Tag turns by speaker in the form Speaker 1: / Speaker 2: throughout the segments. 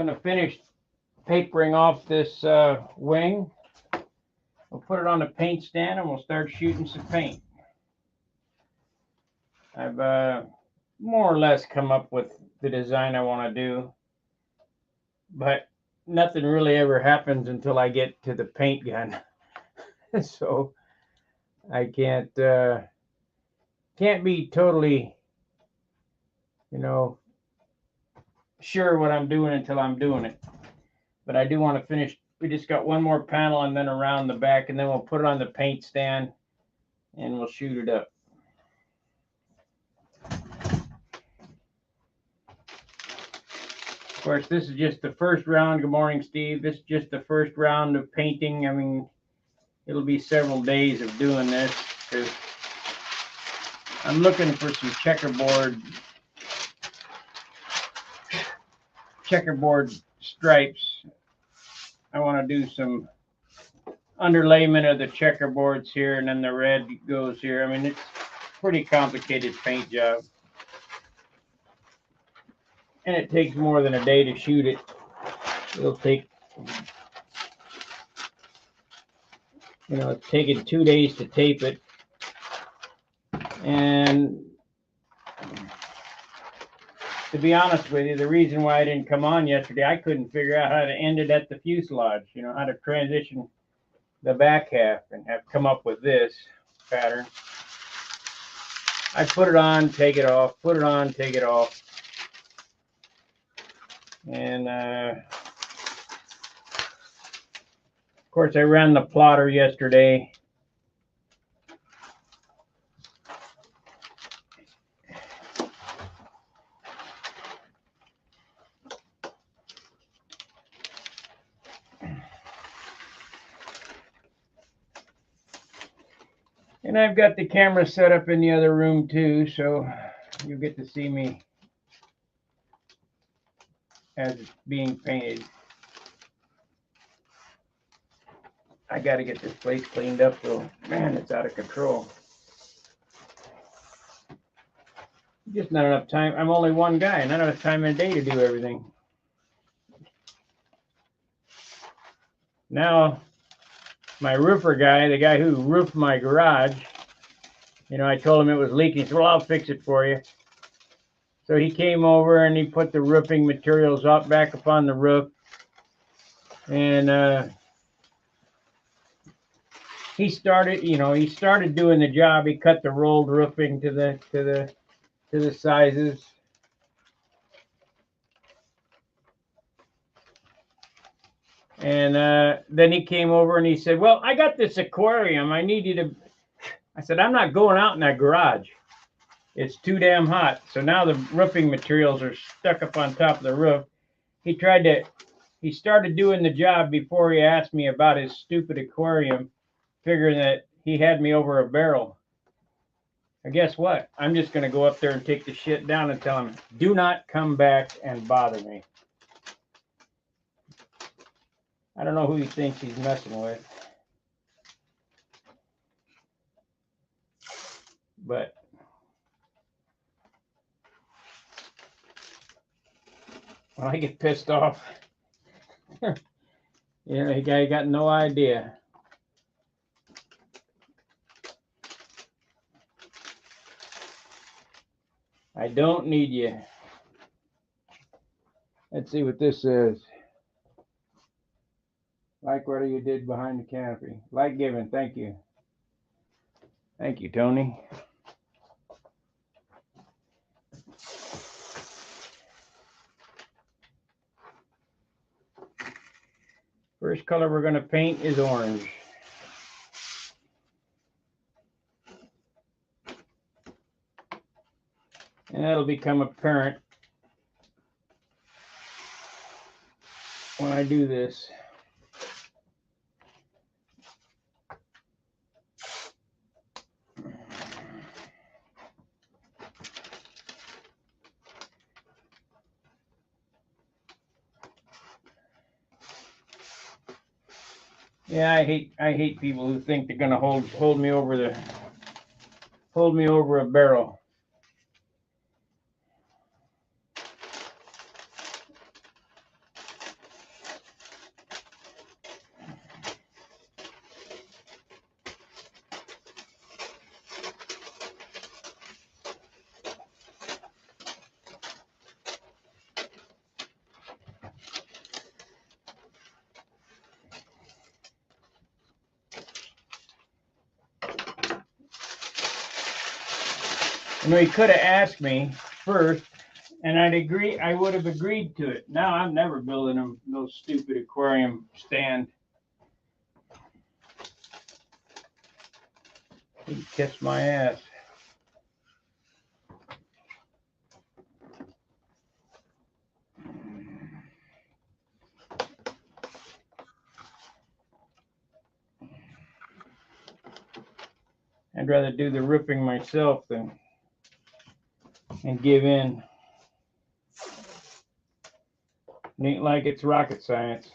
Speaker 1: going to finish papering off this wing. We'll put it on the paint stand and we'll start shooting some paint. I've more or less come up with the design I want to do, but nothing really ever happens until I get to the paint gun. So I can't be totally, sure what I'm doing until I'm doing it. But I do want to finish. We just got one more panel and then around the back, and then we'll put it on the paint stand and we'll shoot it up. Of course, this is just the first round. Good morning, Steve. This is just the first round of painting. I mean, it'll be several days of doing this because I'm looking for some checkerboard stripes. I want to do some underlayment of the checkerboards here, and then the red goes here. I mean, it's a pretty complicated paint job. And it takes more than a day to shoot it. It'll take, it's taken 2 days to tape it. And to be honest with you, the reason why I didn't come on yesterday, I couldn't figure out how to end it at the fuselage, how to transition the back half, and have come up with this pattern. I put it on, take it off, put it on, take it off. And of course, I ran the plotter yesterday. And I've got the camera set up in the other room too, so you get to see me as it's being painted. I got to get this place cleaned up though. Man, it's out of control. Just not enough time. I'm only one guy, not enough time in a day to do everything. Now, my roofer guy, the guy who roofed my garage, I told him it was leaking. He said, well, I'll fix it for you. So he came over and he put the roofing materials back up on the roof. And he started doing the job. He cut the rolled roofing to the sizes. And then he came over and he said, well, I got this aquarium. I need you to. I said, I'm not going out in that garage. It's too damn hot. So now the roofing materials are stuck up on top of the roof. He started doing the job before he asked me about his stupid aquarium, figuring that he had me over a barrel. And guess what? I'm just going to go up there and take the shit down and tell him, do not come back and bother me. I don't know who he thinks he's messing with. But when I get pissed off, the guy got no idea. I don't need you. Let's see what this says. Like what you did behind the canopy. Like given. Thank you. Thank you, Tony. First color we're going to paint is orange. And that'll become apparent when I do this. Yeah, I hate people who think they're gonna hold me over a barrel. You know, he could have asked me first, and I would have agreed to it. Now I'm never building them those stupid aquarium stand. He'd kiss my ass. I'd rather do the ripping myself and give in. It ain't like it's rocket science.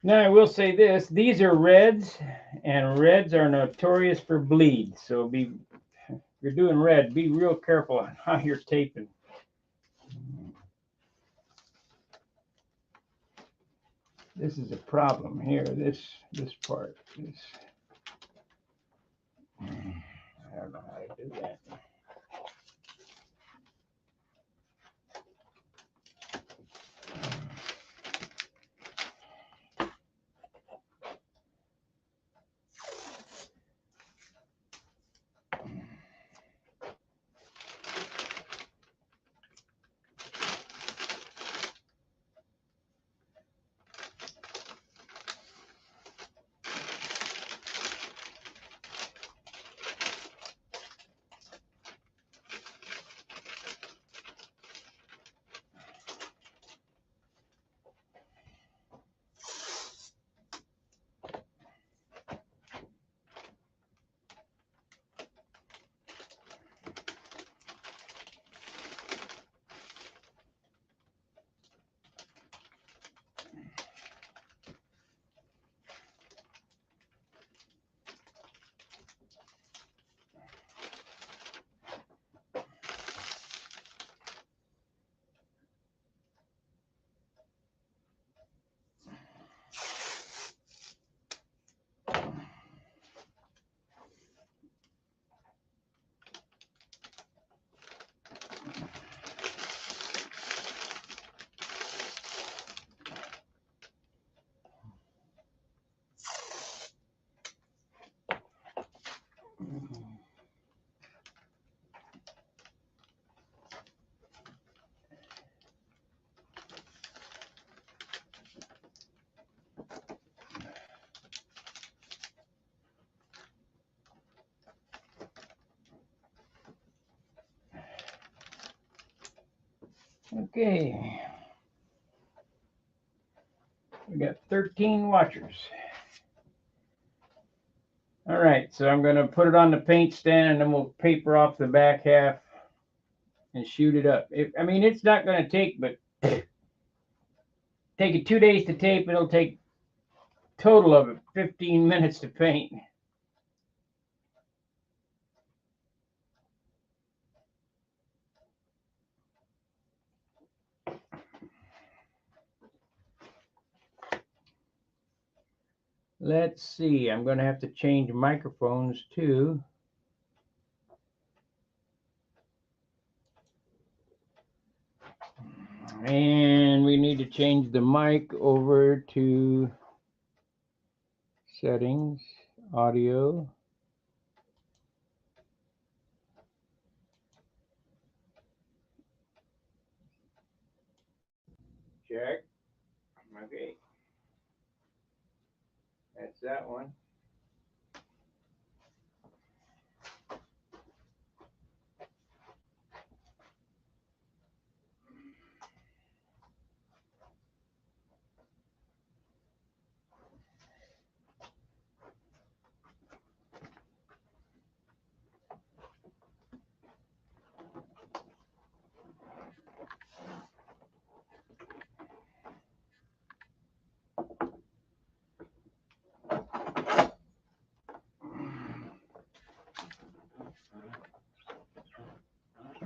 Speaker 1: Now, I will say this, these are reds, and reds are notorious for bleed. So if you're doing red, be real careful on how you're taping. This is a problem here, this part. I don't know how to do that. Okay, we got 13 watchers. All right, so I'm going to put it on the paint stand, and then we'll paper off the back half and shoot it up. I mean, it's not going to take but take it 2 days to tape. It'll take total of 15 minutes to paint. Let's see, I'm going to have to change microphones too. And we need to change the mic over to settings, audio. Check. Okay. That's that one.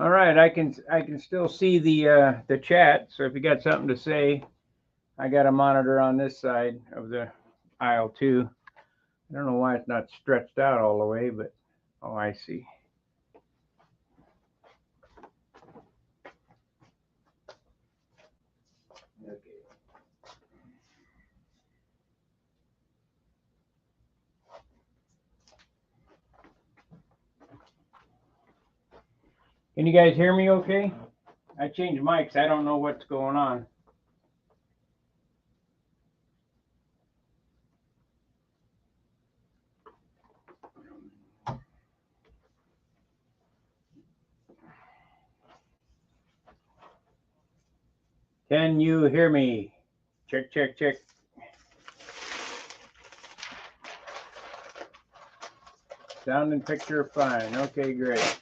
Speaker 1: All right, I can still see the chat. So if you got something to say, I got a monitor on this side of the aisle too. I don't know why it's not stretched out all the way, but oh, I see. Okay. Can you guys hear me okay? I changed mics. I don't know what's going on. Can you hear me? Check, check, check. Sound and picture fine. Okay, great.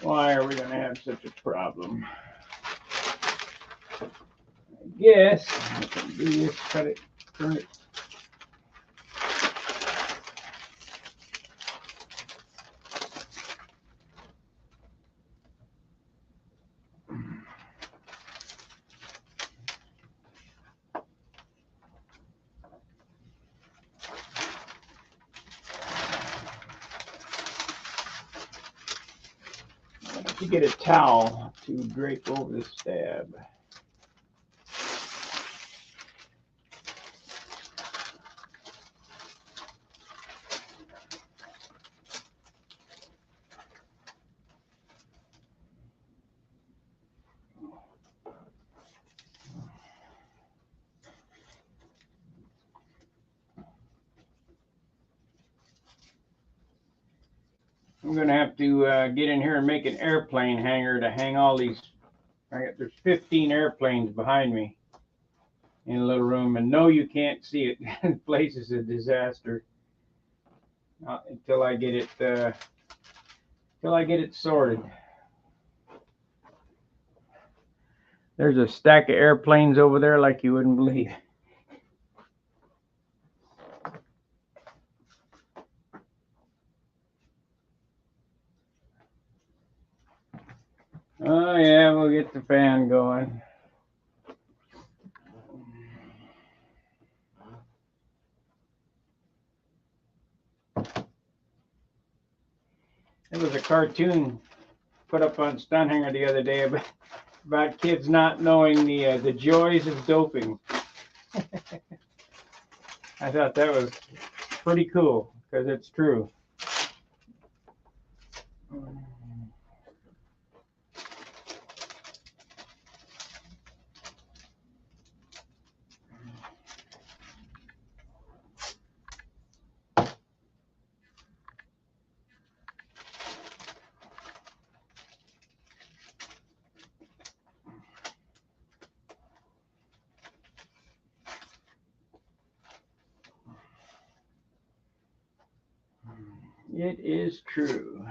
Speaker 1: Why are we going to have such a problem? I guess I can do this, cut it, turn it. To get a towel to drape over the stab. I'm going to have to get in here and make an airplane hanger to hang all these. There's 15 airplanes behind me in a little room, and no, you can't see it. The place is a disaster. Until I get it sorted. There's a stack of airplanes over there like you wouldn't believe. Oh yeah, we'll get the fan going. There was a cartoon put up on Stunhanger the other day about kids not knowing the joys of doping. I thought that was pretty cool because it's true. It is true.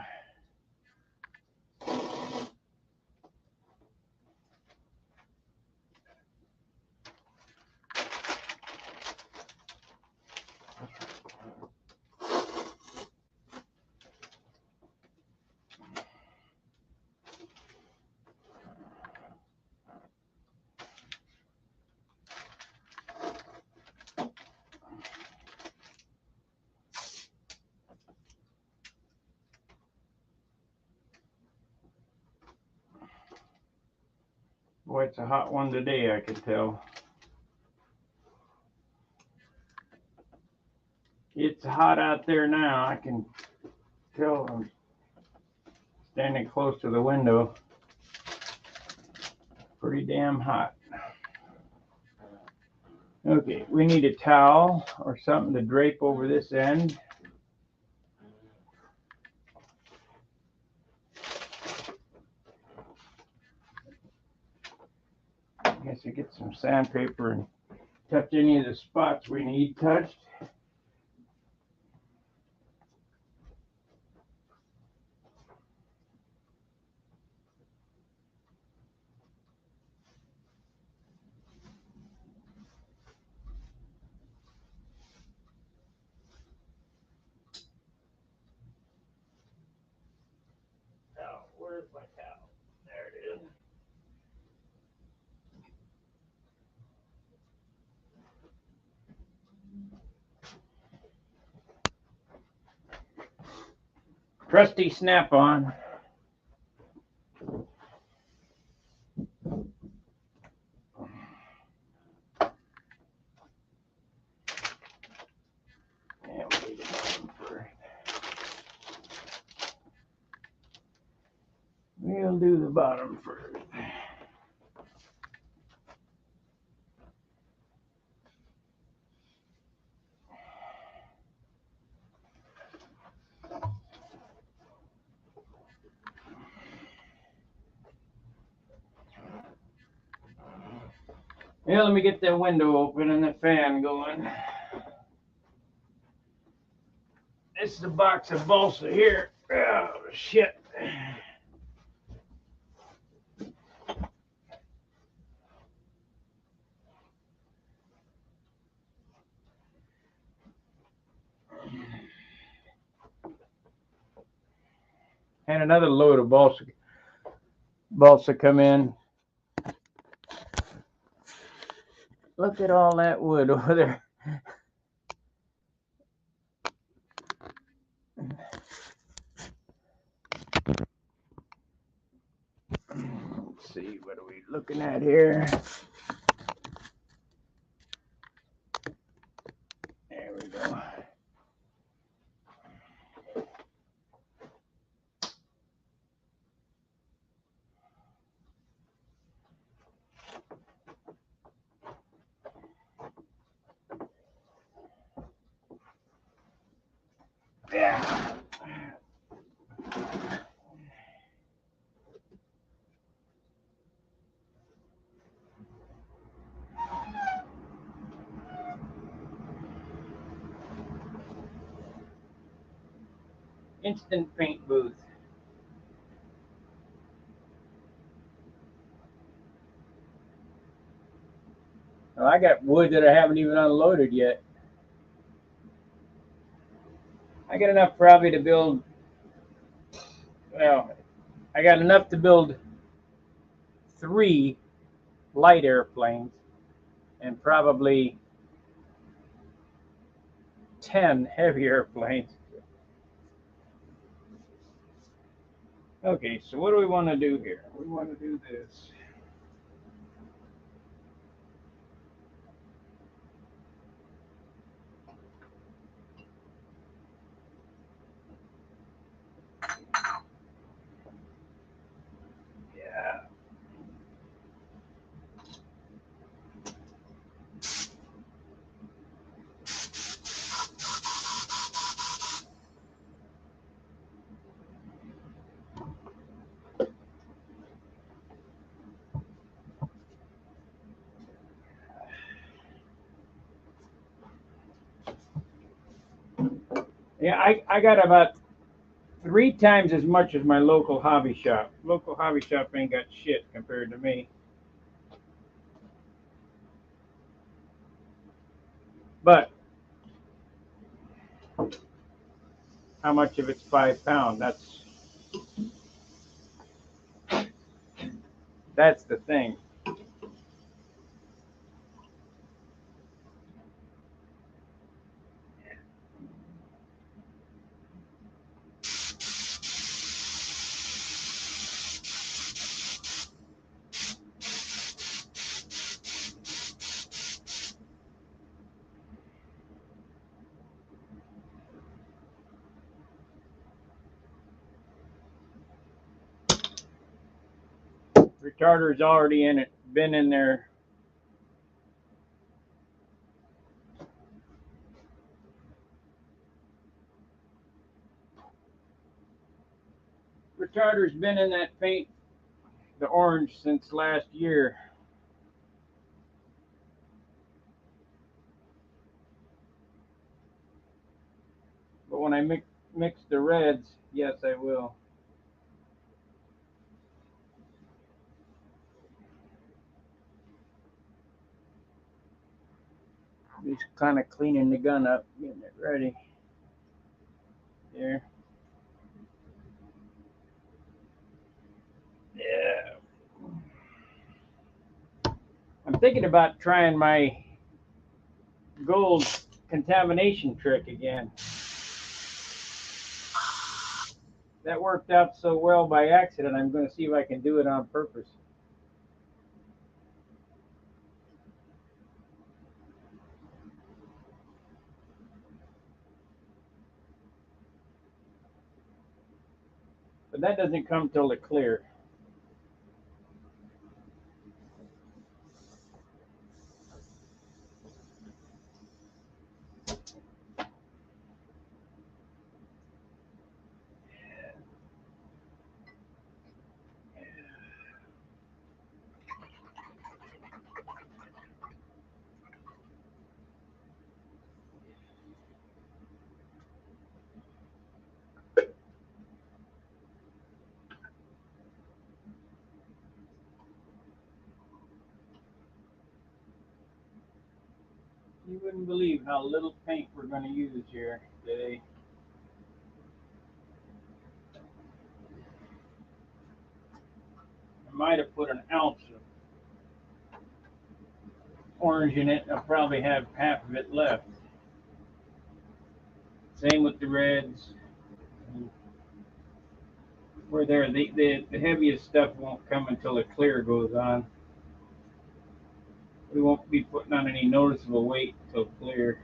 Speaker 1: Boy, it's a hot one today, I can tell. It's hot out there now. I can tell. I'm standing close to the window. Pretty damn hot. Okay, we need a towel or something to drape over this end. I guess I get some sandpaper and touch any of the spots we need touched. Trusty snap-on. We'll do the bottom first. Yeah, let me get that window open and the fan going. This is a box of balsa here. Oh, shit. And another load of balsa come in. Look at all that wood over there. Let's see, what are we looking at here? There we go. Yeah. Instant paint booth. Well, I got wood that I haven't even unloaded yet. I got enough probably to build, well, I got enough to build 3 light airplanes and probably 10 heavy airplanes. Okay, so what do we want to do here? We want to do this. Yeah. Yeah, I got about 3 times as much as my local hobby shop. Local hobby shop ain't got shit compared to me. But how much of it's 5 pound? That's the thing. Retarder's already in it, been in there. Retarder's been in that paint, the orange, since last year. But when I mix the reds, yes, I will. Just kind of cleaning the gun up, getting it ready. There. Yeah. I'm thinking about trying my gold contamination trick again. That worked out so well by accident, I'm going to see if I can do it on purpose. But that doesn't come till the clear. You wouldn't believe how little paint we're going to use here today. I might have put an ounce of orange in it. I'll probably have half of it left. Same with the reds. Where there, the heaviest stuff won't come until the clear goes on. We won't be putting on any noticeable weight until clear.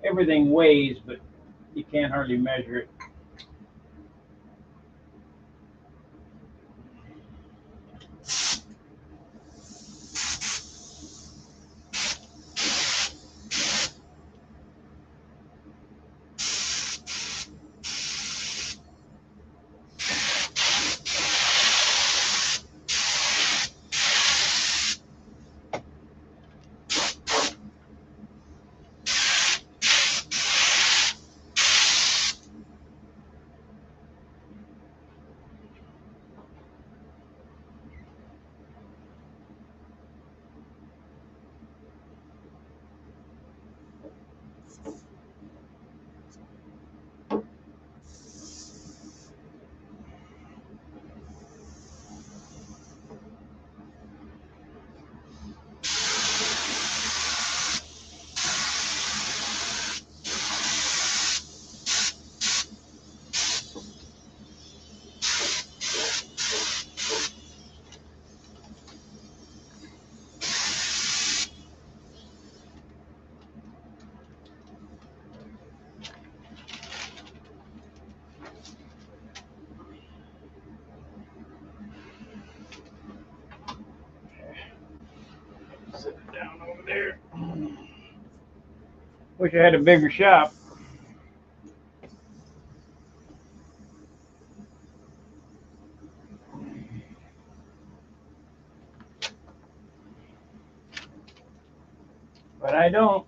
Speaker 1: Everything weighs, but you can't hardly measure it. Sit it down over there. Wish I had a bigger shop. But I don't.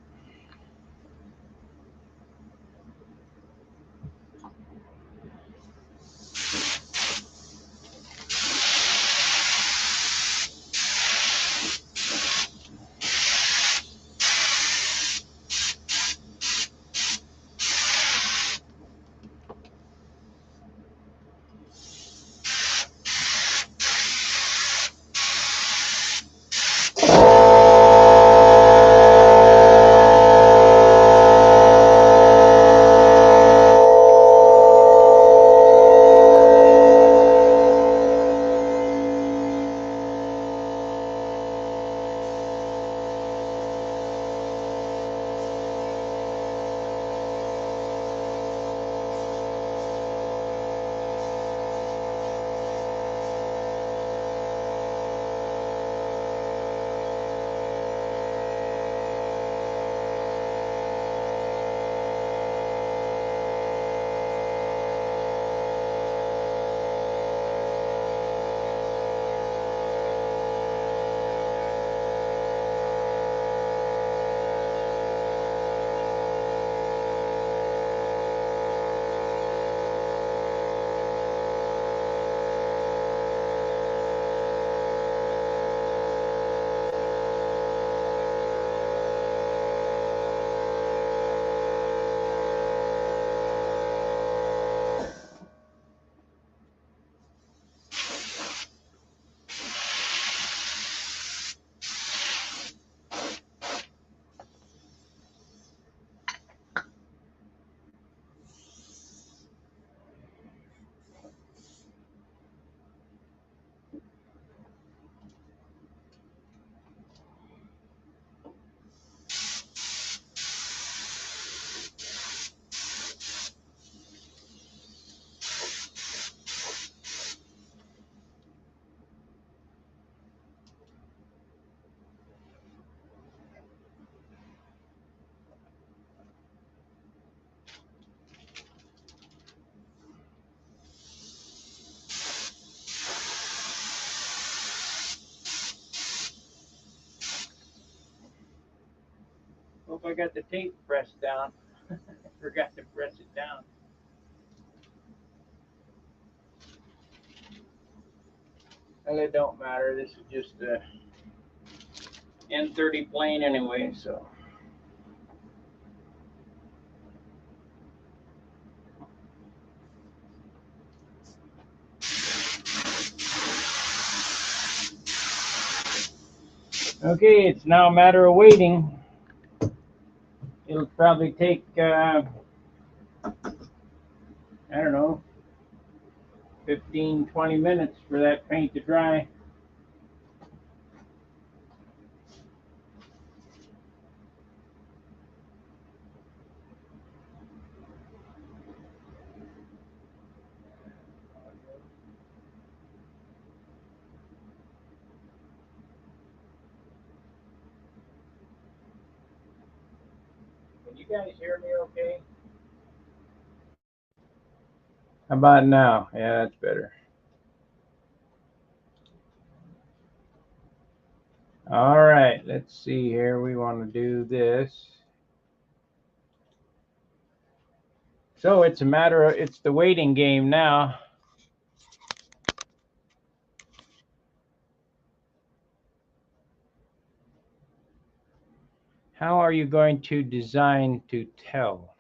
Speaker 1: if I got the tape pressed down. I forgot to press it down. Well, it don't matter. This is just a N30 plane anyway, so. Okay, it's now a matter of waiting. It'll probably take, I don't know, 15, 20 minutes for that paint to dry. Can you guys hear me okay? How about now? Yeah, that's better. All right, let's see here. We want to do this. So it's a matter of, it's the waiting game now. How are you going to design to tell?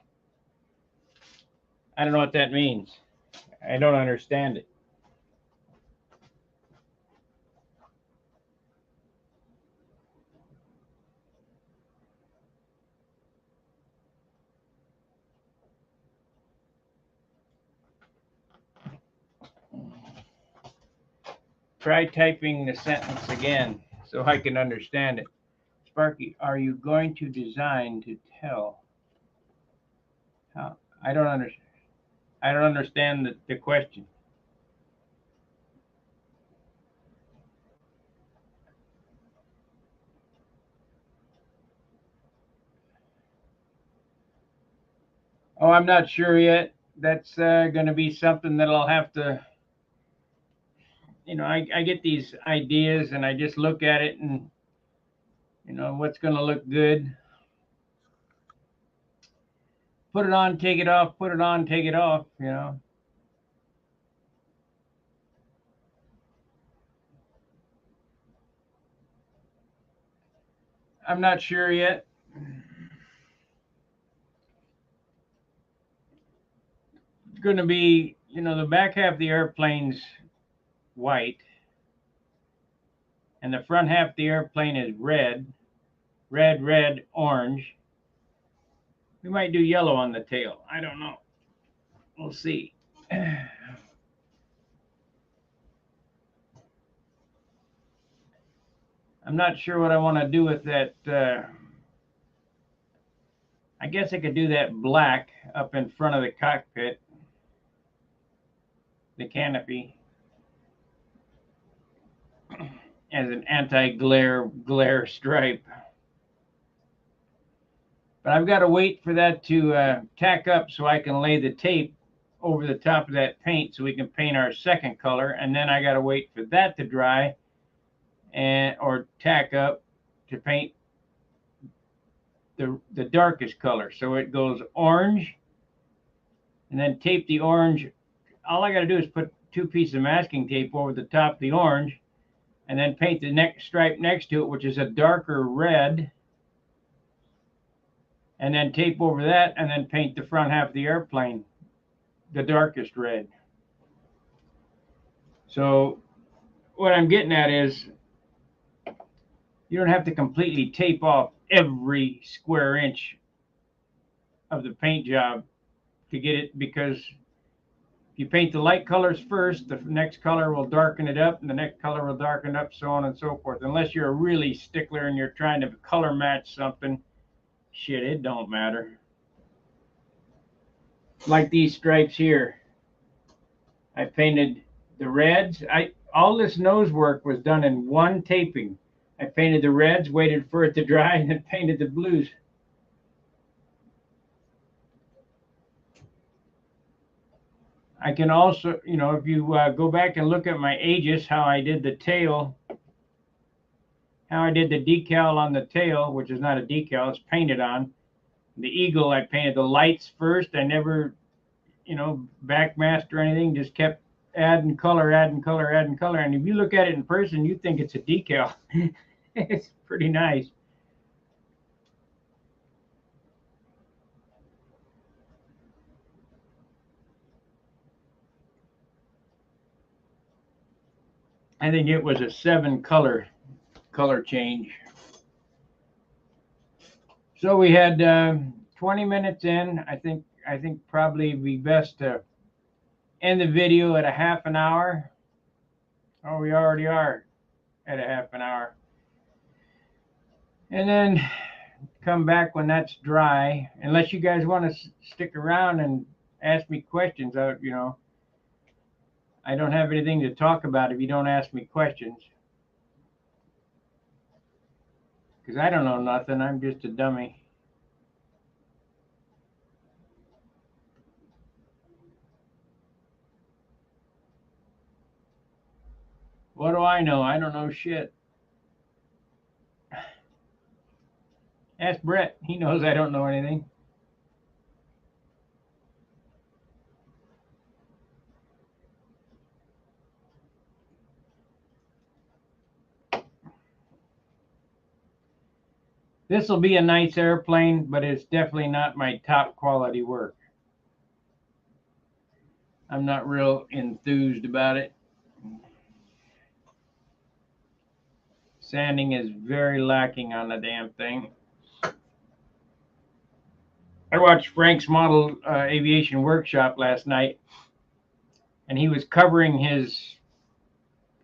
Speaker 1: I don't know what that means. I don't understand it. Try typing the sentence again so I can understand it. Sparky, are you going to design to tell? How? I don't understand. I don't understand the question. Oh, I'm not sure yet. That's going to be something that I'll have to, I get these ideas and I just look at it and, what's going to look good. Put it on, take it off, put it on, take it off, I'm not sure yet. It's going to be, the back half of the airplane's white and the front half of the airplane is red, red, orange. We might do yellow on the tail. I don't know. We'll see. I'm not sure what I want to do with that. I guess I could do that black up in front of the cockpit, the canopy, as an anti-glare stripe. But I've got to wait for that to tack up so I can lay the tape over the top of that paint so we can paint our second color. And then I got to wait for that to dry or tack up to paint the darkest color. So it goes orange and then tape the orange. All I got to do is put 2 pieces of masking tape over the top of the orange and then paint the next stripe next to it, which is a darker red, and then tape over that and then paint the front half of the airplane the darkest red. So what I'm getting at is you don't have to completely tape off every square inch of the paint job to get it, because if you paint the light colors first, the next color will darken it up and the next color will darken up, so on and so forth. Unless you're a really stickler and you're trying to color match something, shit, it don't matter. Like these stripes here, I painted the reds. All this nose work was done in one taping. I painted the reds, waited for it to dry, and then painted the blues. I can also, if you go back and look at my Aegis, how I did the tail, how I did the decal on the tail, which is not a decal, it's painted on. The eagle, I painted the lights first. I never, backmasked or anything, just kept adding color, adding color, adding color. And if you look at it in person, you think it's a decal. It's pretty nice. I think it was a 7 color change. So we had 20 minutes in. I think probably it'd be best to end the video at a half an hour. Oh, we already are at a half an hour. And then come back when that's dry. Unless you guys want to stick around and ask me questions. I don't have anything to talk about if you don't ask me questions. Because I don't know nothing. I'm just a dummy. What do I know? I don't know shit. Ask Brett. He knows I don't know anything. This will be a nice airplane, but it's definitely not my top quality work. I'm not real enthused about it. Sanding is very lacking on the damn thing. I watched Frank's Model Aviation Workshop last night, and he was covering his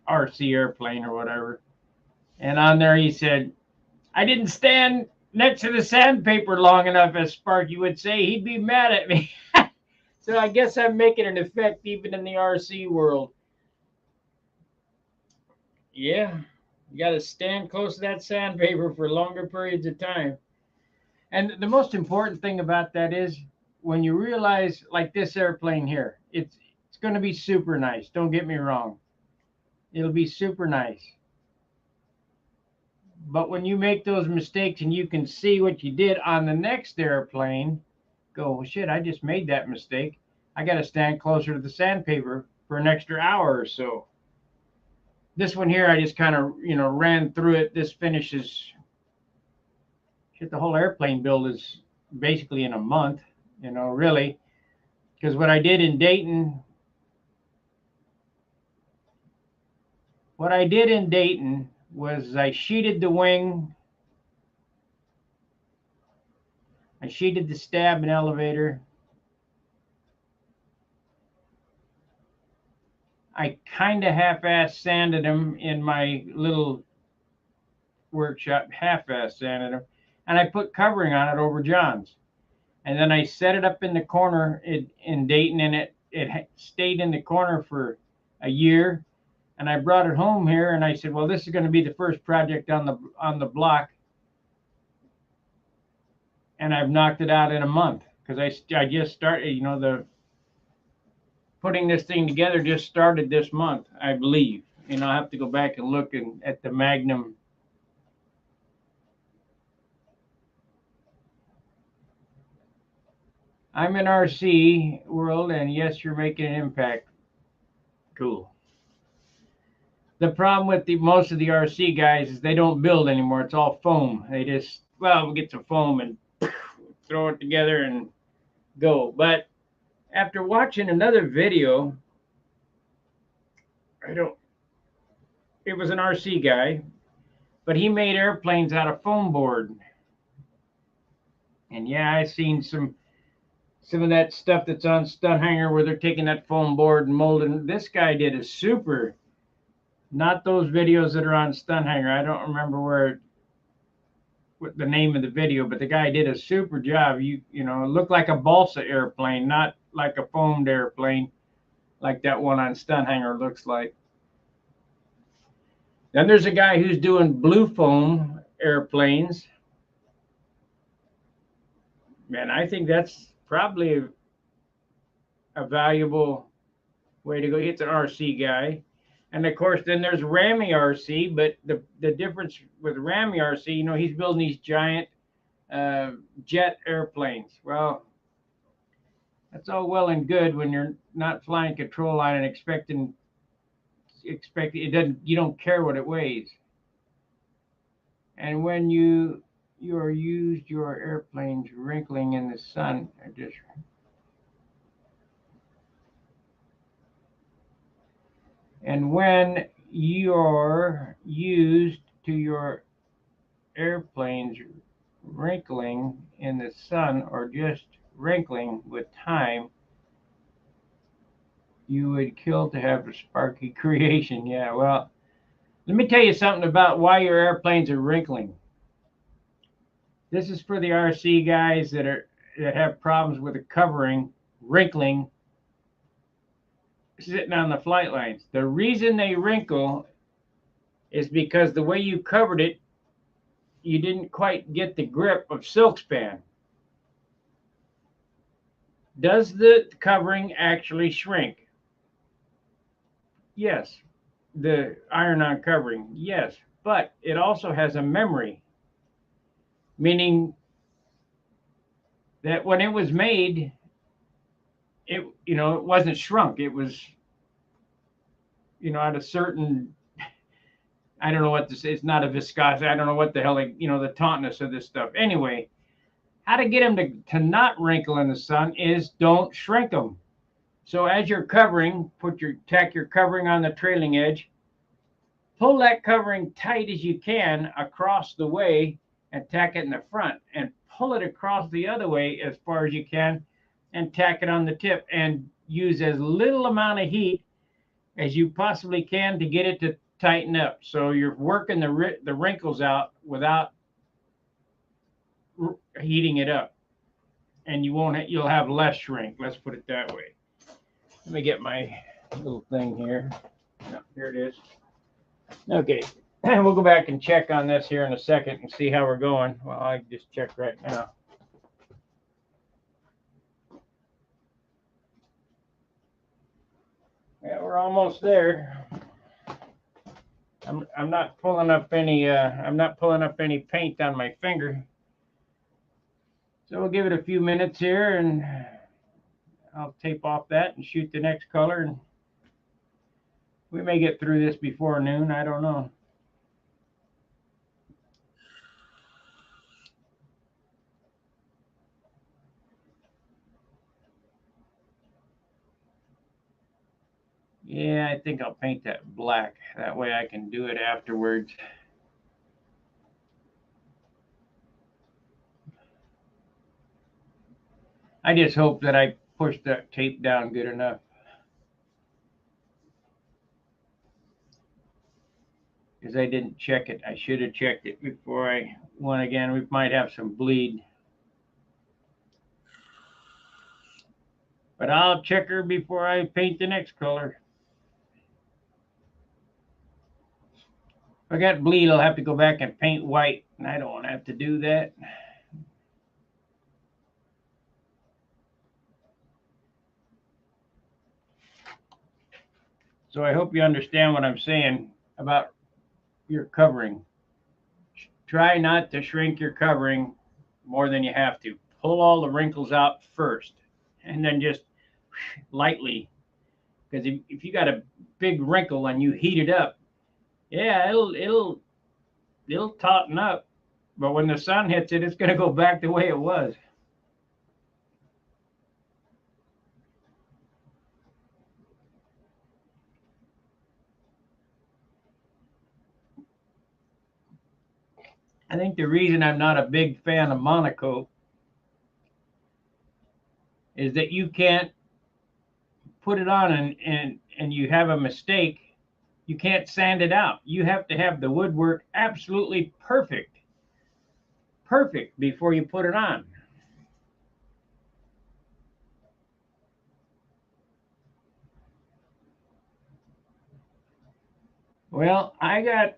Speaker 1: RC airplane or whatever. And on there he said, I didn't stand next to the sandpaper long enough, as Sparky would say. He'd be mad at me. So I guess I'm making an effect even in the RC world. Yeah, you got to stand close to that sandpaper for longer periods of time. And the most important thing about that is when you realize, like this airplane here, it's going to be super nice. Don't get me wrong. It'll be super nice. But when you make those mistakes and you can see what you did on the next airplane, go, well, shit, I just made that mistake. I got to stand closer to the sandpaper for an extra hour or so. This one here, I just kind of, ran through it. This finishes, shit, the whole airplane build is basically in a month, really. Because what I did in Dayton was I sheeted the wing, I sheeted the stab and elevator. I kind of half-ass sanded them in my little workshop, half-ass sanded them, and I put covering on it over John's. And then I set it up in the corner in Dayton, and it stayed in the corner for a year. And I brought it home here, and I said, well, this is going to be the first project on the block. And I've knocked it out in a month because I just started, the putting this thing together just started this month, I believe. I have to go back and look at the Magnum. I'm in RC world, and yes, you're making an impact. Cool. The problem with most of the RC guys is they don't build anymore. It's all foam. They just, we'll get some foam and throw it together and go. But after watching another video, it was an RC guy, but he made airplanes out of foam board. And yeah, I've seen some of that stuff that's on Stunt Hanger where they're taking that foam board and molding. This guy did a super, not those videos that are on Stunt Hanger. I don't remember what the name of the video, but the guy did a super job. It looked like a balsa airplane, not like a foamed airplane like that one on Stunt Hanger looks like. Then there's a guy who's doing blue foam airplanes. Man, I think that's probably a valuable way to go. It's an RC guy. And of course, then there's Ramy RC, but the difference with Ramy RC, you know, he's building these giant jet airplanes. Well, that's all well and good when you're not flying control line and expect it doesn't, you don't care what it weighs. And when you are used your airplanes wrinkling in the sun, and when you're used to your airplanes wrinkling in the sun or just wrinkling with time, you would kill to have a sparky creation. Yeah, well, let me tell you something about why your airplanes are wrinkling. This is for the RC guys that have problems with the covering wrinkling sitting on the flight lines. The reason they wrinkle is because the way you covered it, you didn't quite get the grip of silk span. Does the covering actually shrink? Yes. The iron-on covering, yes, but it also has a memory, meaning that when it was made, it wasn't shrunk. It was, at a certain, I don't know what to say. It's not a viscosity. I don't know what the hell, the tautness of this stuff. Anyway, how to get them to not wrinkle in the sun is don't shrink them. So as you're covering, tack your covering on the trailing edge, pull that covering tight as you can across the way and tack it in the front, and pull it across the other way as far as you can and tack it on the tip, and use as little amount of heat as you possibly can to get it to tighten up. So you're working the wrinkles out without heating it up, and you'll have less shrink. Let's put it that way. Let me get my little thing here. No, here it is. Okay, we'll go back and check on this here in a second and see how we're going. Well, I just check right now. Yeah, we're almost there. I'm not pulling up any paint on my finger. So we'll give it a few minutes here, and I'll tape off that and shoot the next color, and we may get through this before noon. I don't know. Yeah, I think I'll paint that black. That way I can do it afterwards. I just hope that I pushed that tape down good enough. Because I didn't check it. I should have checked it before I went again. We might have some bleed. But I'll check her before I paint the next color. If I got bleed, I'll have to go back and paint white, and I don't want to have to do that. So I hope you understand what I'm saying about your covering. Try not to shrink your covering more than you have to. Pull all the wrinkles out first, and then just lightly. Because if you got a big wrinkle and you heat it up, yeah, it'll tauten up. But when the sun hits it, it's going to go back the way it was. I think the reason I'm not a big fan of Monaco is that you can't put it on and you have a mistake, you can't sand it out. You have to have the woodwork absolutely perfect before you put it on. Well, I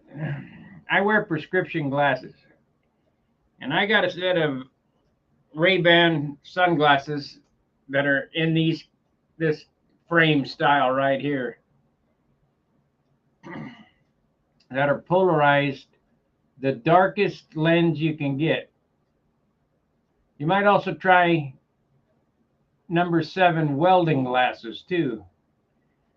Speaker 1: wear prescription glasses, and I got a set of Ray-Ban sunglasses that are in this frame style right here. that are polarized, the darkest lens you can get. You might also try number 7 welding glasses too.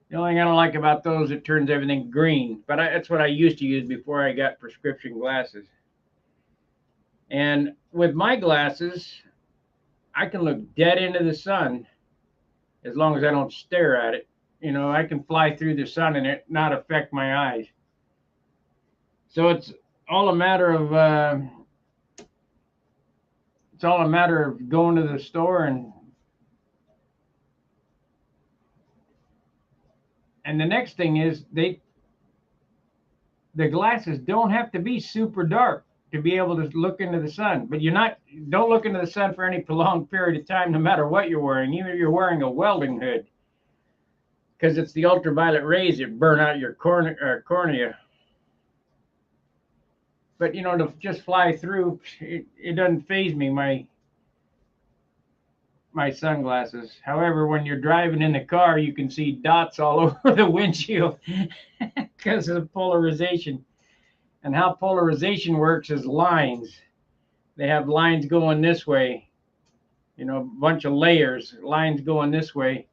Speaker 1: The only thing I don't like about those, it turns everything green. But that's what I used to use before I got prescription glasses. And with my glasses, I can look dead into the sun as long as I don't stare at it. You know, I can fly through the sun and it not affect my eyes. So it's all a matter of going to the store and the next thing is the glasses don't have to be super dark to be able to look into the sun. But don't look into the sun for any prolonged period of time, no matter what you're wearing, even if you're wearing a welding hood, because it's the ultraviolet rays that burn out your cornea. But to just fly through, it doesn't phase me, my sunglasses. However, when you're driving in the car, you can see dots all over the windshield because of the polarization. And how polarization works is lines. They have lines going this way, a bunch of layers, lines going this way.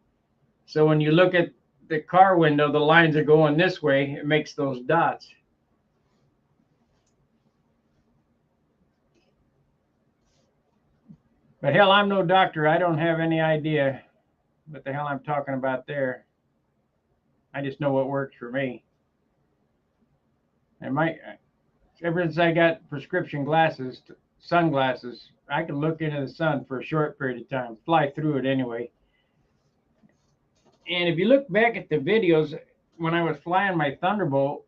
Speaker 1: So when you look at the car window, the lines are going this way. It makes those dots. But hell, I'm no doctor. I don't have any idea what the hell I'm talking about there. I just know what works for me. And ever since I got prescription glasses, sunglasses, I can look into the sun for a short period of time, fly through it anyway. And if you look back at the videos, when I was flying my Thunderbolt,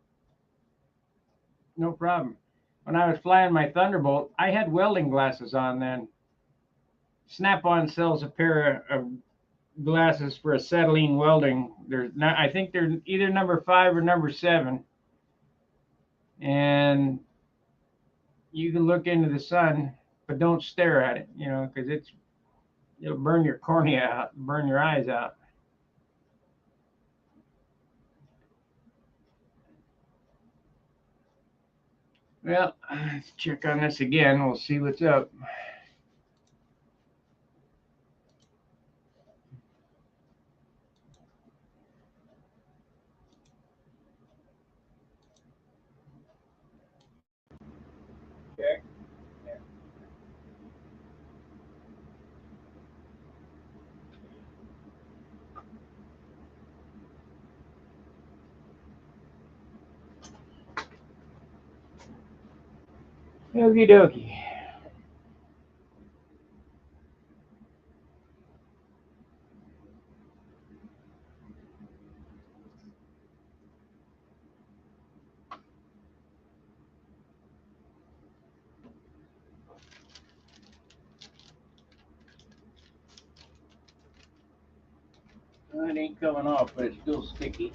Speaker 1: no problem. When I was flying my Thunderbolt, I had welding glasses on then. Snap-on sells a pair of glasses for acetylene welding. I think they're either number 5 or number 7. And you can look into the sun, but don't stare at it, because it'll burn your cornea out, burn your eyes out. Well, let's check on this again. We'll see what's up. Okay. Okie dokie. Well, it ain't coming off, but it's still sticky.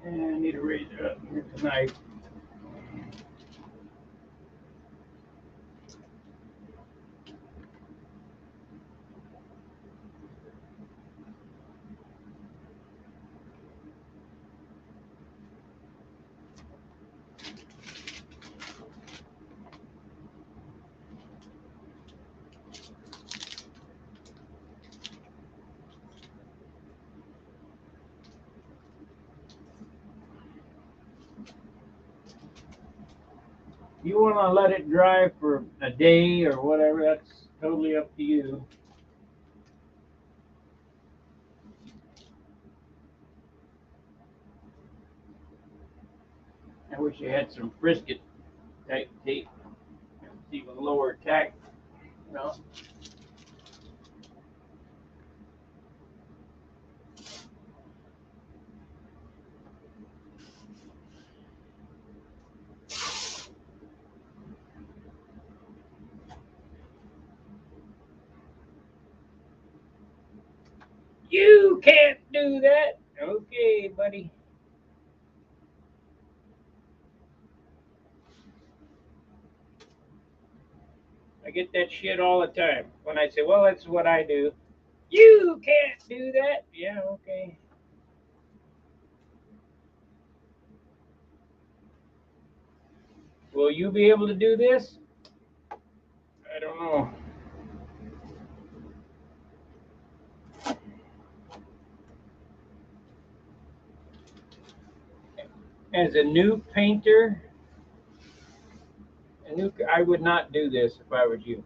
Speaker 1: And I need to raise it up. Here's the knife. You want to let it dry for a day or whatever, that's totally up to you. I wish I had some brisket type tape. It's even lower tack, you know. You can't do that. Okay, buddy. I get that shit all the time. When I say, well, that's what I do. You can't do that. Yeah, okay. Will you be able to do this? I don't know. As a new painter, I would not do this if I was you.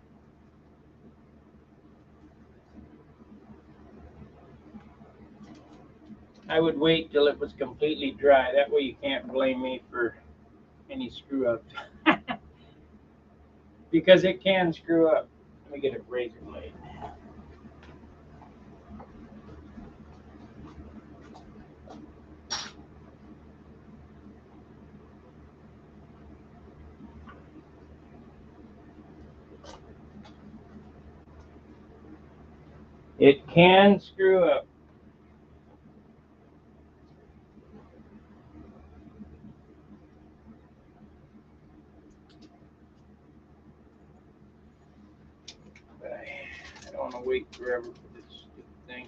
Speaker 1: I would wait till it was completely dry. That way you can't blame me for any screw ups. Because it can screw up. Let me get a razor blade. It can screw up. But I don't want to wait forever for this stupid thing.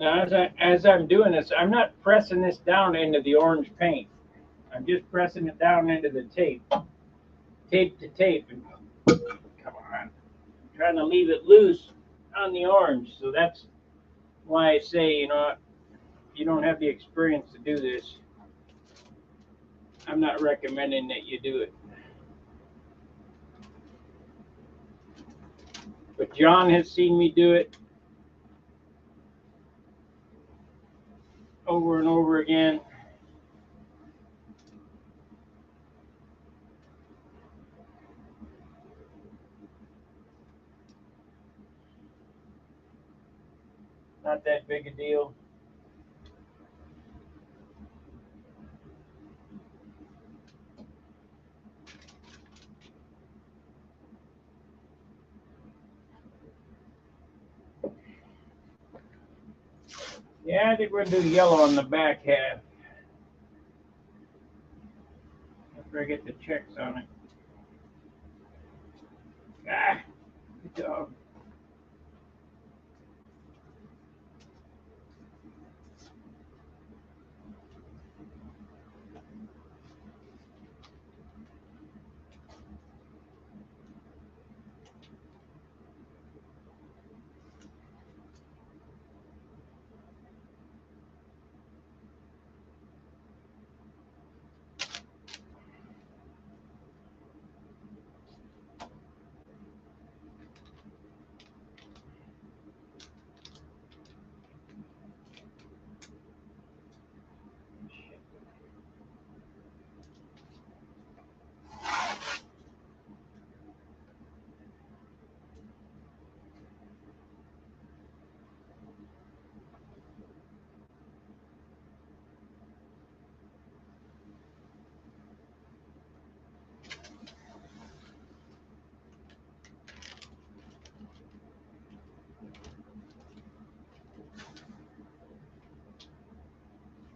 Speaker 1: Now, as I'm doing this, I'm not pressing this down into the orange paint. I'm just pressing it down into the tape to tape. And come on, I'm trying to leave it loose on the orange. So that's why I say, if you don't have the experience to do this, I'm not recommending that you do it. But John has seen me do it over and over again. Not that big a deal. Yeah, I think we're going to do yellow on the back half. after I get the checks on it. Ah, good dog.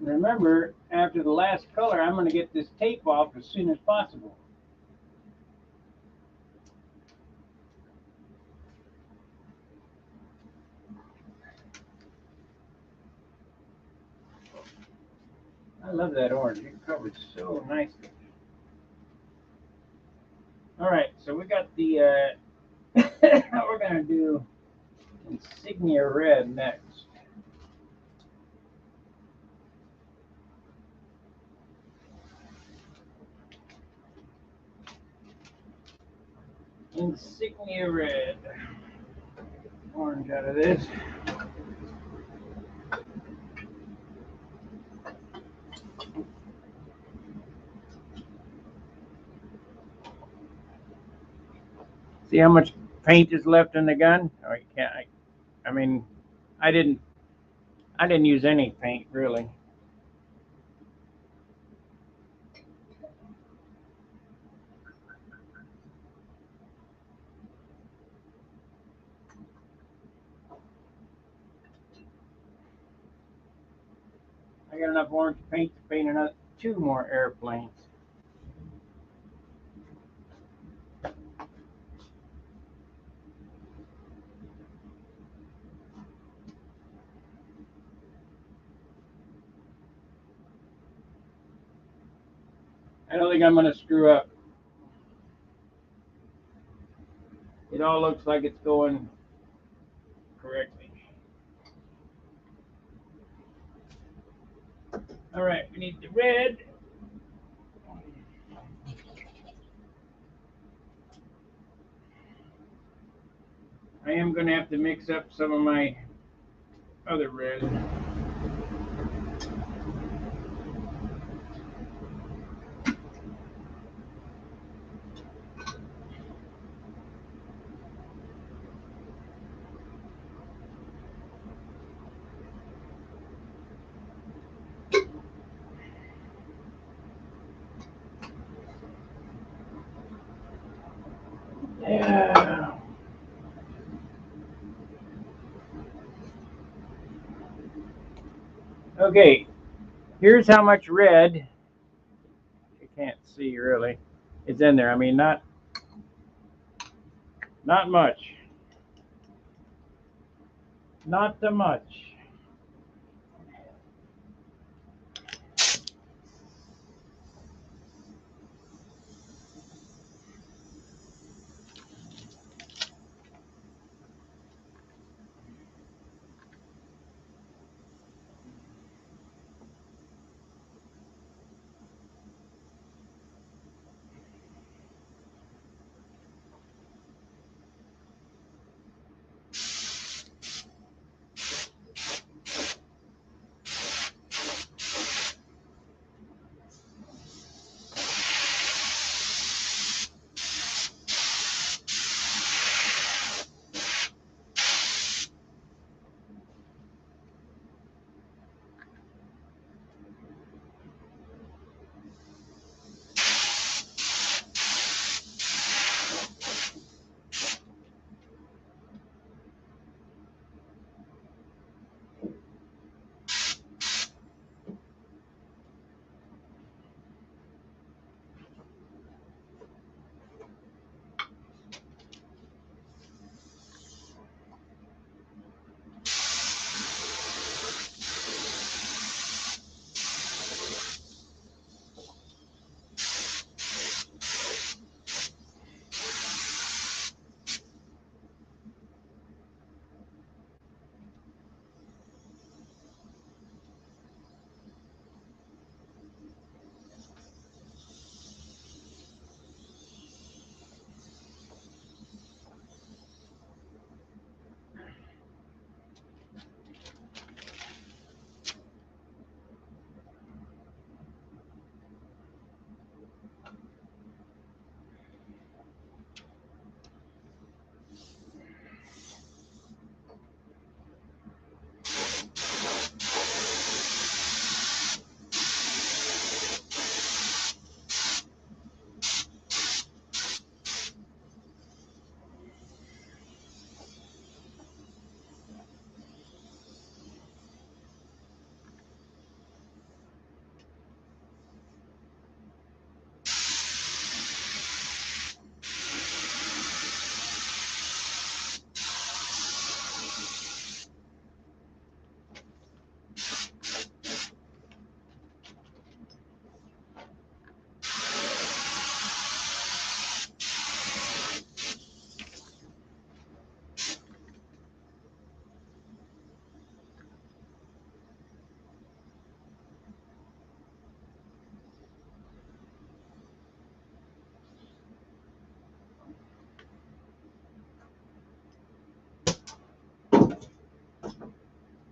Speaker 1: Remember, after the last color, I'm going to get this tape off as soon as possible. I love that orange. It covers so nicely. All right, so we got the, we're going to do Insignia Red next. Insignia Red. Orange out of this. See how much paint is left in the gun? Oh, you can't. I mean, I didn't use any paint really. I got enough orange paint to paint another 2 more airplanes. I don't think I'm going to screw up. It all looks like it's going correctly. All right, we need the red. I am going to have to mix up some of my other red. Yeah. Okay, here's how much red, you can't see really, is in there. I mean, not much. Not too much.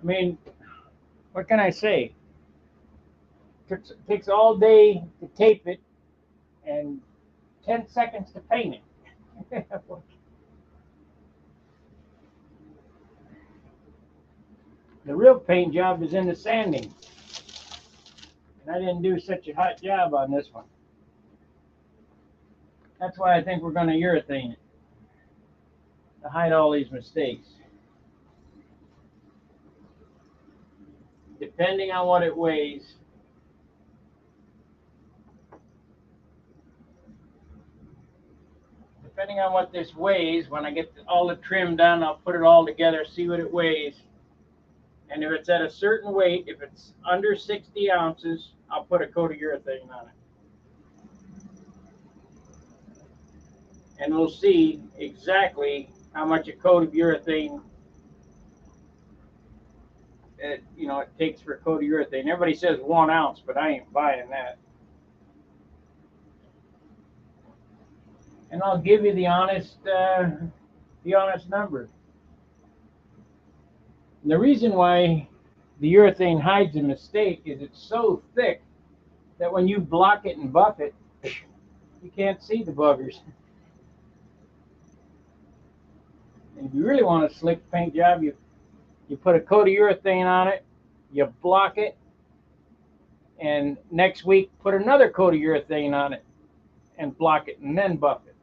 Speaker 1: I mean, what can I say? Takes all day to tape it and 10 seconds to paint it. The real paint job is in the sanding. And I didn't do such a hot job on this one. That's why I think we're going to urethane it, to hide all these mistakes. Depending on what it weighs. Depending on what this weighs, when I get all the trim done, I'll put it all together, see what it weighs. And if it's at a certain weight, if it's under 60 ounces, I'll put a coat of urethane on it. And we'll see exactly how much a coat of urethane it takes for a coat of urethane. Everybody says 1 ounce, but I ain't buying that. And I'll give you the honest number. And the reason why the urethane hides a mistake is it's so thick that when you block it and buff it, you can't see the buggers. And if you really want a slick paint job, you put a coat of urethane on it, you block it, and next week put another coat of urethane on it and block it, and then buff it.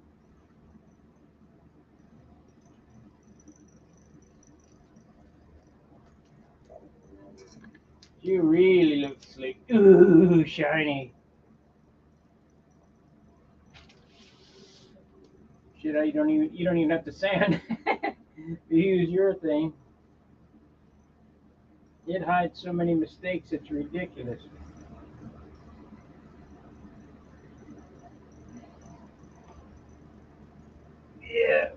Speaker 1: You really look slick. Ooh, shiny. Shit, you don't even have to sand. You use urethane. It hides so many mistakes, it's ridiculous. Yeah.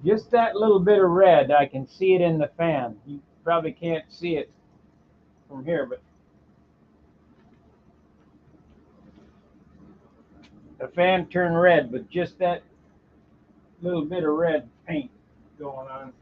Speaker 1: Just that little bit of red, I can see it in the fan. You probably can't see it from here, but the fan turned red with just that little bit of red paint going on.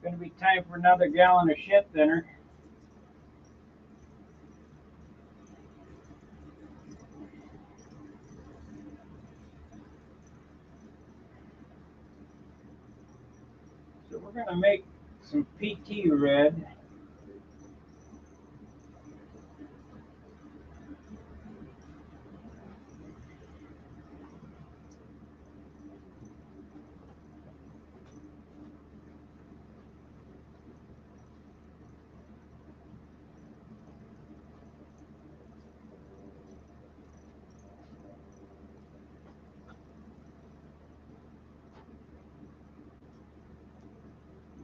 Speaker 1: Going to be time for another gallon of shit thinner. So we're going to make some PT red.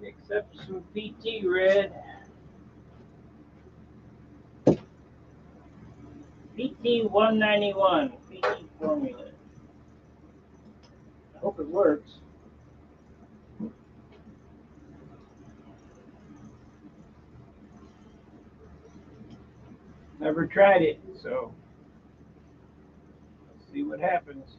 Speaker 1: Mix up some PT red. PT 191, PT formula. I hope it works. Never tried it, so let's see what happens.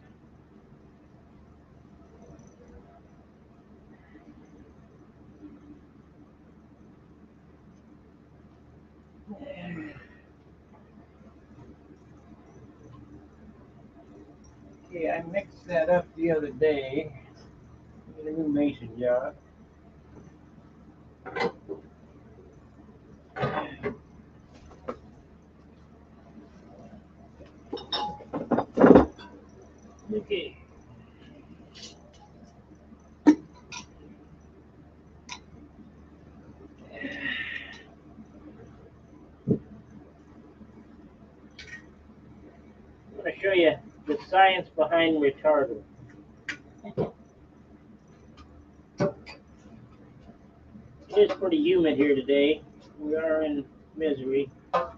Speaker 1: Okay, I mixed that up the other day. Get a new mason jar. Okay. I'm going to show you the science behind retardant. It is pretty humid here today. We are in misery. Oh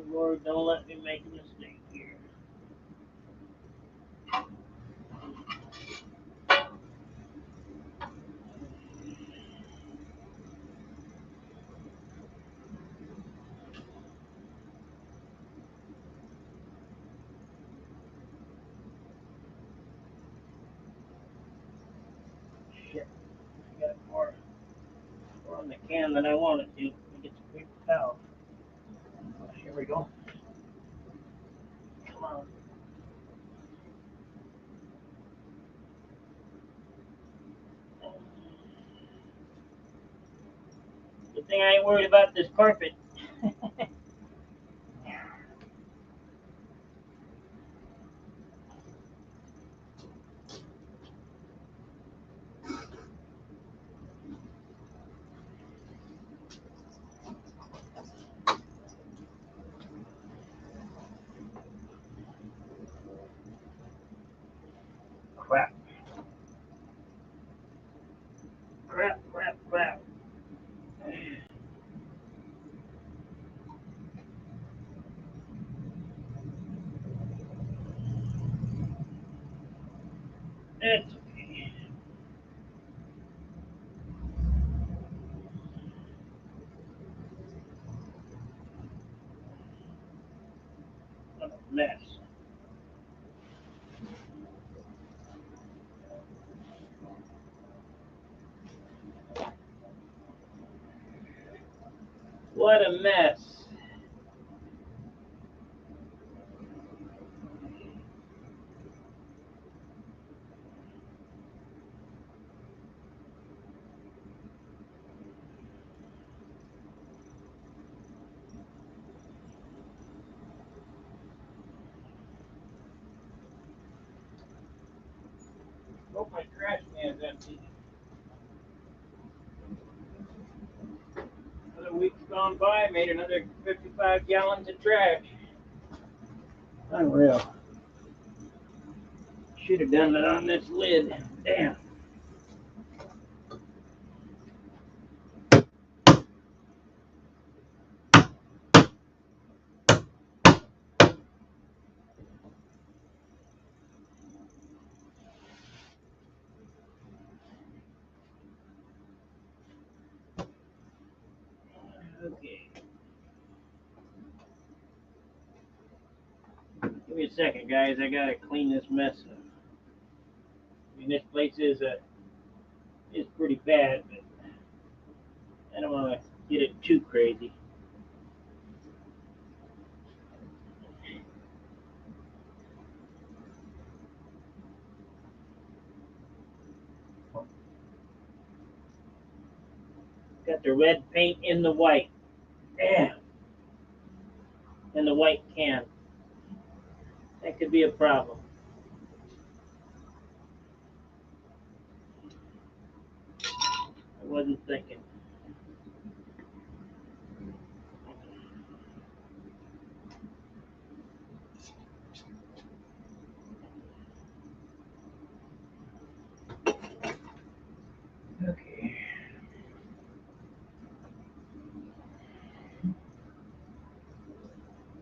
Speaker 1: Lord, don't let me make a mistake here. Shit, I got more on the can than I wanted to. Let me get the paper towel. Here we go. Come on. Good thing I ain't worried about this carpet. Crap. Crap, crap, crap. It's okay. What a mess. What a mess. Hope my trash can's empty. Another week's gone by, made another 55 gallons of trash. Unreal. Should have done it on this lid. Damn. Okay. Give me a second, guys. I gotta clean this mess up. I mean, this place is pretty bad, but I don't want to get it too crazy. Got the red paint in the white. Damn. In the white can. That could be a problem. I wasn't thinking. Okay.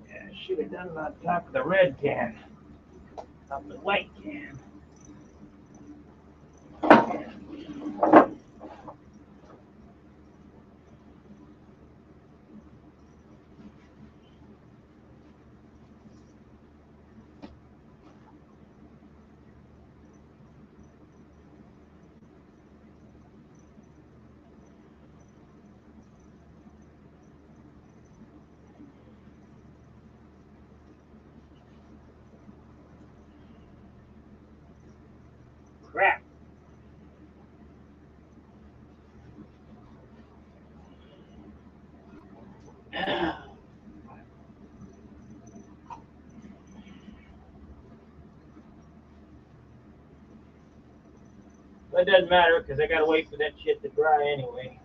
Speaker 1: Yeah, I should have done it on top of the red can. Top of the white can. But it doesn't matter because I got to wait for that shit to dry anyway.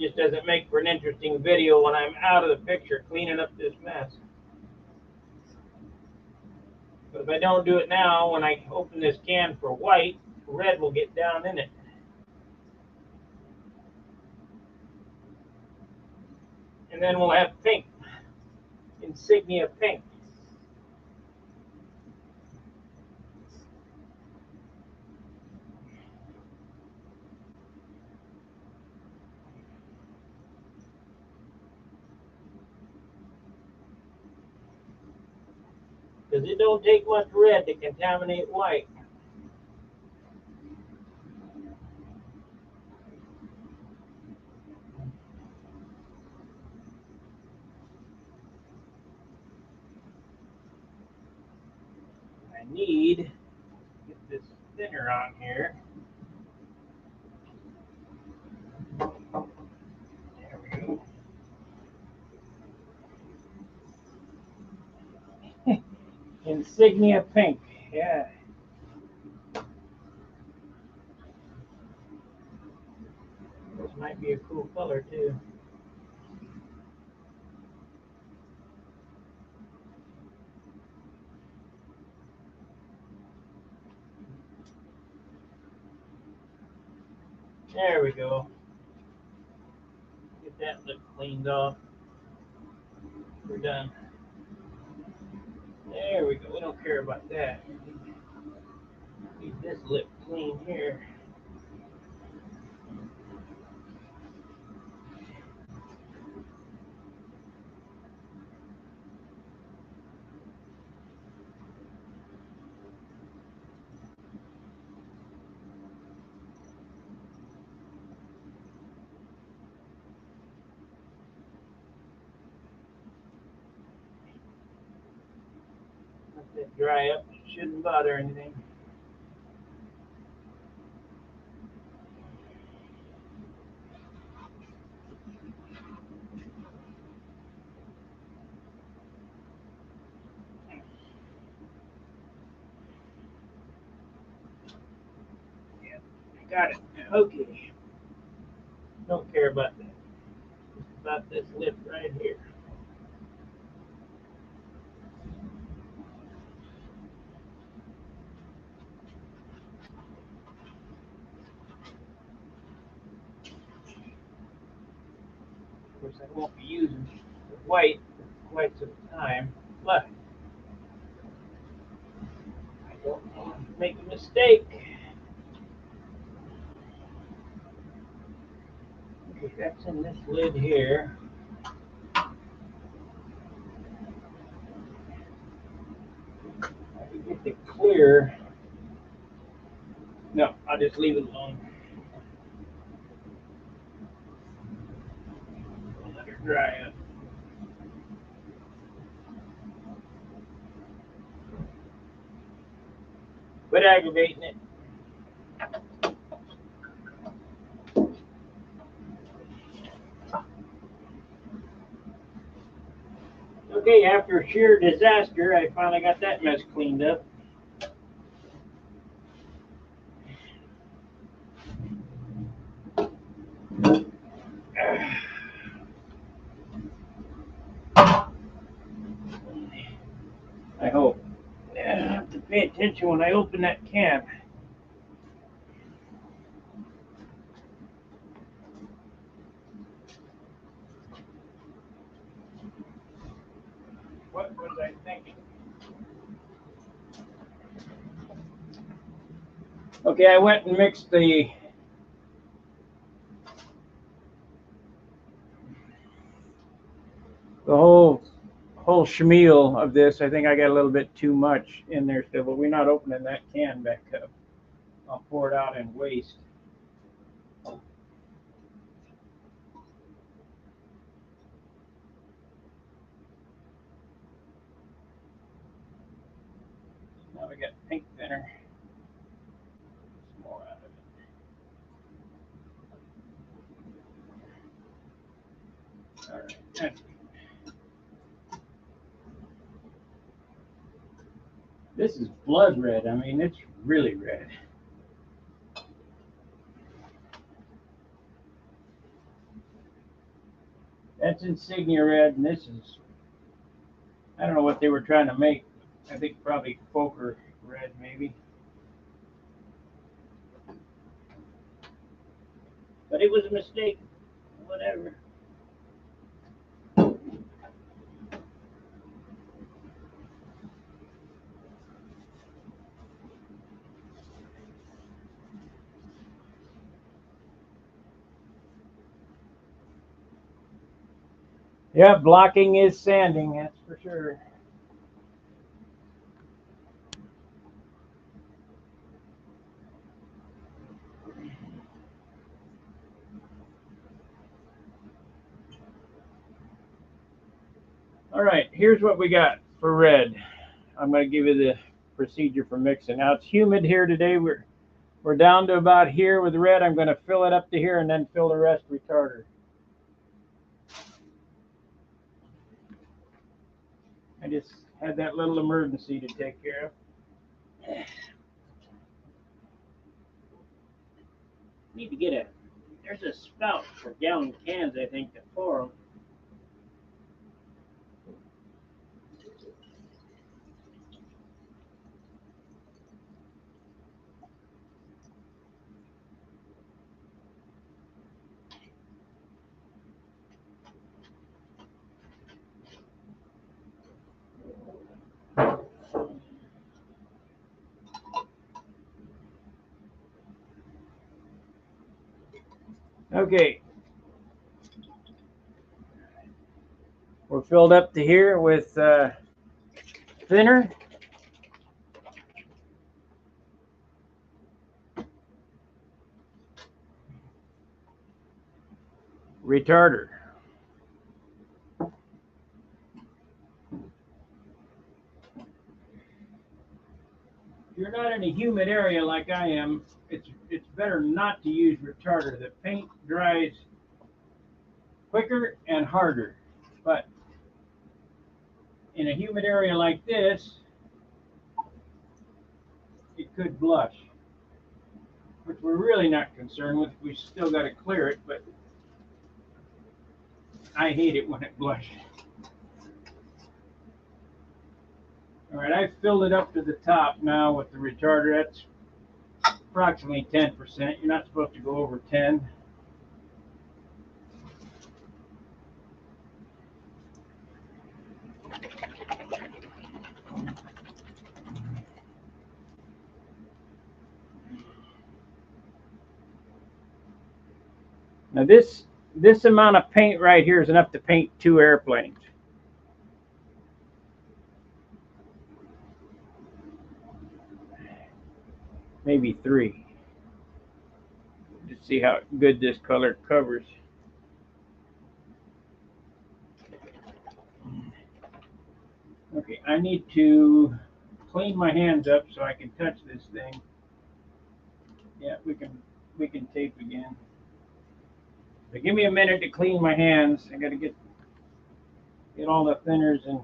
Speaker 1: Just doesn't make for an interesting video when I'm out of the picture cleaning up this mess. But if I don't do it now, when I open this can for white, red will get down in it. And then we'll have pink, insignia pink. Because it don't take much red to contaminate white. I need to get this thinner on here. There we go. Insignia pink, yeah. This might be a cool color too. There we go. Get that lip cleaned off. We're done. There we go. We don't care about that. Keep this lip clean here. Let that dry up. Shouldn't bother anything. Yeah, got it. Okay. Don't care about that. Just about this lip right here. Of course, I won't be using the white for quite some time, but I don't want to make a mistake. Okay, that's in this lid here. I can get the clear. No, I'll just leave it alone. Let her dry up. Quit aggravating it. Okay, after sheer disaster, I finally got that mess cleaned up. I hope. I have to pay attention when I open that can. What was I thinking? Okay, I went and mixed the whole schmeal of this. I think I got a little bit too much in there still, but we're not opening that can back up. I'll pour it out and waste. Now we got pink thinner. Some more out of it. All right. This is blood red. I mean, it's really red. That's insignia red, and this is, I don't know what they were trying to make. I think probably poker red, maybe. But it was a mistake. Whatever. Yeah, blocking is sanding, that's for sure. All right, here's what we got for red. I'm going to give you the procedure for mixing. Now it's humid here today. We're down to about here with red. I'm going to fill it up to here and then fill the rest retarder. I just had that little emergency to take care of. Need to get there's a spout for gallon cans, I think, to pour them. Okay. We're filled up to here with thinner. Retarder. If you're not in a humid area like I am, it's better not to use retarder. The paint dries quicker and harder. But in a humid area like this, it could blush, which we're really not concerned with. We still got to clear it, but I hate it when it blushes. All right, I've filled it up to the top now with the retarder. That's approximately 10%. You're not supposed to go over 10. Now this amount of paint right here is enough to paint 2 airplanes. Maybe 3. To see how good this color covers. Okay, I need to clean my hands up so I can touch this thing. Yeah, we can tape again. But give me a minute to clean my hands. I got to get all the thinners and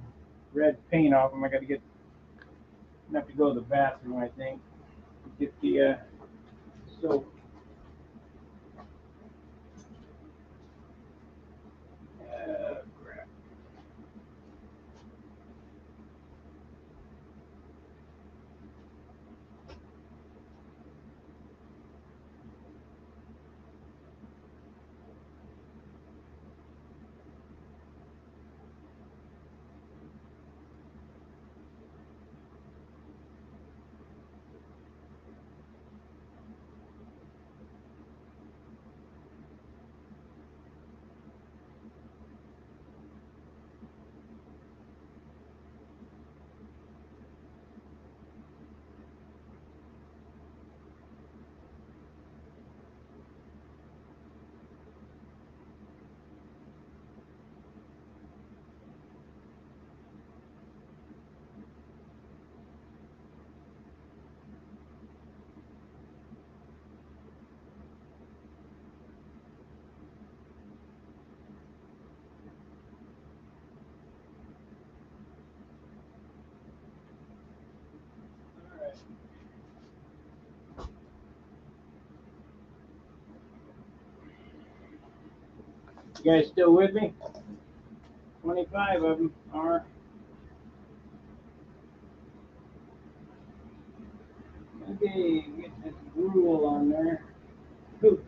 Speaker 1: red paint off them. I have to go to the bathroom, I think. Get the soap. Crap. You guys still with me? 25 of them are. Okay, get this gruel on there. Ooh.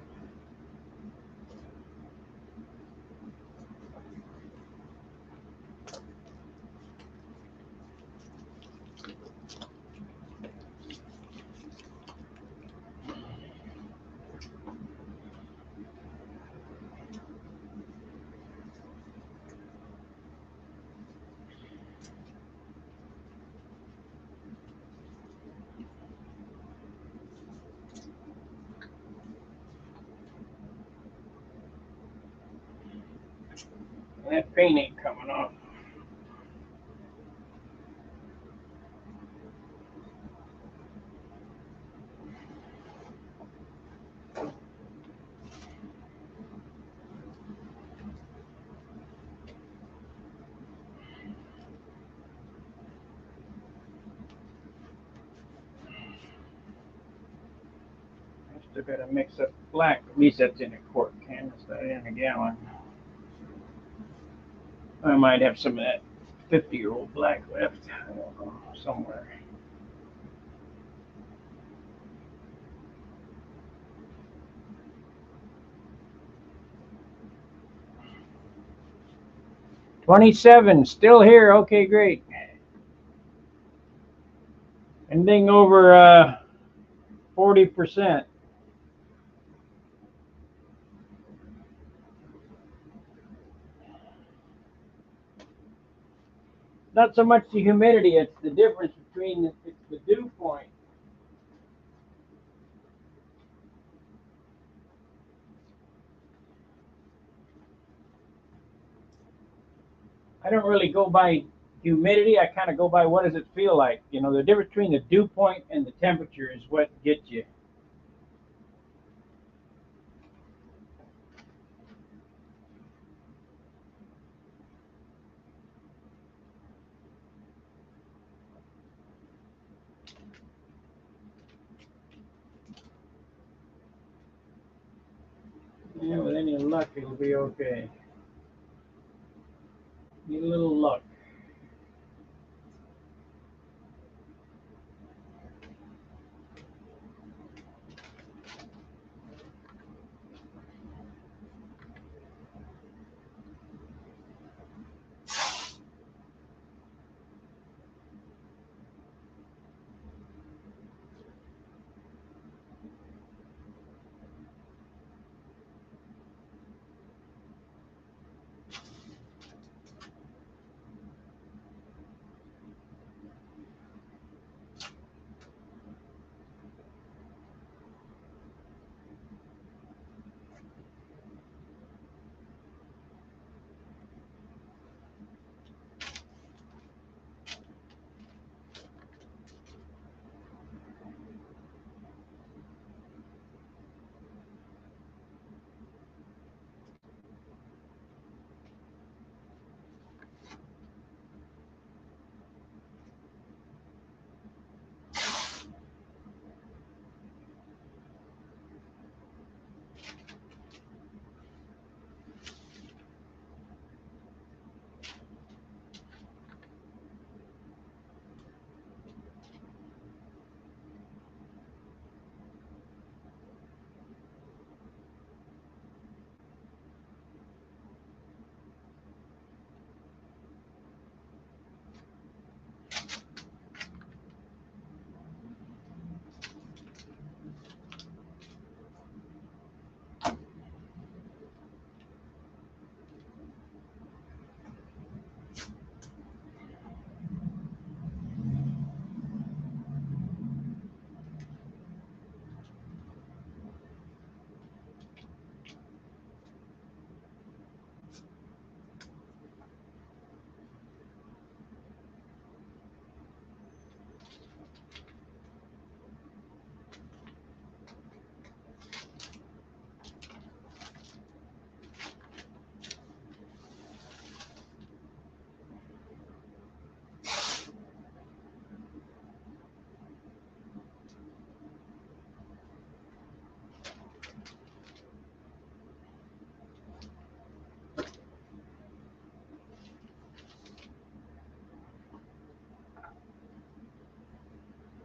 Speaker 1: That paint ain't coming off. I still gotta mix up black. At least that's in a quart can. It's not in a gallon. I might have some of that 50-year-old black left. I don't know, somewhere. $27, still here. Okay, great. Anything over 40%. Not so much the humidity, it's the difference between the dew point. I don't really go by humidity. I kind of go by what does it feel like. You know, the difference between the dew point and the temperature is what gets you. Yeah, with any luck, it'll be okay. Need a little luck.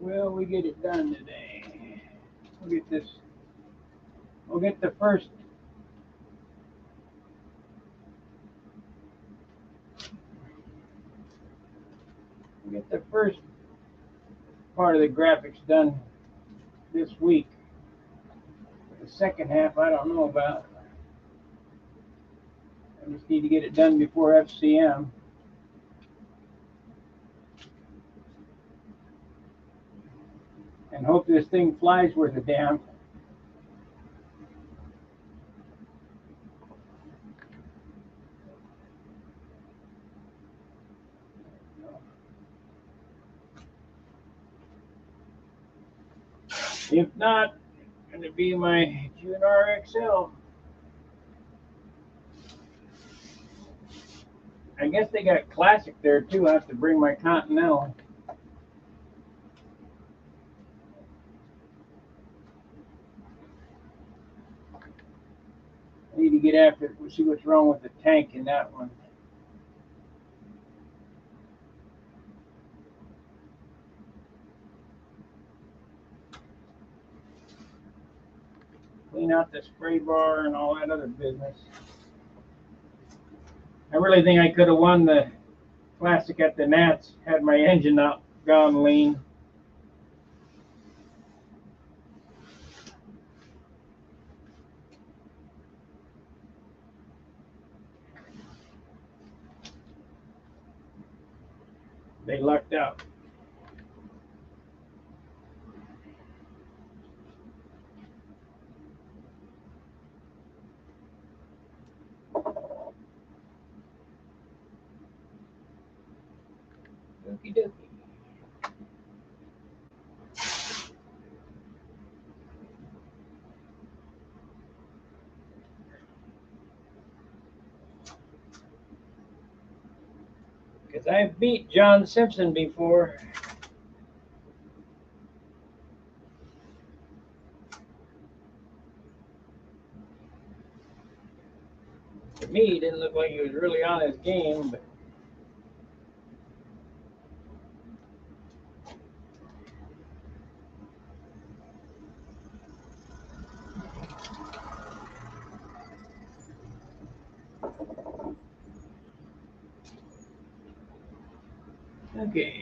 Speaker 1: will we get it done today? We'll get this. We'll get the first. We'll get the first part of the graphics done this week. The second half, I don't know about. I just need to get it done before FCM. And hope this thing flies worth a damn. If not, it's going to be my June RXL. I guess they got Classic there too. I have to bring my Continental. I need to get after it. We'll see what's wrong with the tank in that one. Clean out the spray bar and all that other business. I really think I could have won the Classic at the Nats had my engine not gone lean. They lucked out. Okie dokie. Because I've beat John Simpson before. To me, he didn't look like he was really on his game, but okay.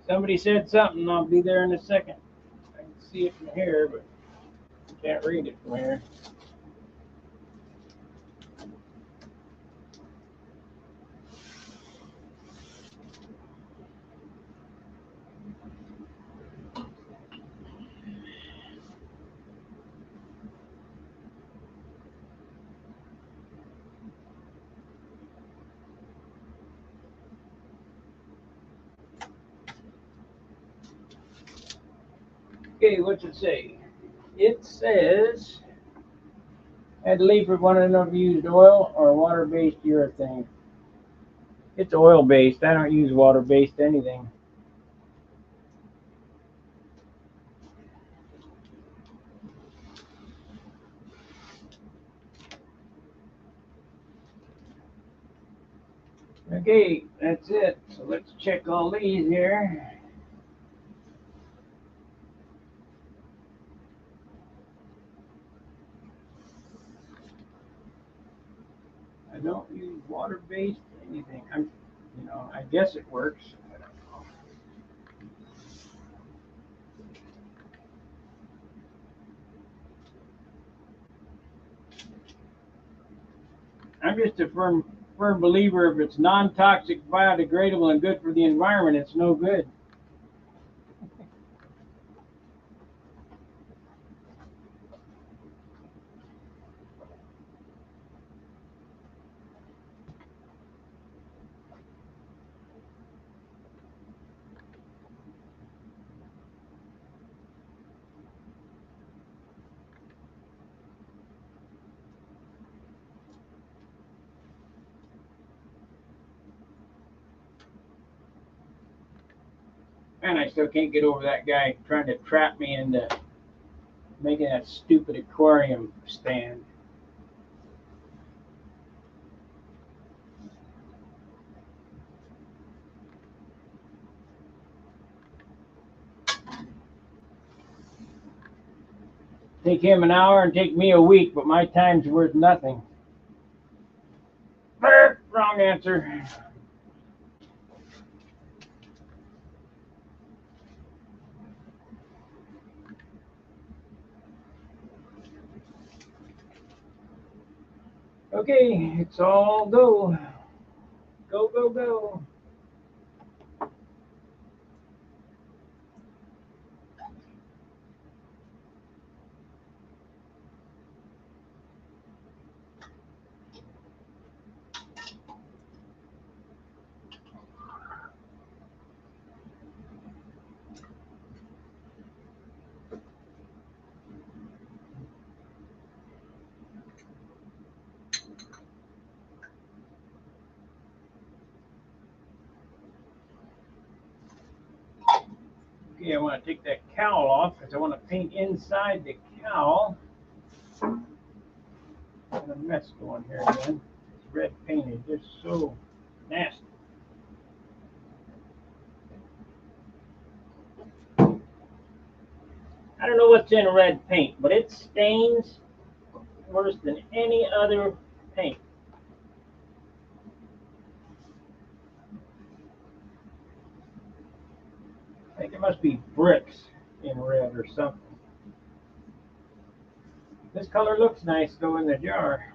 Speaker 1: Somebody said something. I'll be there in a second. see it from here, but you can't read it from here. Okay, what's it say? It says, had to leave for one of them used oil or water-based urethane. It's oil-based. I don't use water-based anything. Okay, that's it. So let's check all these here. I don't use water-based anything. I guess it works. I don't know. I'm just a firm believer if it's non-toxic, biodegradable, and good for the environment, it's no good. And I still can't get over that guy trying to trap me into making that stupid aquarium stand. Take him an hour and take me a week, but my time's worth nothing. Wrong answer. Okay, it's all go. Go, go, go. Okay, I want to take that cowl off because I want to paint inside the cowl. Got a mess going here again. This red paint is just so nasty. I don't know what's in red paint, but it stains worse than any other paint. I think it must be bricks in red or something. This color looks nice though in the jar.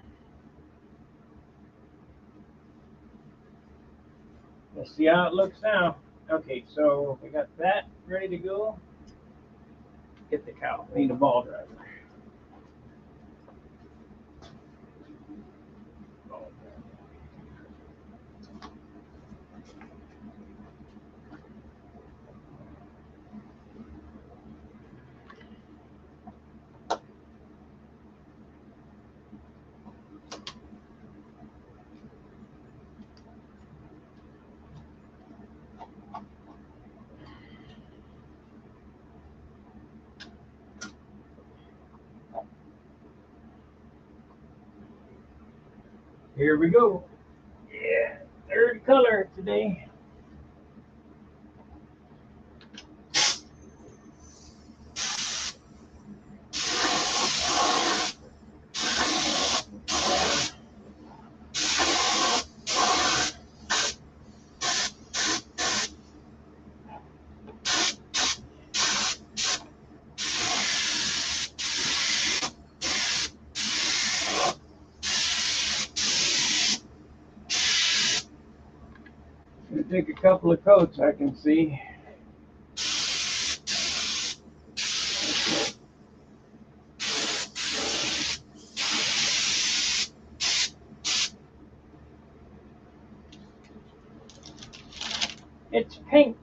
Speaker 1: Let's see how it looks now. Okay, so we got that ready to go. Get the cowl. Need a ball driver. Here we go. Yeah, third color today. took a couple of coats, I can see. It's pink.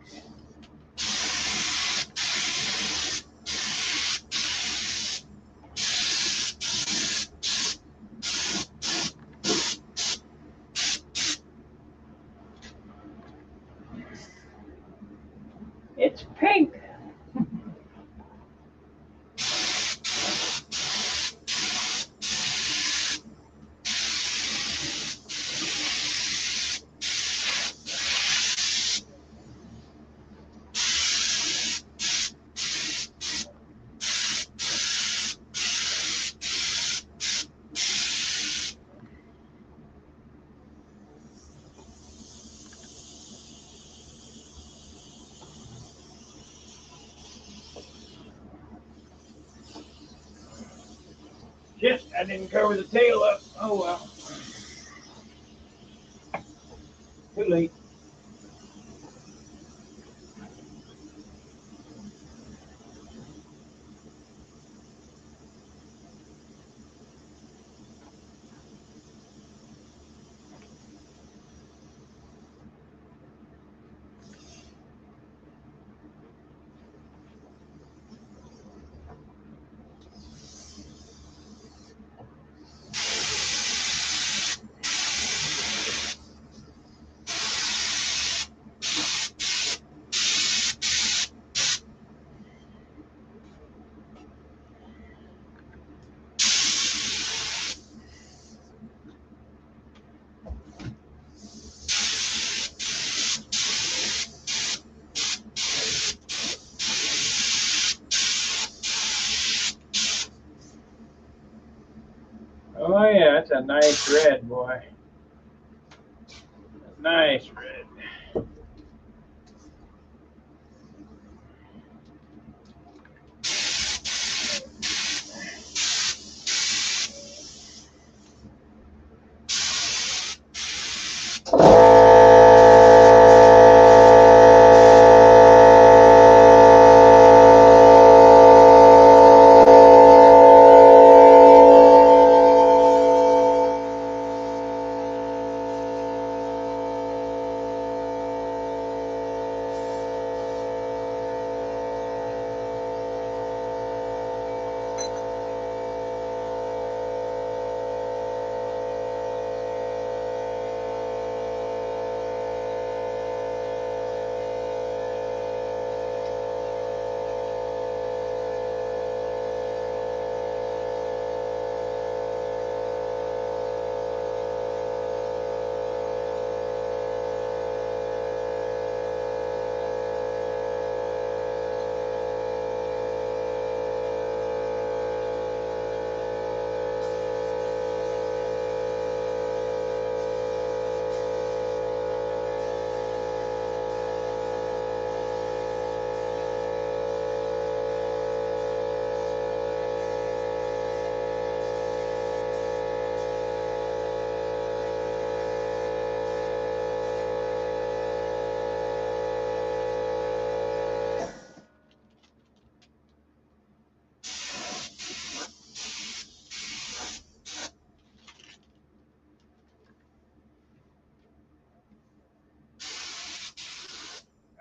Speaker 1: It's pink. Shit, I didn't cover the tail up. Oh well. Too late. Oh yeah, that's a nice red, boy. Nice red.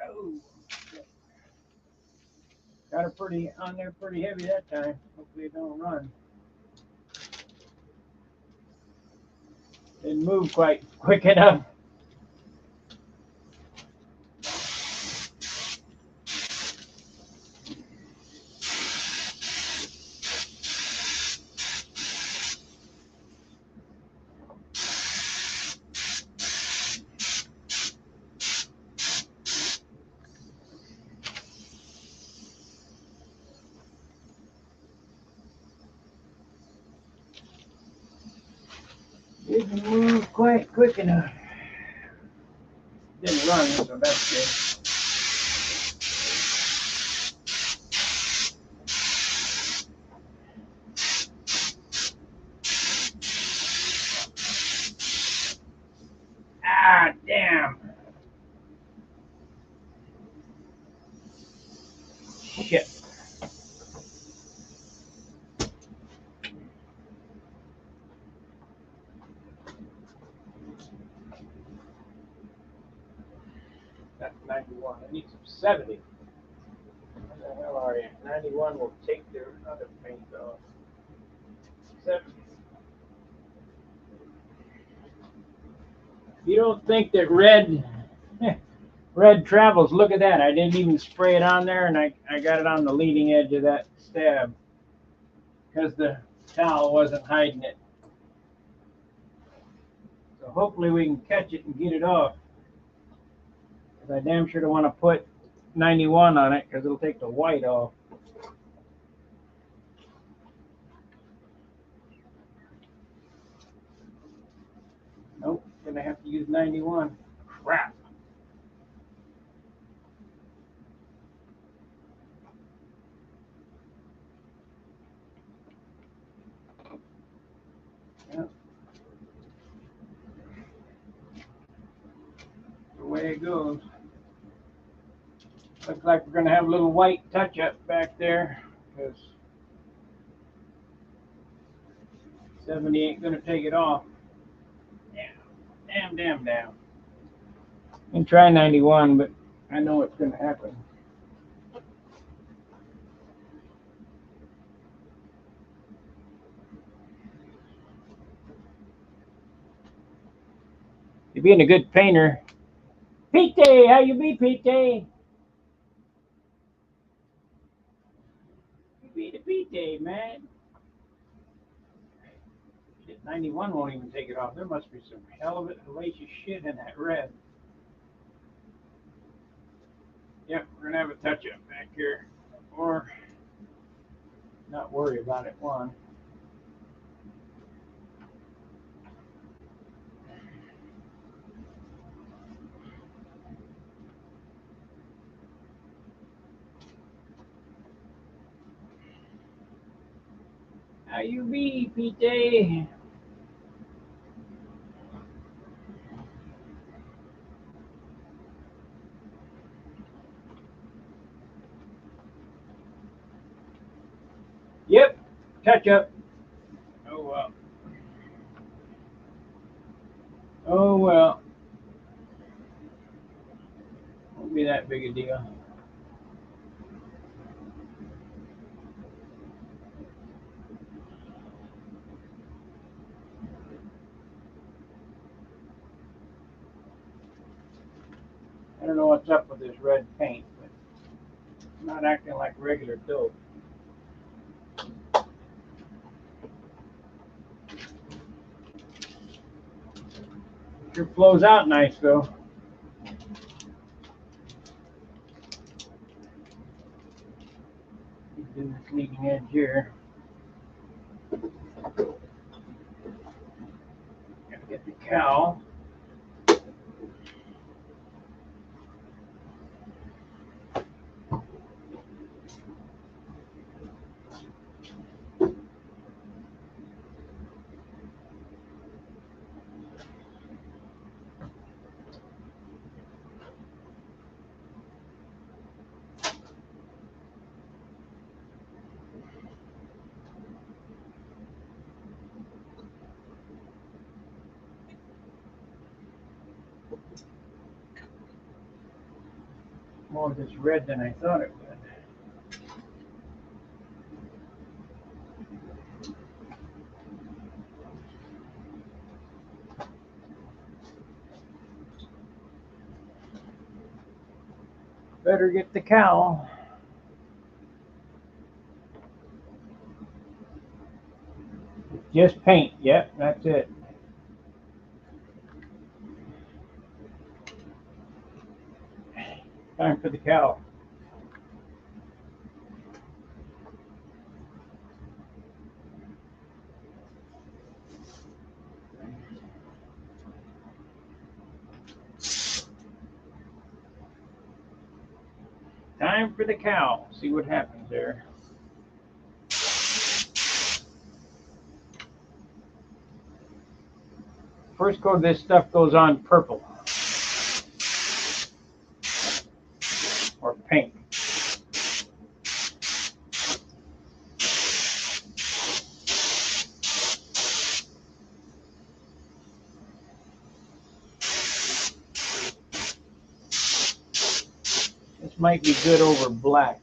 Speaker 1: Oh, got it pretty on there, pretty heavy that time. Hopefully it don't run. Didn't move quite quick enough. Didn't move quite quick enough. Didn't run, so that's good. Ah, damn. Shit. That's 91. I need some 70. Where the hell are you? 91 will take their other paint off. 70. You don't think that red travels? Look at that. I didn't even spray it on there, and I got it on the leading edge of that stab because the towel wasn't hiding it. So hopefully we can catch it and get it off. Because I damn sure don't want to put 91 on it because it'll take the white off. Nope, gonna have to use 91. Crap. Yep. The way it goes. Looks like we're gonna have a little white touch up back there because 70 ain't gonna take it off. Damn. I can try 91, but I know what's gonna happen. You're being a good painter. Pete, how you be, Pete? You be the Pete, man. 91 won't even take it off. There must be some hell of it hellacious shit in that red. Yep, we're gonna have a touch up back here, or not worry about it. One. How you be, Pete? Yep, touch up. Oh well. Oh well. Won't be that big a deal. I don't know what's up with this red paint, but it's not acting like regular dope. Sure flows out nice though. Do this leading edge here. Gotta get the cowl. More of this red than I thought it would. Better get the cowl. Just paint. Yep, that's it. Time for the cowl. Time for the cowl. See what happens there. First coat of this stuff goes on purple or pink. This might be good over black.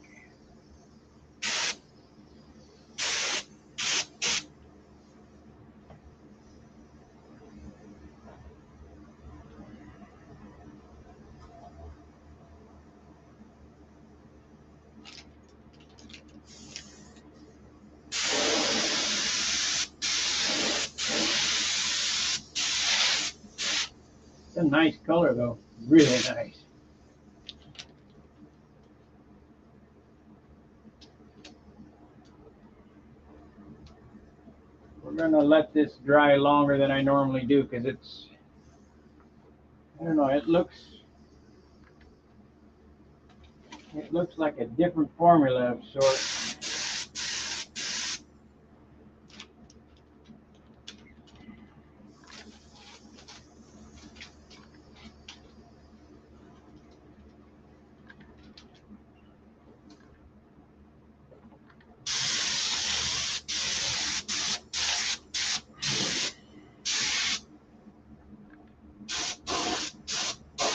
Speaker 1: It's a nice color though, really nice. We're gonna let this dry longer than I normally do because it's, I don't know, it looks like a different formula of sorts.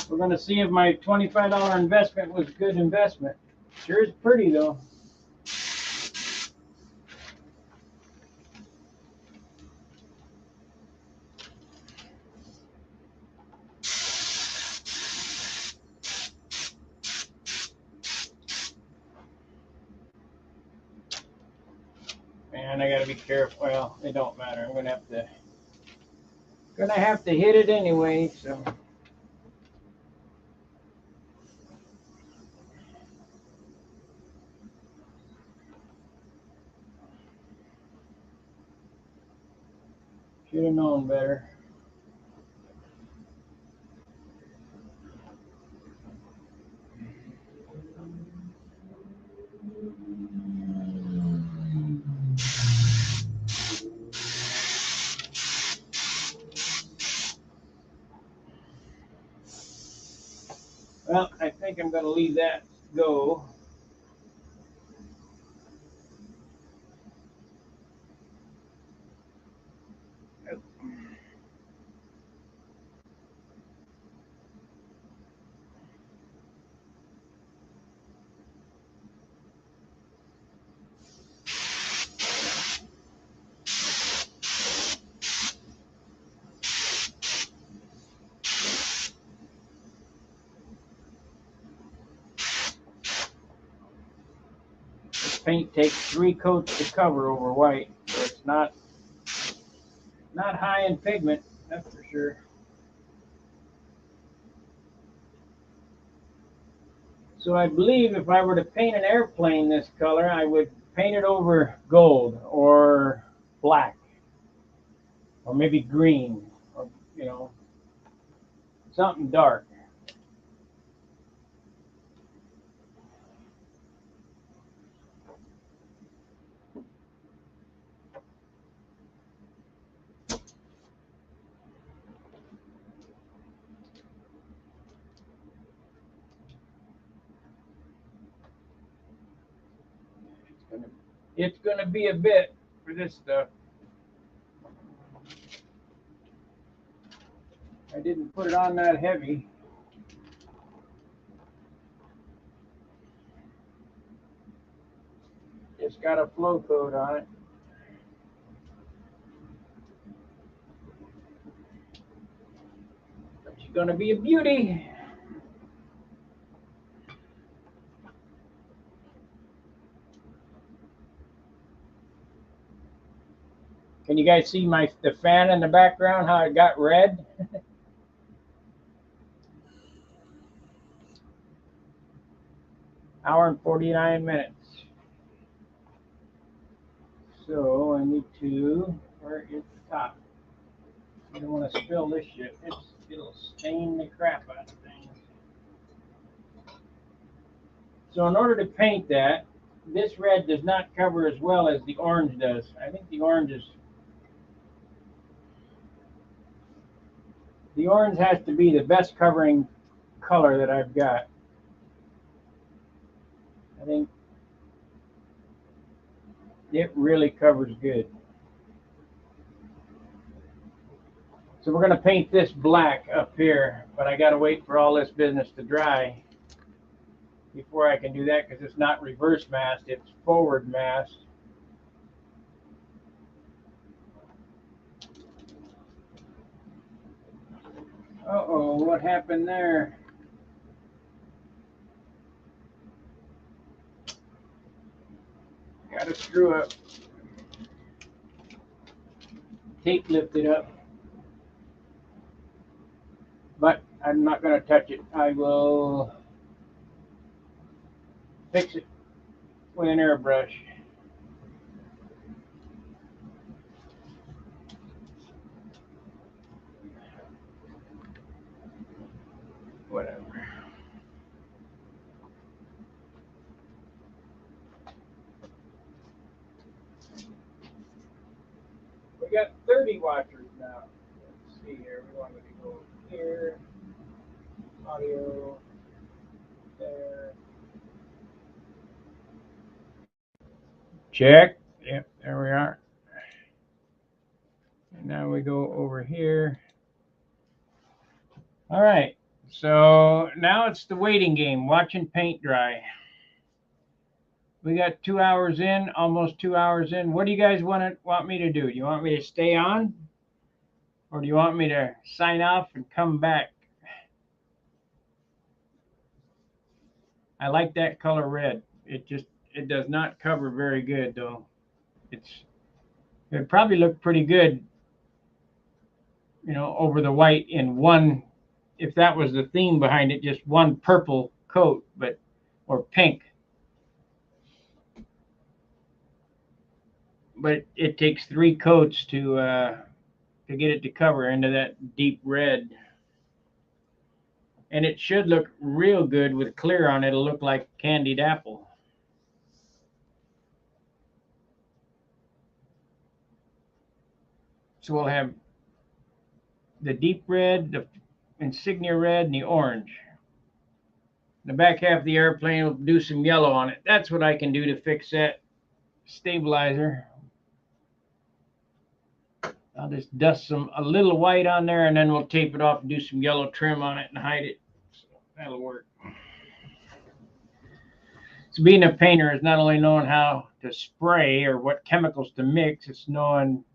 Speaker 1: We're going to see if my $25 investment was a good investment. Sure is pretty though. Man, I got to be careful. Well, it don't matter. I'm going to have to hit it anyway, so. Should have known better. Well, I think I'm going to leave that go. Paint takes 3 coats to cover over white, so it's not high in pigment, that's for sure. So I believe if I were to paint an airplane this color, I would paint it over gold or black or maybe green or, you know, something dark. It's gonna be a bit for this stuff. I didn't put it on that heavy. It's got a flow coat on it. But it's gonna be a beauty. Can you guys see the fan in the background, how it got red? Hour and 49 minutes. So I need to, where is the top? I don't want to spill this shit. It'll stain the crap out of things. So in order to paint that, this red does not cover as well as the orange does. I think the orange has to be the best covering color that I've got. I think it really covers good. So we're going to paint this black up here, but I got to wait for all this business to dry. before I can do that, because it's not reverse mast, it's forward mast. Uh-oh, what happened there? Got a screw up. Tape lifted up. But I'm not going to touch it. I will fix it with an airbrush. Whatever. We got 30 watchers now. Let's see here. We want to go here. Audio. There. Check. Yep, there we are. And now we go over here. All right. So now it's the waiting game, watching paint dry. We got 2 hours in, almost 2 hours in. What do you guys want me to do? Do you want me to stay on? Or do you want me to sign off and come back? I like that color red. It does not cover very good though. It probably look pretty good, you know, over the white in one, if that was the theme behind it, just one purple coat, but or pink. But it takes 3 coats to get it to cover into that deep red. And it should look real good with clear on it. It'll look like candied apple. So we'll have the deep red, the insignia red, and the orange. The back half of the airplane will do some yellow on it. That's what I can do to fix that stabilizer. I'll just dust a little white on there, and then we'll tape it off and do some yellow trim on it and hide it. So that'll work. So being a painter is not only knowing how to spray or what chemicals to mix, it's knowing.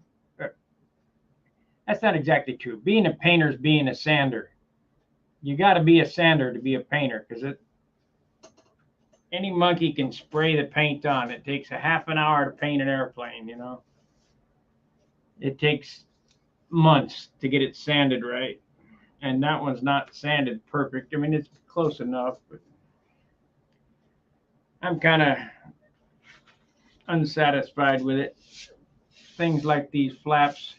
Speaker 1: That's not exactly true. Being a painter is being a sander. You got to be a sander to be a painter, because any monkey can spray the paint on. It takes a half an hour to paint an airplane, you know. It takes months to get it sanded right. And that one's not sanded perfect. I mean, it's close enough, but I'm kind of unsatisfied with it. Things like these flaps,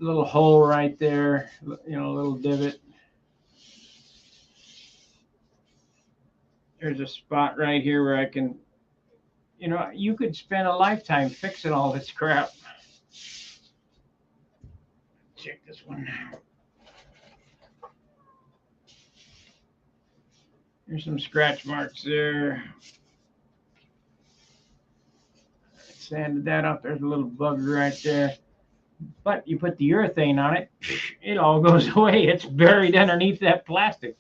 Speaker 1: a little hole right there, you know, a little divot. There's a spot right here where I can, you know, you could spend a lifetime fixing all this crap. Check this one. There's some scratch marks there. Sanded that up. There's a little bugger right there. But you put the urethane on it, it all goes away. It's buried underneath that plastic.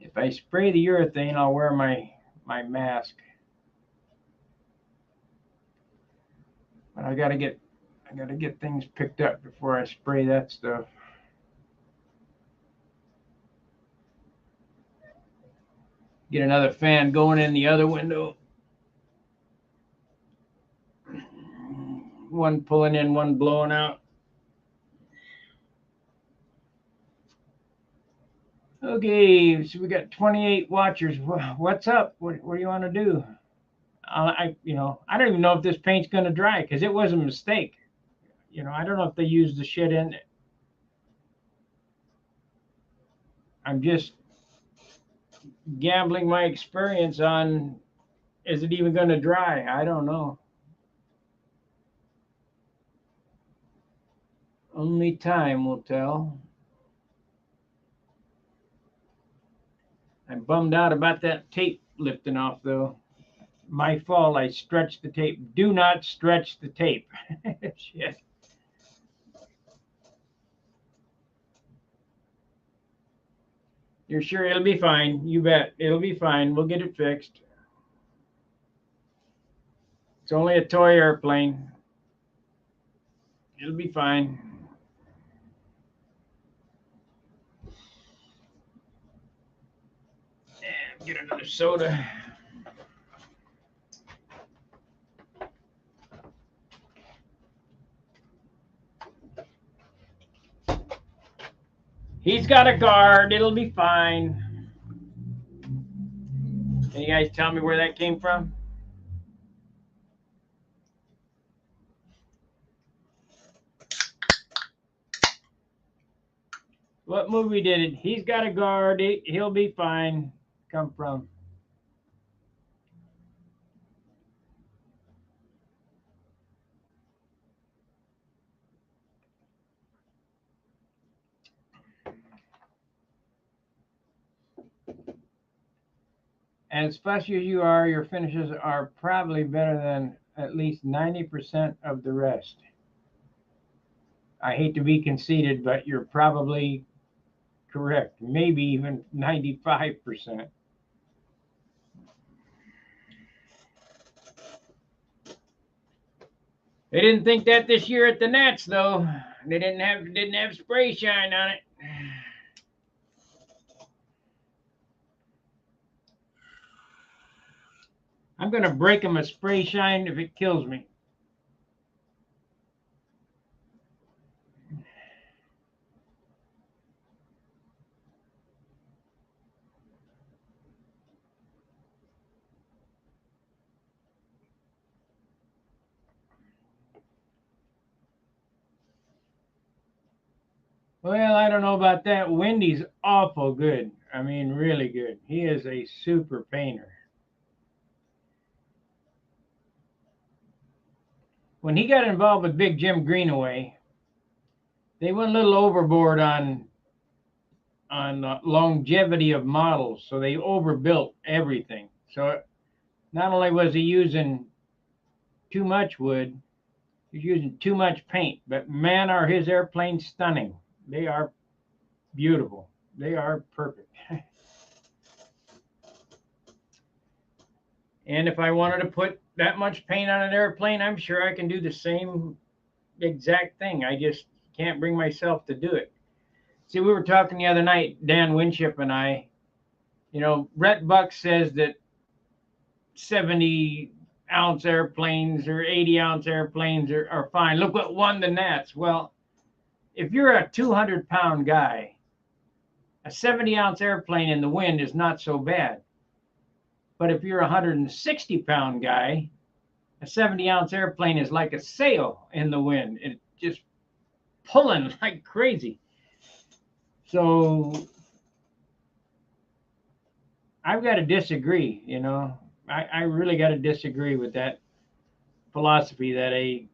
Speaker 1: If I spray the urethane, I'll wear my mask. But I gotta get things picked up before I spray that stuff. Get another fan going in the other window. One pulling in, one blowing out. Okay, so we got 28 watchers. What's up? What do you want to do? I don't even know if this paint's going to dry, because it was a mistake. You know, I don't know if they used the shit in it. I'm just gambling my experience on, is it even going to dry? I don't know. Only time will tell. I'm bummed out about that tape lifting off, though. My fault. I stretched the tape. Do not stretch the tape. Shit. You're sure it'll be fine? You bet. It'll be fine. We'll get it fixed. It's only a toy airplane. It'll be fine. Get another soda. He's got a guard. It'll be fine. Can you guys tell me where that came from? What movie did it? He's got a guard. He'll be fine. Come from? As fussy as you are, your finishes are probably better than at least 90% of the rest. I hate to be conceited, but you're probably correct. Maybe even 95%. They didn't think that this year at the Nats, though. They didn't have spray shine on it. I'm gonna break them a spray shine if it kills me. Well, I don't know about that. Wendy's awful good. I mean, really good. He is a super painter. When he got involved with Big Jim Greenaway, they went a little overboard on longevity of models, so they overbuilt everything. So not only was he using too much wood, he's using too much paint. But man, are his airplanes stunning. They are beautiful. They are perfect. And if I wanted to put that much paint on an airplane, I'm sure I can do the same exact thing. I just can't bring myself to do it. See, we were talking the other night, Dan Winship and I, Rhett Buck says that 70-ounce airplanes or 80-ounce airplanes are fine. Look what won the Nats. Well, if you're a 200-pound guy, a 70-ounce airplane in the wind is not so bad. But if you're a 160-pound guy, a 70-ounce airplane is like a sail in the wind. It's just pulling like crazy. So I've got to disagree, I really got to disagree with that philosophy that a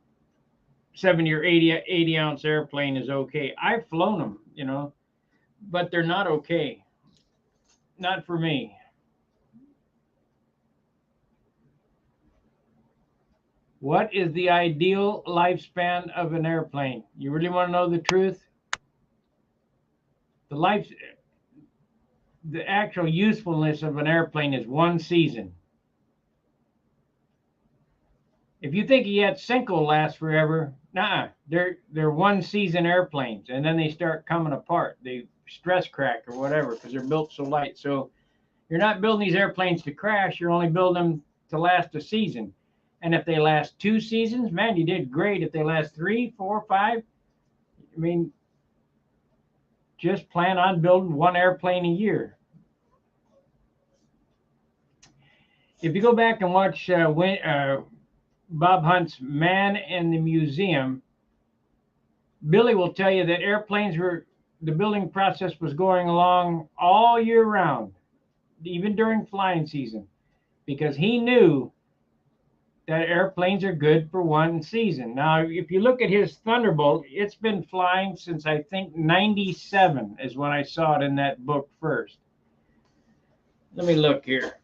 Speaker 1: 70 or 80-ounce airplane is okay. I've flown them, but they're not okay. Not for me. What is the ideal lifespan of an airplane? You really want to know the truth? The actual usefulness of an airplane is 1 season. If you think a Yatsenko will last forever, nah, they're 1 season airplanes, and then they start coming apart. They stress crack or whatever because they're built so light. So you're not building these airplanes to crash. You're only building them to last a season. And if they last 2 seasons, man, you did great. If they last 3, 4, 5, I mean, just plan on building 1 airplane a year. If you go back and watch Bob Hunt's Man in the Museum, Billy will tell you that the building process was going along all year round, even during flying season, because he knew that airplanes are good for 1 season. Now, if you look at his Thunderbolt, it's been flying since I think 97 is when I saw it in that book first. Let me look here.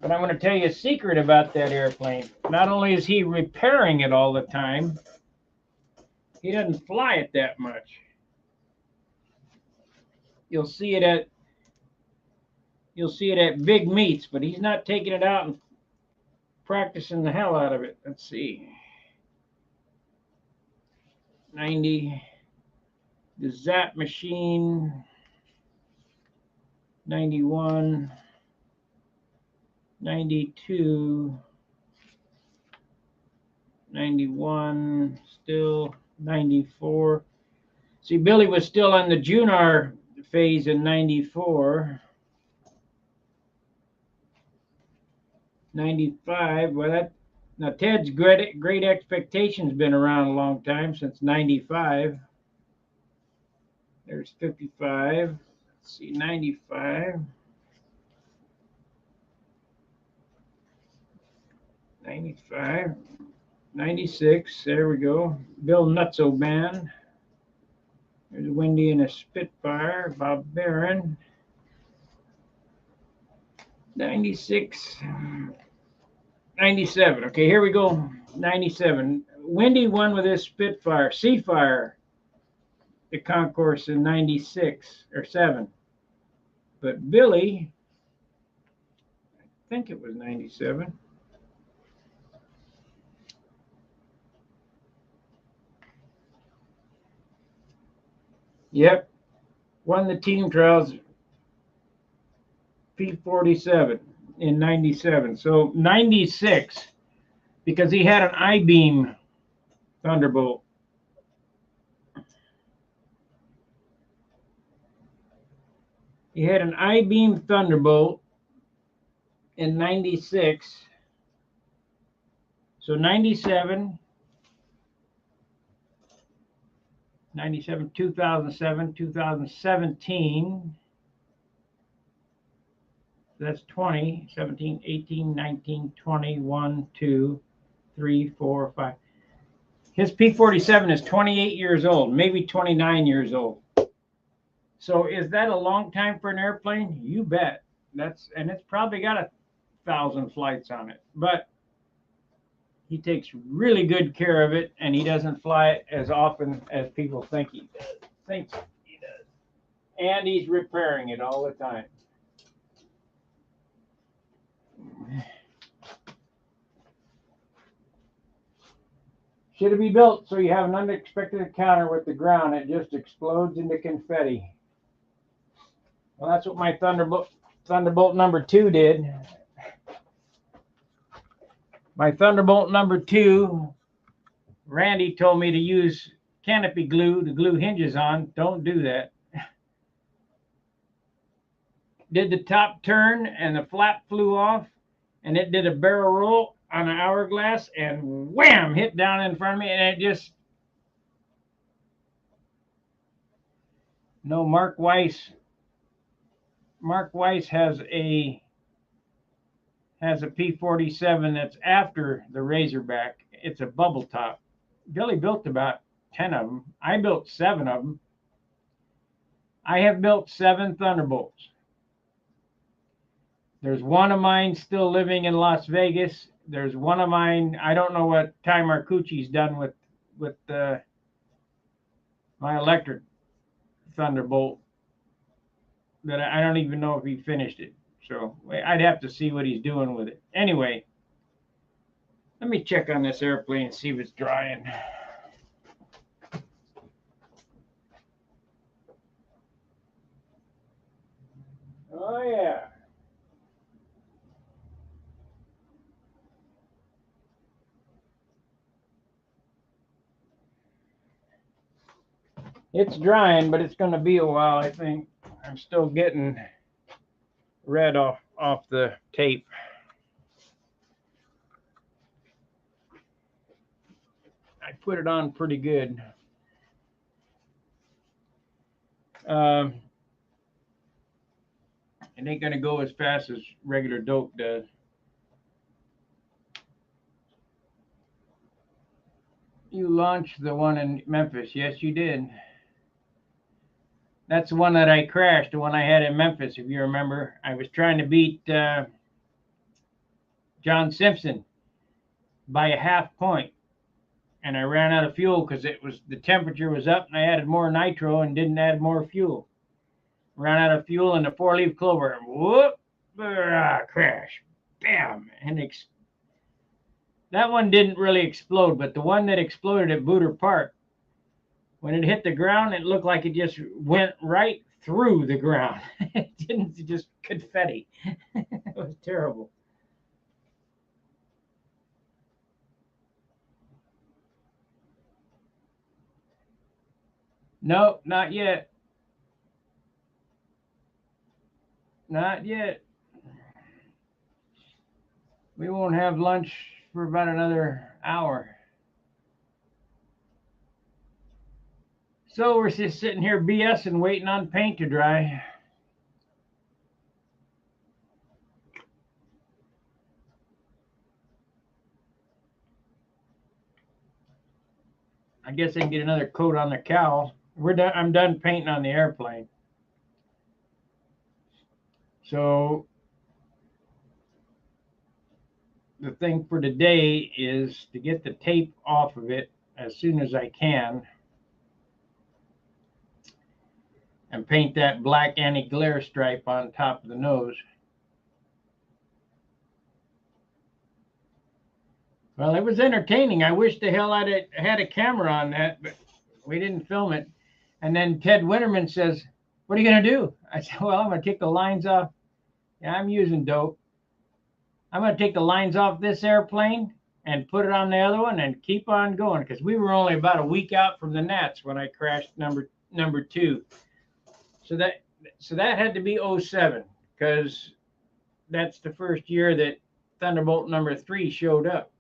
Speaker 1: But I'm going to tell you a secret about that airplane. Not only is he repairing it all the time, he doesn't fly it that much. You'll see it at big meets, but he's not taking it out and practicing the hell out of it. Let's see. 90, the Zap machine, 91, 92, 91, still 94. See, Billy was still on the Junar phase in 94. 95, well, that now Ted's Great Expectations been around a long time, since 95. There's 55. Let's see, 95. 95. 96. There we go. Bill Nutso Band. There's Wendy and a Spitfire. Bob Barron. 96. 97. Okay, here we go. 97. Wendy won with his Spitfire. Seafire. The concourse in 96 or 7. But Billy, I think it was 97. Yep. Won the team trials P47 in 97. So 96, because he had an I-beam Thunderbolt. He had an I-beam Thunderbolt in 96. So 97, 2007, 2017. That's 20, 17, 18, 19, 20, 1, 2, 3, 4, 5. His P47 is 28 years old, maybe 29 years old. So is that a long time for an airplane? You bet. And it's probably got 1,000 flights on it. But he takes really good care of it, and he doesn't fly it as often as people think he does. And he's repairing it all the time. Should it be built so you have an unexpected encounter with the ground? It just explodes into confetti. Well, that's what my Thunderbolt number 2 did. My Thunderbolt number 2, Randy told me to use canopy glue to glue hinges on. Don't do that. Did the top turn and the flap flew off, and it did a barrel roll on an hourglass and wham, hit down in front of me, and it just... No, Mark Weiss has a P47 that's after the Razorback. It's a bubble top. Billy built about 10 of them. I built 7 of them. I have built 7 Thunderbolts. There's one of mine still living in Las Vegas. There's one of mine, I don't know what Ty Marcucci's done with my electric Thunderbolt, that I don't even know if he finished it. So I'd have to see what he's doing with it. Anyway, let me check on this airplane and see if it's drying. Oh, yeah. It's drying, but it's going to be a while, I think. I'm still getting red off the tape. I put it on pretty good. It ain't going to go as fast as regular dope does. You launched the one in Memphis. Yes, you did. That's the one that I crashed, the one I had in Memphis, if you remember. I was trying to beat John Simpson by a half point. And I ran out of fuel because the temperature was up, and I added more nitro and didn't add more fuel. Ran out of fuel in the 4-leaf clover, and whoop, crash, bam, and that one didn't really explode, but the one that exploded at Booter Park, when it hit the ground, it looked like it just went right through the ground. It didn't, just confetti. It was terrible. No, not yet. Not yet. We won't have lunch for about another hour. So we're just sitting here BSing, waiting on paint to dry. I guess I can get another coat on the cowl. We're done. I'm done painting on the airplane. So the thing for today is to get the tape off of it as soon as I can and paint that black anti-glare stripe on top of the nose. Well, it was entertaining. I wish the hell I'd had a camera on that, but we didn't film it. And then Ted Winterman says, "What are you going to do?" I said, "Well, I'm going to take the lines off." Yeah, I'm using dope. I'm going to take the lines off this airplane and put it on the other one and keep on going, because we were only about a week out from the Nats when I crashed number 2. So that had to be 07, because that's the first year that Thunderbolt number 3 showed up.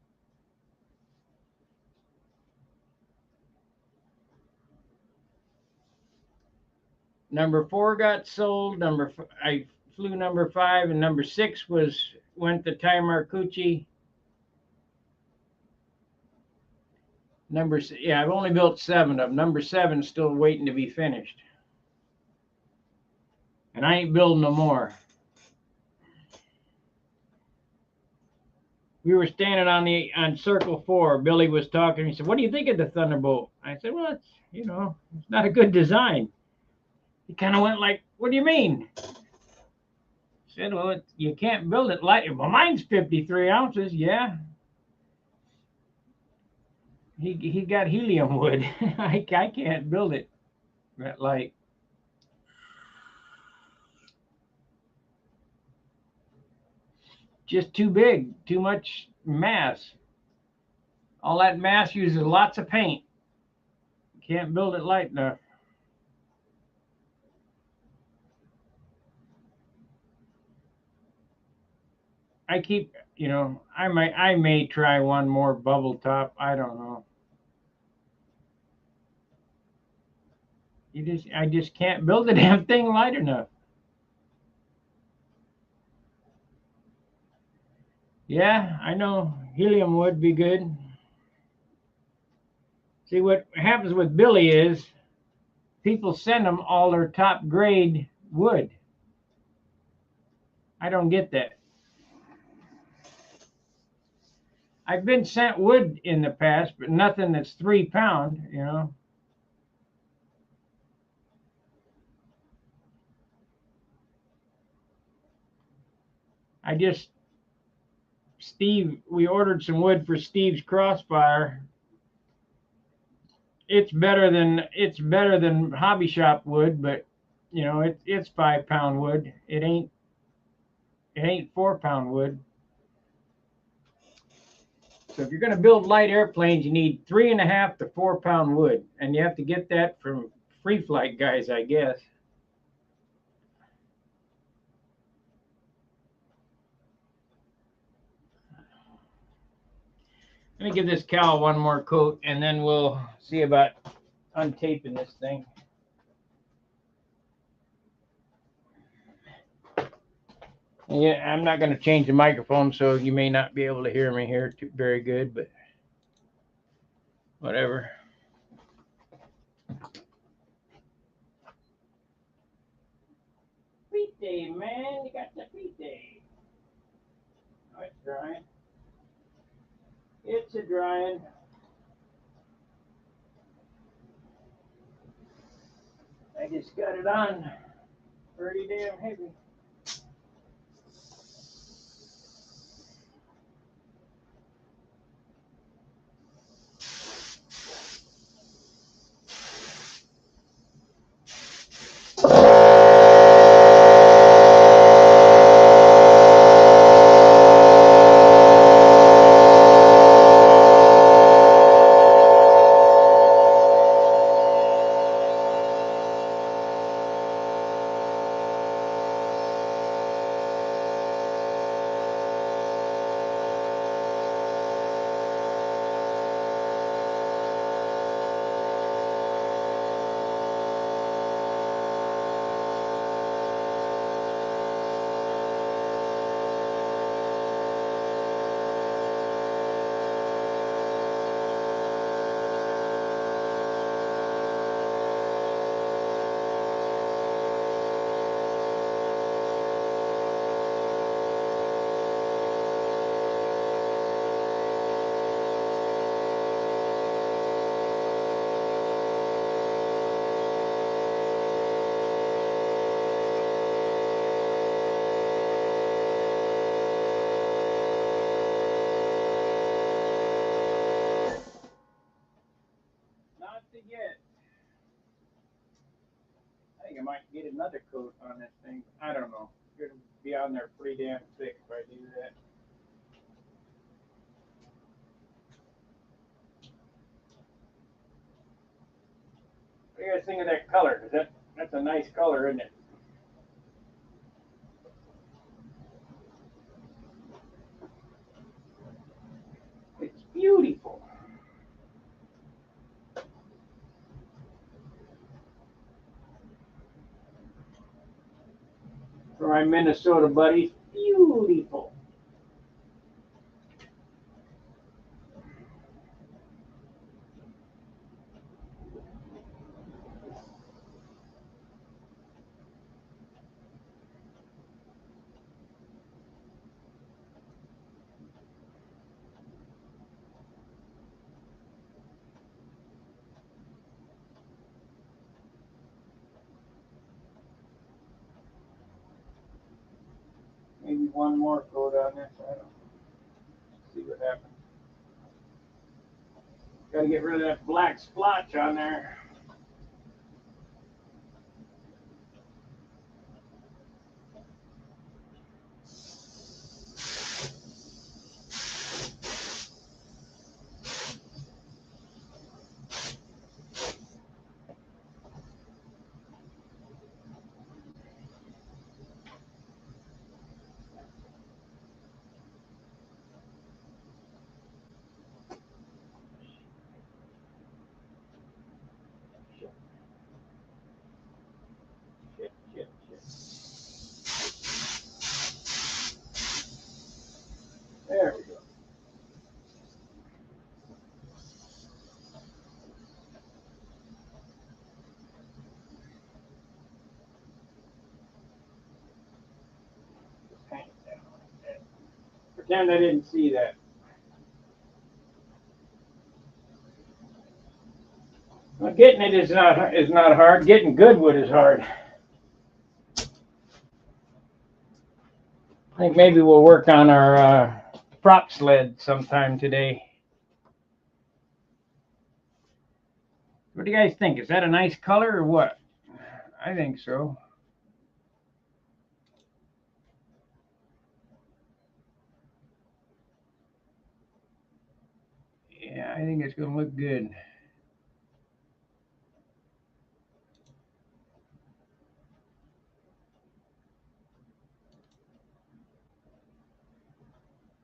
Speaker 1: Number 4 got sold. I flew number 5, and number 6 went to Ty Marcucci. I've only built 7 of them. Number 7 is still waiting to be finished. And I ain't building no more. We were standing on Circle 4. Billy was talking. He said, "What do you think of the Thunderbolt?" I said, "Well, it's not a good design." He kind of went like, "What do you mean?" I said, "Well, you can't build it light." "Well, mine's 53 ounces. Yeah. He got helium wood. I can't build it that light. Just too big, too much mass. All that mass uses lots of paint. Can't build it light enough." I keep, I may try one more bubble top. I don't know. I just can't build the damn thing light enough. Yeah, I know helium would be good. See, what happens with Billy is people send them all their top grade wood. I don't get that. I've been sent wood in the past, but nothing that's 3 pound, we ordered some wood for Steve's crossfire. It's better than hobby shop wood, but it's 5 pound wood. It ain't 4 pound wood. So if you're going to build light airplanes, you need 3.5 to 4 pound wood, and you have to get that from free flight guys, I guess. Let me give this cowl one more coat, and then we'll see about untaping this thing. Yeah, I'm not going to change the microphone, so you may not be able to hear me here very good, but whatever. Feet day, man. You got the feet day. Oh, it's drying. It's a drying. I just got it on pretty damn heavy. Not to get. I think I might get another coat on this thing. I don't know. It's gonna be on there pretty damn thick if I do that. What do you guys think of that color? That's a nice color, isn't it? It's beautiful. For my Minnesota buddies, beautiful. Maybe one more coat on this. I don't know. See what happens. Got to get rid of that black splotch on there. Shit. There we go. Hang it down like that. Pretend I didn't see that. Well, getting it is not hard. Getting good wood is hard. I think maybe we'll work on our prop sled sometime today. What do you guys think? Is that a nice color or what? I think so. Yeah, I think it's going to look good.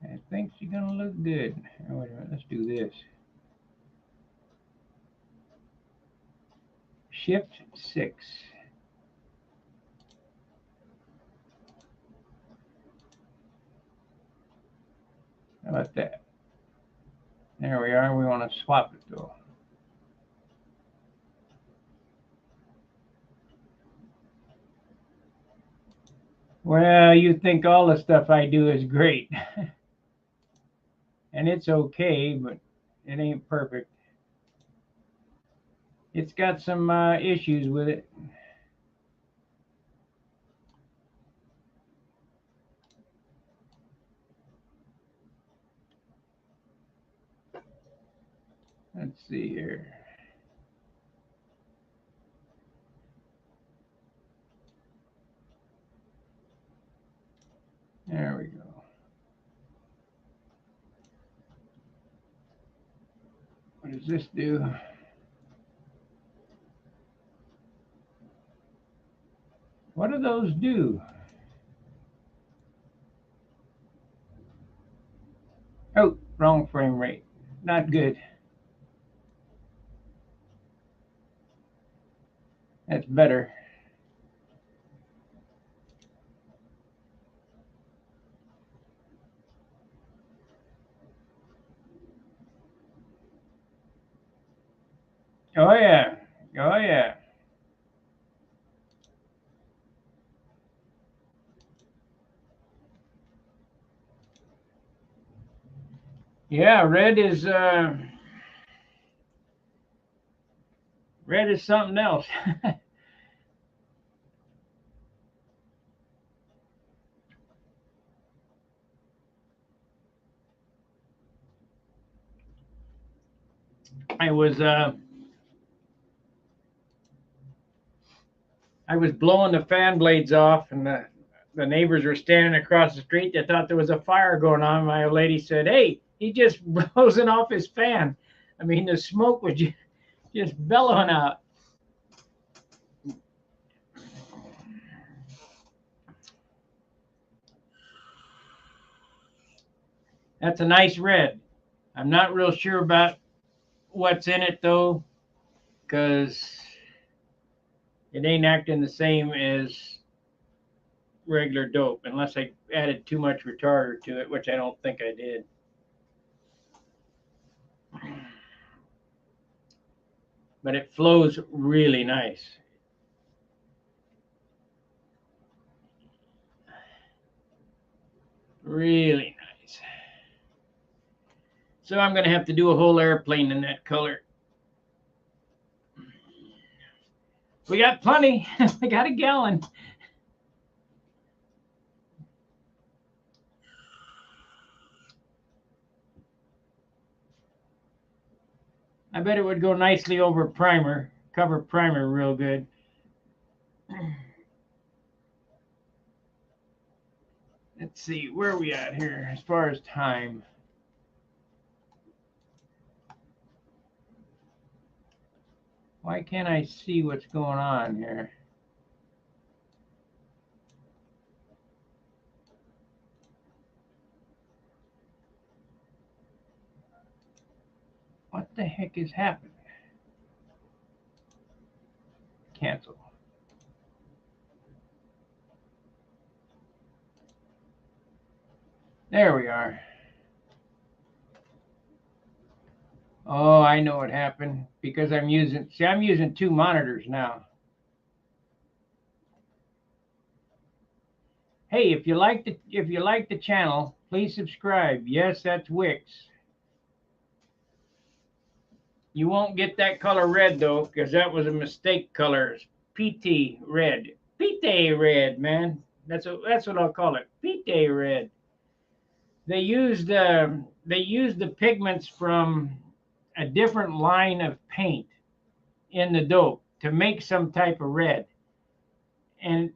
Speaker 1: I think she's going to look good. Oh, wait a minute, let's do this. Shift 6. How about that? There we are. We want to swap it though. Well, you think all the stuff I do is great. and it's okay, but it ain't perfect. It's got some issues with it. Let's see here. There we go. What does this do? What do those do? Oh, wrong frame rate. Not good. That's better. Oh yeah. Oh yeah. Yeah, red is something else. I was I was blowing the fan blades off, and the neighbors were standing across the street. They thought there was a fire going on. My lady said, "Hey, he just blowing off his fan." I mean, the smoke was just bellowing out. That's a nice red. I'm not real sure about what's in it though, because it ain't acting the same as regular dope, unless I added too much retarder to it, which I don't think I did. But it flows really nice. Really nice. So I'm going to have to do a whole airplane in that color. We got plenty. I got a gallon. I bet it would go nicely over primer, cover primer real good. Let's see, where are we at here as far as time? Why can't I see what's going on here? What the heck is happening? Cancel. There we are. Oh, I know what happened because I'm using two monitors now. Hey, if you like the channel, please subscribe. Yes, that's Wix. You won't get that color red though, because that was a mistake color. It's PT red. PT red, man. That's what I'll call it. PT red. They used the pigments from a different line of paint in the dope to make some type of red, and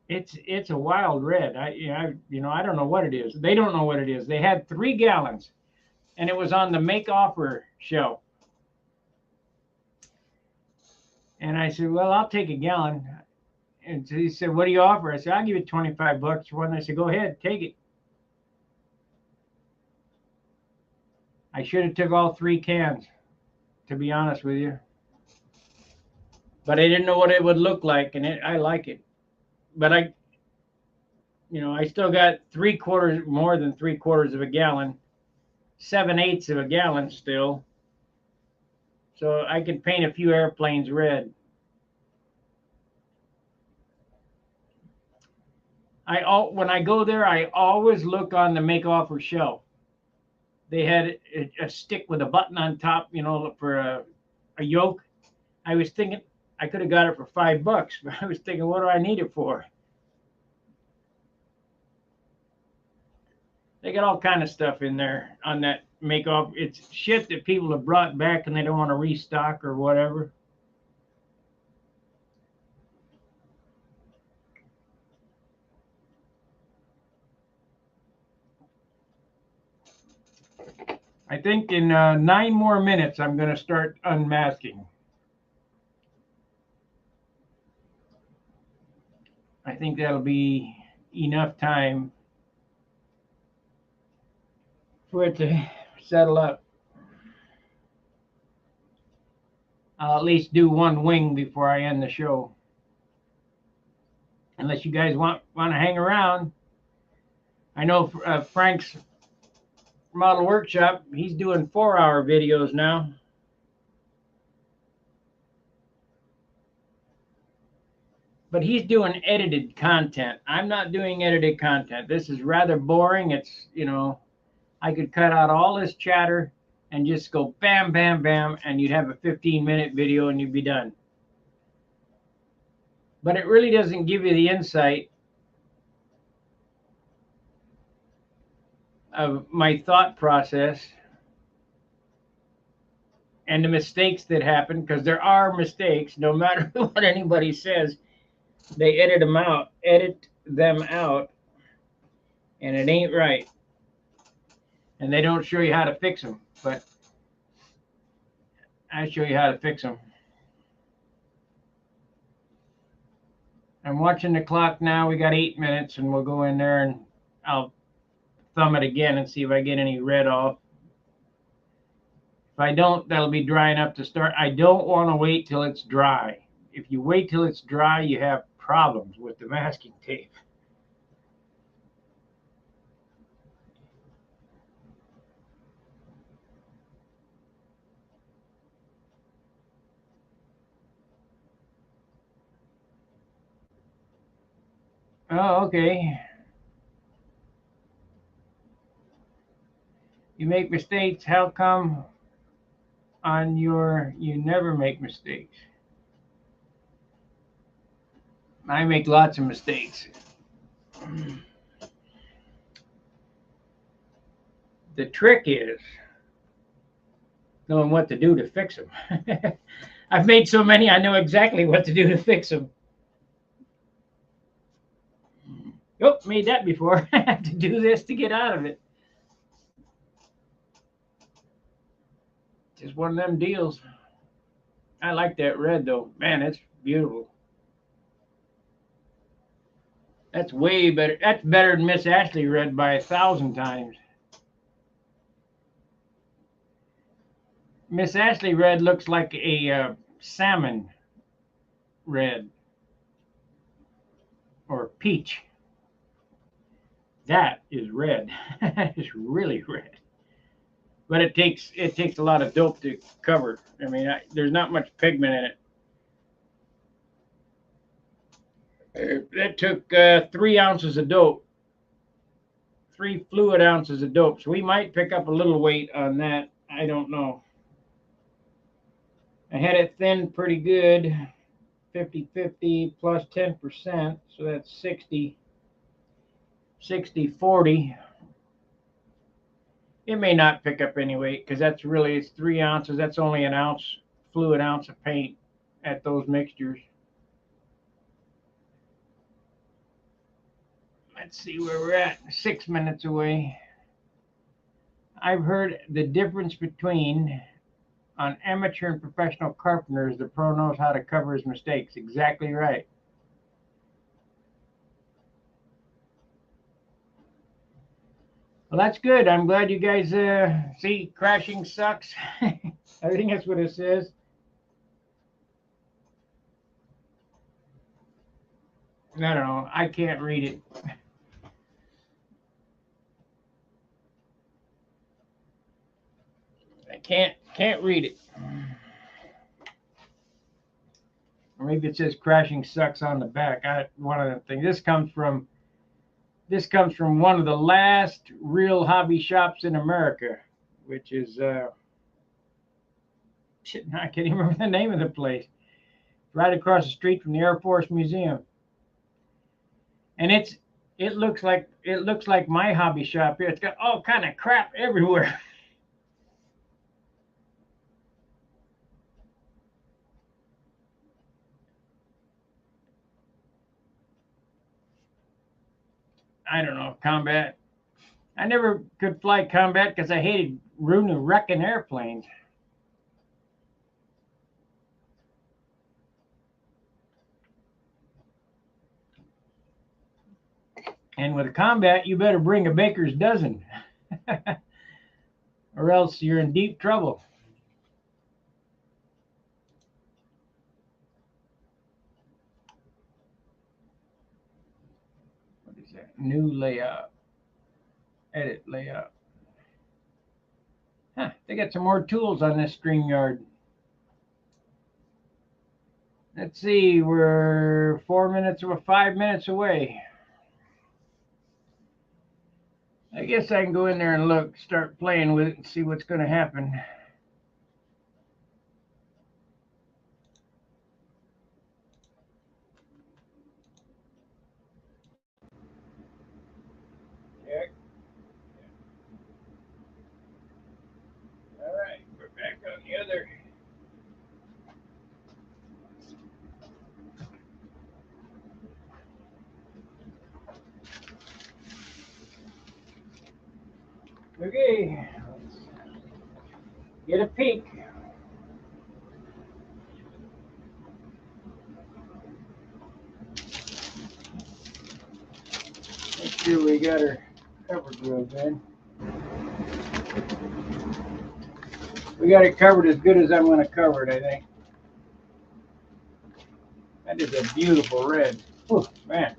Speaker 1: it's a wild red. I don't know what it is. They don't know what it is. They had 3 gallons, and it was on the make offer shelf. And I said, well, I'll take a gallon. And so he said, what do you offer? I said, I'll give you $25 for one. I said, go ahead, take it. I should have took all 3 cans, to be honest with you. But I didn't know what it would look like, and I like it. But I still got more than 3/4 of a gallon, 7/8 of a gallon still. So I could paint a few airplanes red. When I go there, I always look on the make offer shelf they had a stick with a button on top, you know, for a yoke. I was thinking I could have got it for $5, but I was thinking, what do I need it for? They got all kind of stuff in there on that make-off. It's shit that people have brought back and they don't want to restock or whatever. I think in 9 more minutes, I'm going to start unmasking. I think that'll be enough time for it to settle up. I'll at least do one wing before I end the show. Unless you guys want to hang around. I know Frank's Model Workshop, he's doing 4-hour videos now. But he's doing edited content. I'm not doing edited content. This is rather boring. It's, you know, I could cut out all this chatter and just go bam, bam, bam, and you'd have a 15-minute video and you'd be done. But it really doesn't give you the insight of my thought process and the mistakes that happen, because there are mistakes, no matter what anybody says. They edit them out, and it ain't right. And they don't show you how to fix them, but I show you how to fix them. I'm watching the clock now. We got 8 minutes, and we'll go in there and I'll thumb it again and see if I get any red off. If I don't, that'll be dry enough to start. I don't want to wait till it's dry. If you wait till it's dry, you have problems with the masking tape. Oh, okay. You make mistakes. How come on your you never make mistakes? I make lots of mistakes. The trick is knowing what to do to fix them. I've made so many, I know exactly what to do to fix them. Oh, made that before. I had to do this to get out of it. Just one of them deals. I like that red though. Man, it's beautiful. That's way better. That's better than Miss Ashley red by 1,000 times. Miss Ashley red looks like a salmon red or peach. That is red. It's really red. But it takes a lot of dope to cover. I mean, there's not much pigment in it. That took 3 ounces of dope, 3 fluid ounces of dope. So we might pick up a little weight on that. I don't know. I had it thinned pretty good, 50-50 plus 10%. So that's 60-40. It may not pick up any weight because that's really, it's 3 ounces. That's only an ounce, fluid ounce of paint at those mixtures. Let's see where we're at. 6 minutes away. I've heard the difference between on amateur and professional carpenters, the pro knows how to cover his mistakes. Exactly right. Well, that's good. I'm glad you guys see crashing sucks. I think that's what it says. I don't know. I can't read it. I can't read it. Or maybe it says crashing sucks on the back. One of the things. This comes from one of the last real hobby shops in America. which is shit, I can't even remember the name of the place. Right across the street from the Air Force Museum, and it looks like my hobby shop here. It's got all kind of crap everywhere. I don't know, combat. I never could fly combat because I hated ruining wrecking airplanes. And with a combat, you better bring a baker's dozen, or else you're in deep trouble. What is that? New layout. Edit layout. Huh, they got some more tools on this StreamYard. Let's see, we're 4 minutes or 5 minutes away. I guess I can go in there and look, start playing with it and see what's going to happen. Check. All right, we're back on the other. Okay, let's get a peek. Make sure we got her cover grills in. We got it covered as good as I'm going to cover it, I think. That is a beautiful red. Whew, man.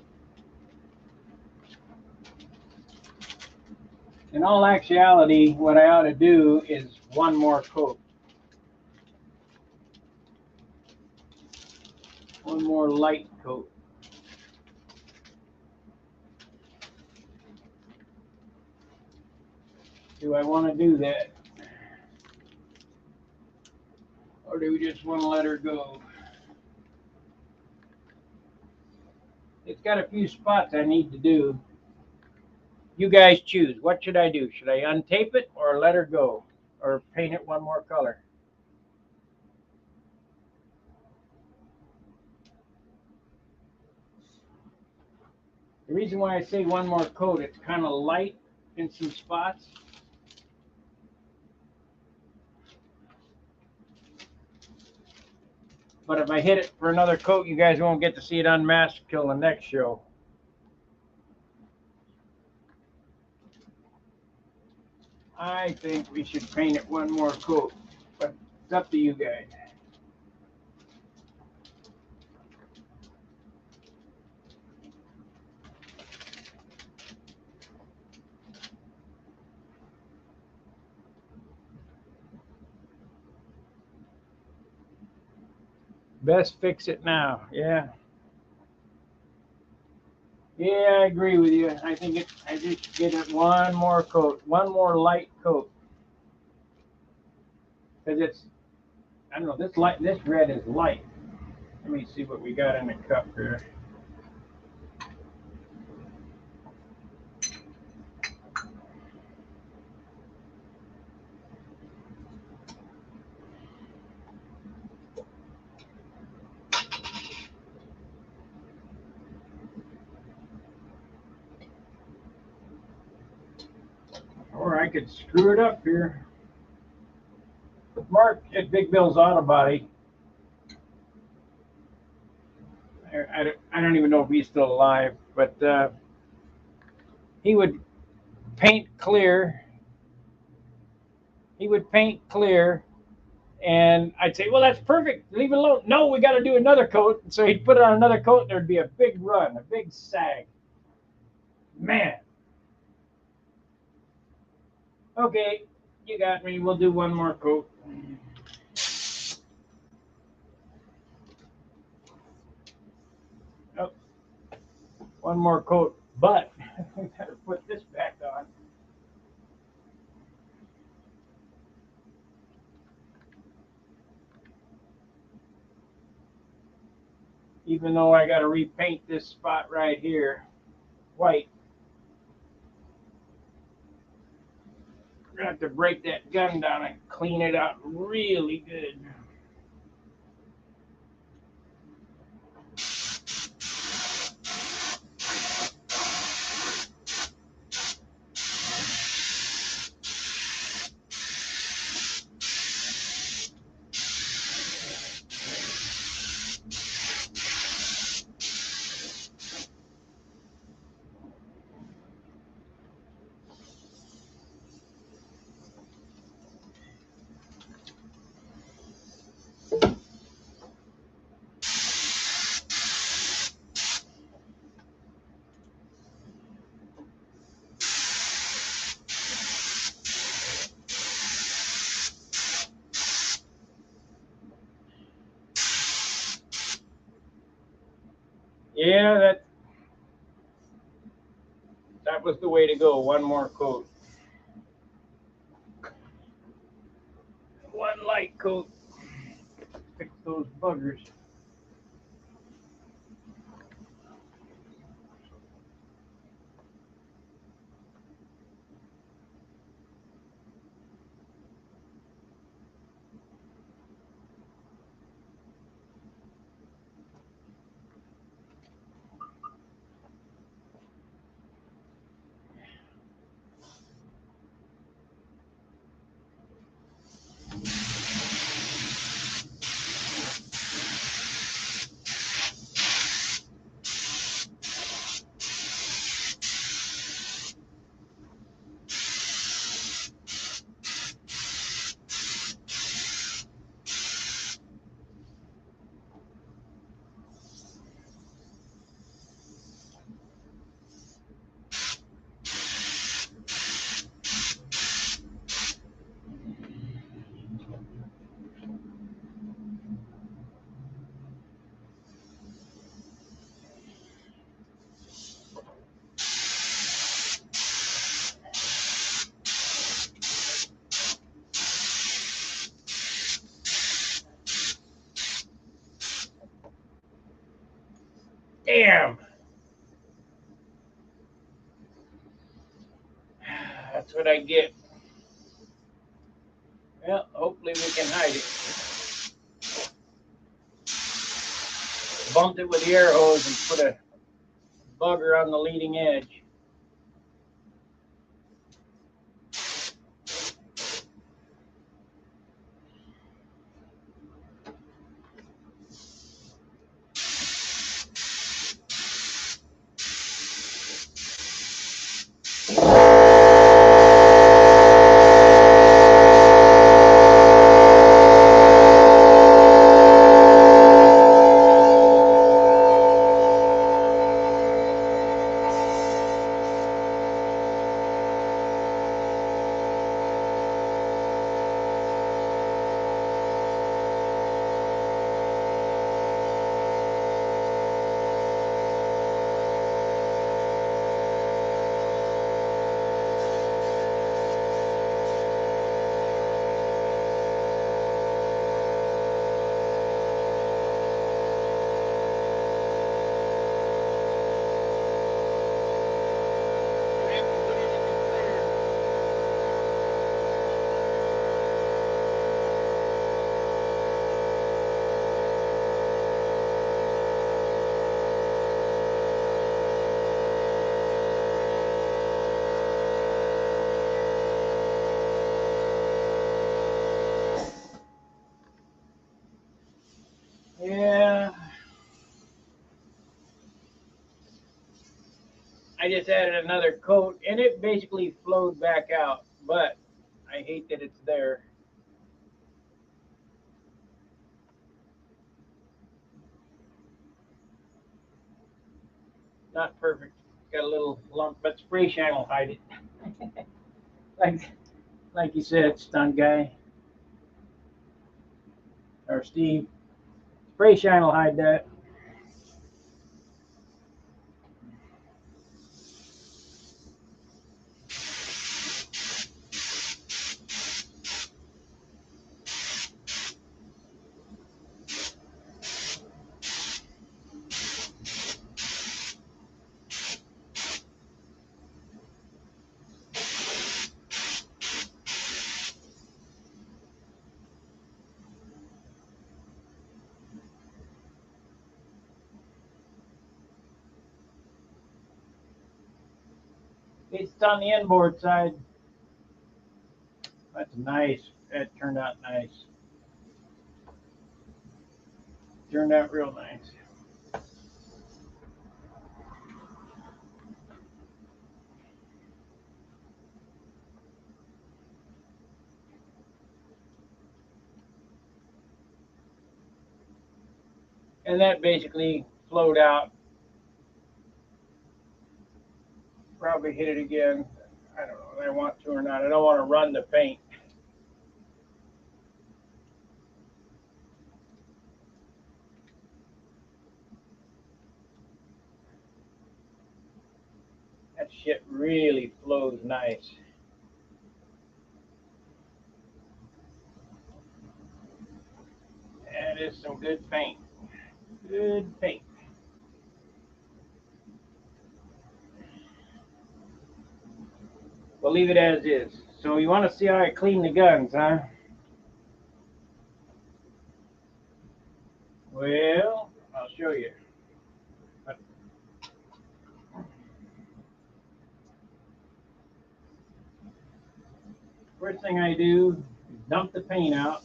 Speaker 1: In all actuality, what I ought to do is one more coat. One more light coat. Do I want to do that? Or do we just want to let her go? It's got a few spots I need to do. You guys choose. What should I do? Should I untape it or let her go? Or paint it one more color? The reason why I say one more coat, it's kind of light in some spots. But if I hit it for another coat, you guys won't get to see it unmasked till the next show. I think we should paint it one more coat, but it's up to you guys. Best fix it now. Yeah. Yeah, I agree with you. I think I just get it one more coat, one more light coat. Because I don't know, this red is light. Let me see what we got in the cup here. Or I could screw it up here. Mark at Big Bill's Auto Body. I don't even know if he's still alive, but he would paint clear. He would paint clear, and I'd say, "Well, that's perfect. Leave it alone." No, we got to do another coat. So he'd put it on another coat, and there'd be a big run, a big sag. Man. Okay, you got me. We'll do one more coat. Oh, one more coat, but we better put this back on. even though I got to repaint this spot right here white. I'm going to have to break that gun down and clean it out really good. Yeah, that was the way to go. One more coat. One light coat. Fix those buggers. Damn. That's what I get. Well, hopefully we can hide it. Bumped it with the air hose and put a bugger on the leading edge. Yeah. I just added another coat and it basically flowed back out, but I hate that it's there. Not perfect. Got a little lump, but spray shine will hide it. like like you said, stunt guy or Steve. Spray shine will hide that. It's on the inboard side. That's nice. That turned out nice. Turned out real nice. And that basically flowed out. Probably hit it again. I don't know if I want to or not. I don't want to run the paint. That shit really flows nice. That is some good paint. Good paint. We'll leave it as is. So you want to see how I clean the guns, huh? Well, I'll show you. First thing I do is dump the paint out.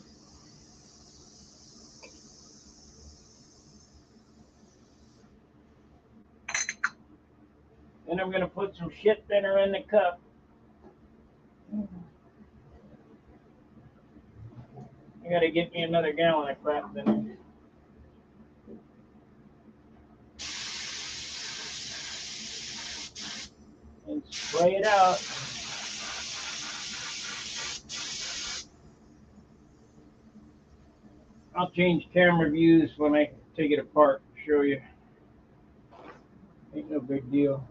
Speaker 1: Then I'm going to put some shit thinner in the cup. I got to get me another gallon of crap thinner. And spray it out. I'll change camera views when I take it apart and show you. Ain't no big deal.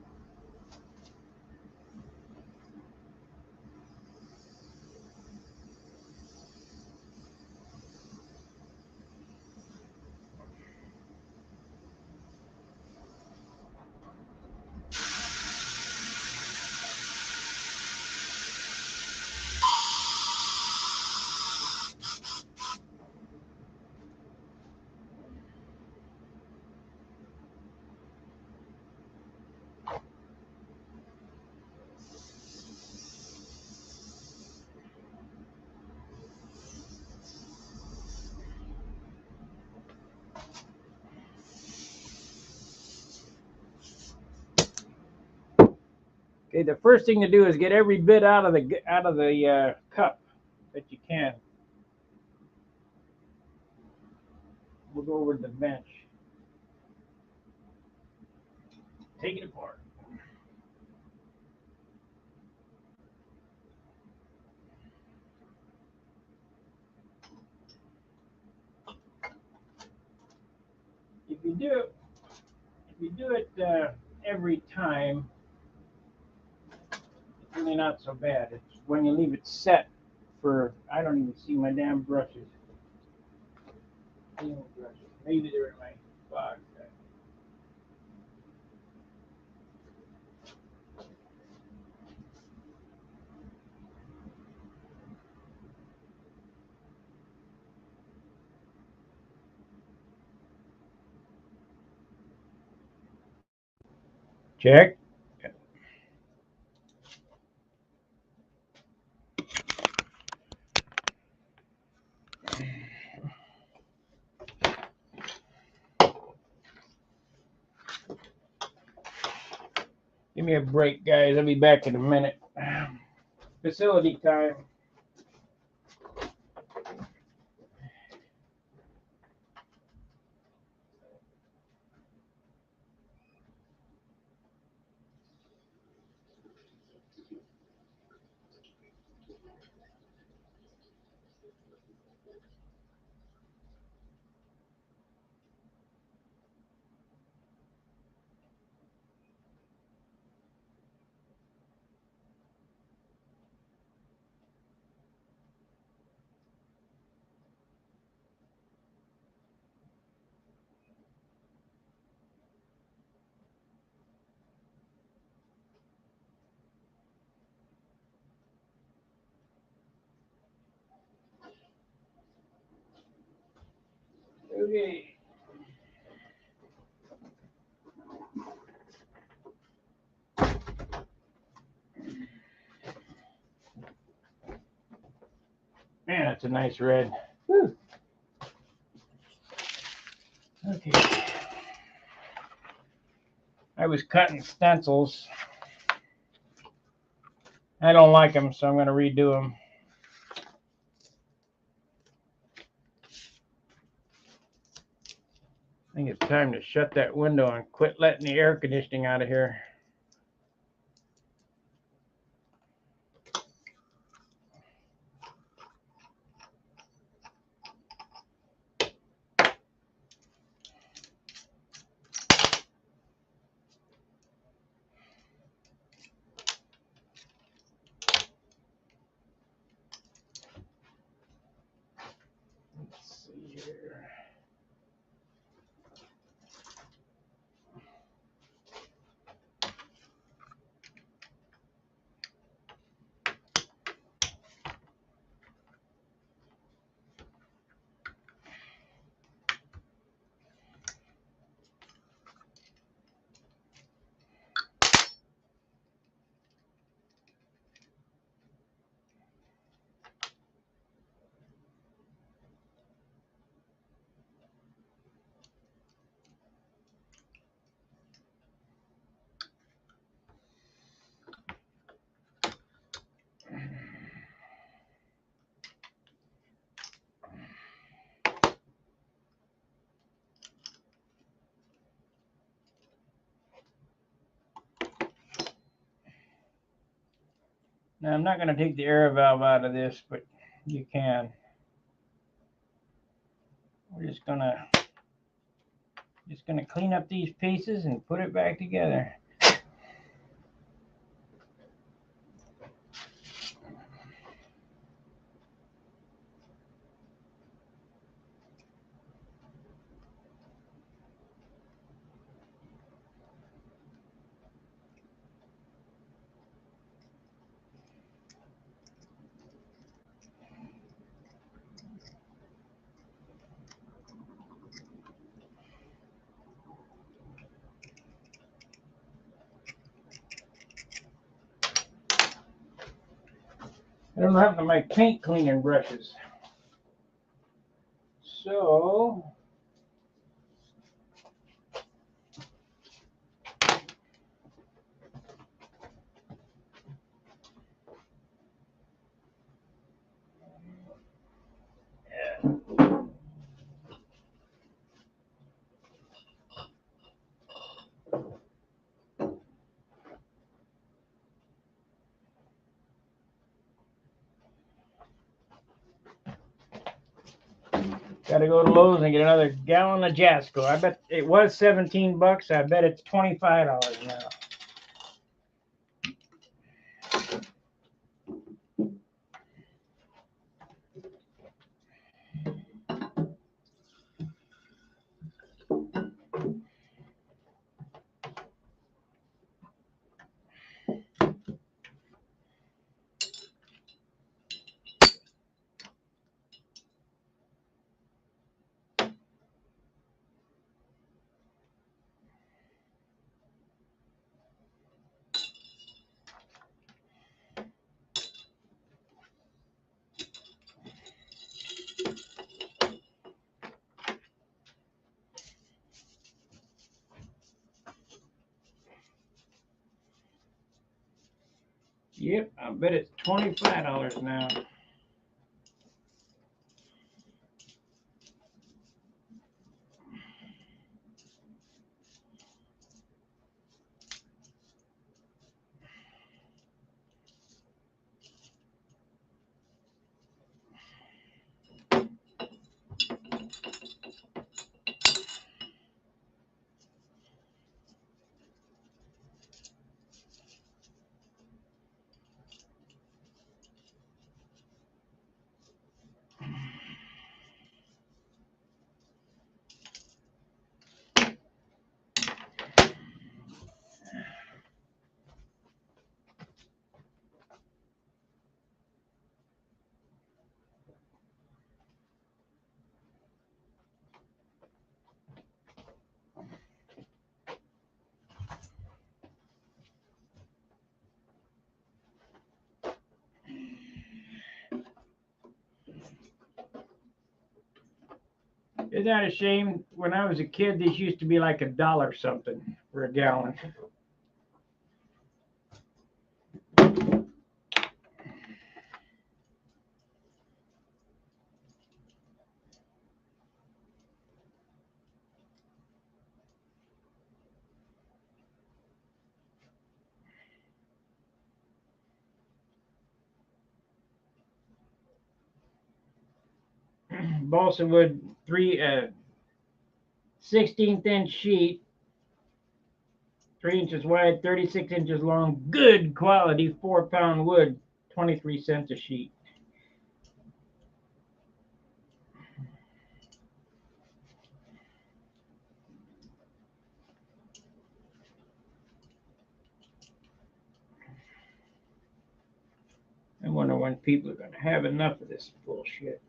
Speaker 1: Okay, the first thing to do is get every bit out of the cup that you can. We'll go over to the bench. Take it apart. If you do it every time, it's really not so bad. It's when you leave it set for, I don't even see my damn brushes. Maybe they're in my box. Check. Give me a break, guys. I'll be back in a minute. Facility time. Okay. Man, that's a nice red. Whew. Okay. I was cutting stencils. I don't like them, so I'm going to redo them. I think it's time to shut that window and quit letting the air conditioning out of here. Let's see here. Now, I'm not going to take the air valve out of this, but you can. We're just going to clean up these pieces and put it back together. I don't have my paint cleaning brushes. So, gotta go to Lowe's and get another gallon of Jasco. I bet it was 17 bucks. I bet it's $25 now. Yep, I bet it's $25 now. Isn't that a shame? When I was a kid, these used to be like $1 something for a gallon. Balsa wood, 16th inch sheet, 3 inches wide, 36 inches long, good quality 4-pound wood, 23 cents a sheet. I wonder when people are going to have enough of this bullshit.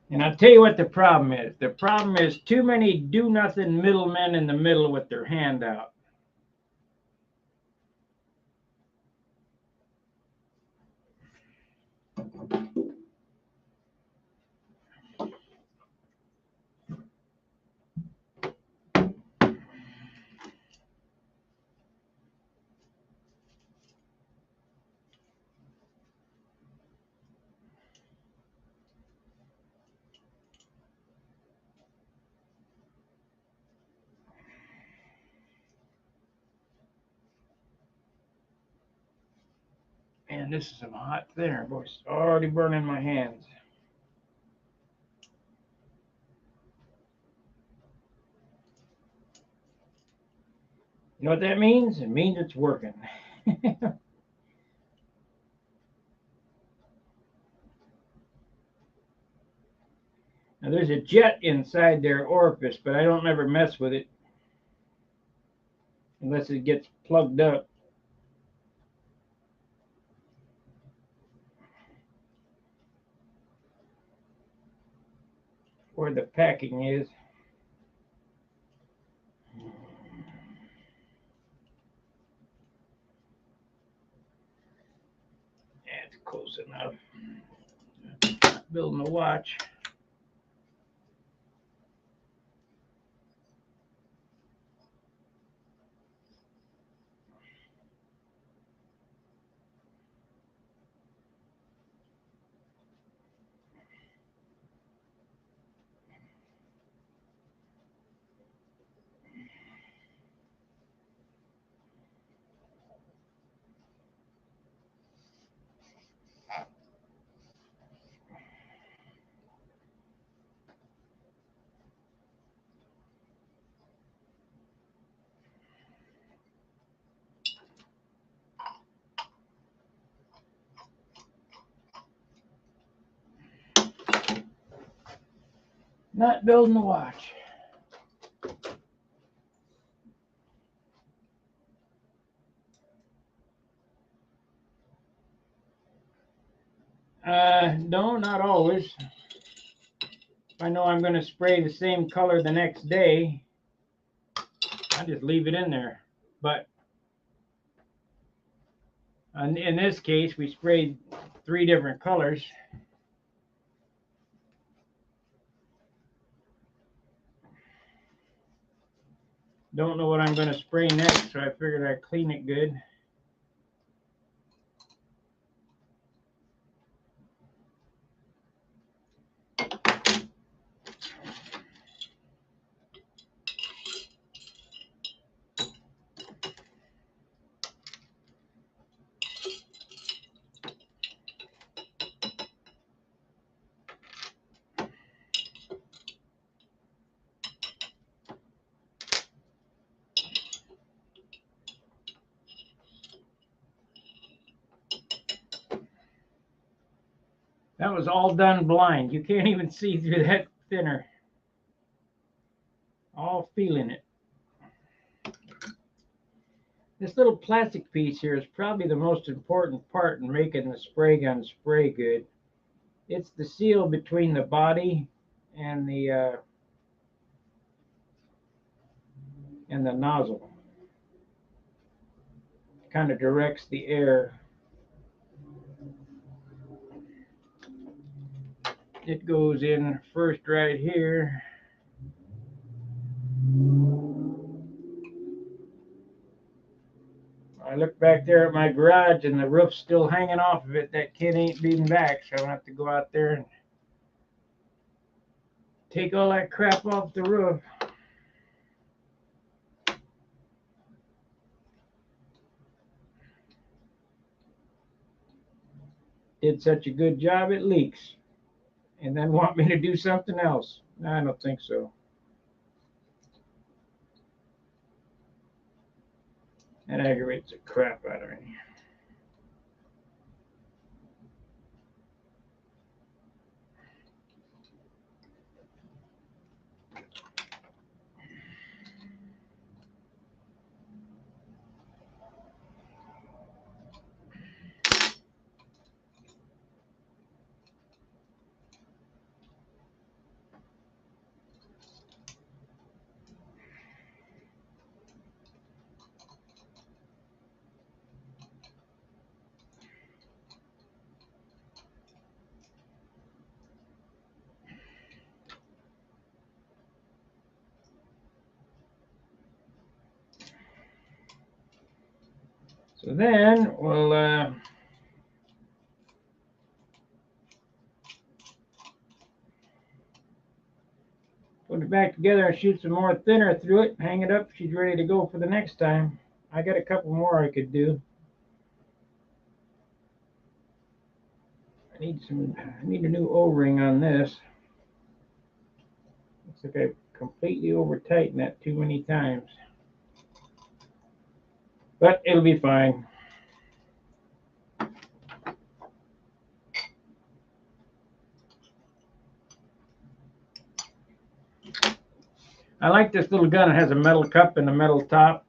Speaker 1: And I'll tell you what the problem is. The problem is too many do-nothing middlemen in the middle with their hand out. Man, this is some hot thinner, boy. It's already burning my hands. You know what that means? It means it's working. Now there's a jet inside their orifice, but I don't ever mess with it unless it gets plugged up. Where the packing is. That's close enough. Not building a watch. Not building a watch. No, not always. If I know I'm going to spray the same color the next day, I just leave it in there. But in this case, we sprayed 3 different colors. Don't know what I'm going to spray next, so I figured I'd clean it good. That was all done blind. You can't even see through that thinner. All feeling it. This little plastic piece here is probably the most important part in making the spray gun spray good. It's the seal between the body and the nozzle. Kind of directs the air. It goes in first right here. I look back there at my garage and the roof's still hanging off of it. That kid ain't beaten back, so I'll have to go out there and take all that crap off the roof. Did such a good job, it leaks. And then want me to do something else. No, I don't think so. That aggravates the crap out of me. So then we'll put it back together and shoot some more thinner through it, hang it up. She's ready to go for the next time. I got a couple more I could do. I need a new O-ring on this. Looks like I completely over tightened that too many times. But it'll be fine. I like this little gun. It has a metal cup and a metal top.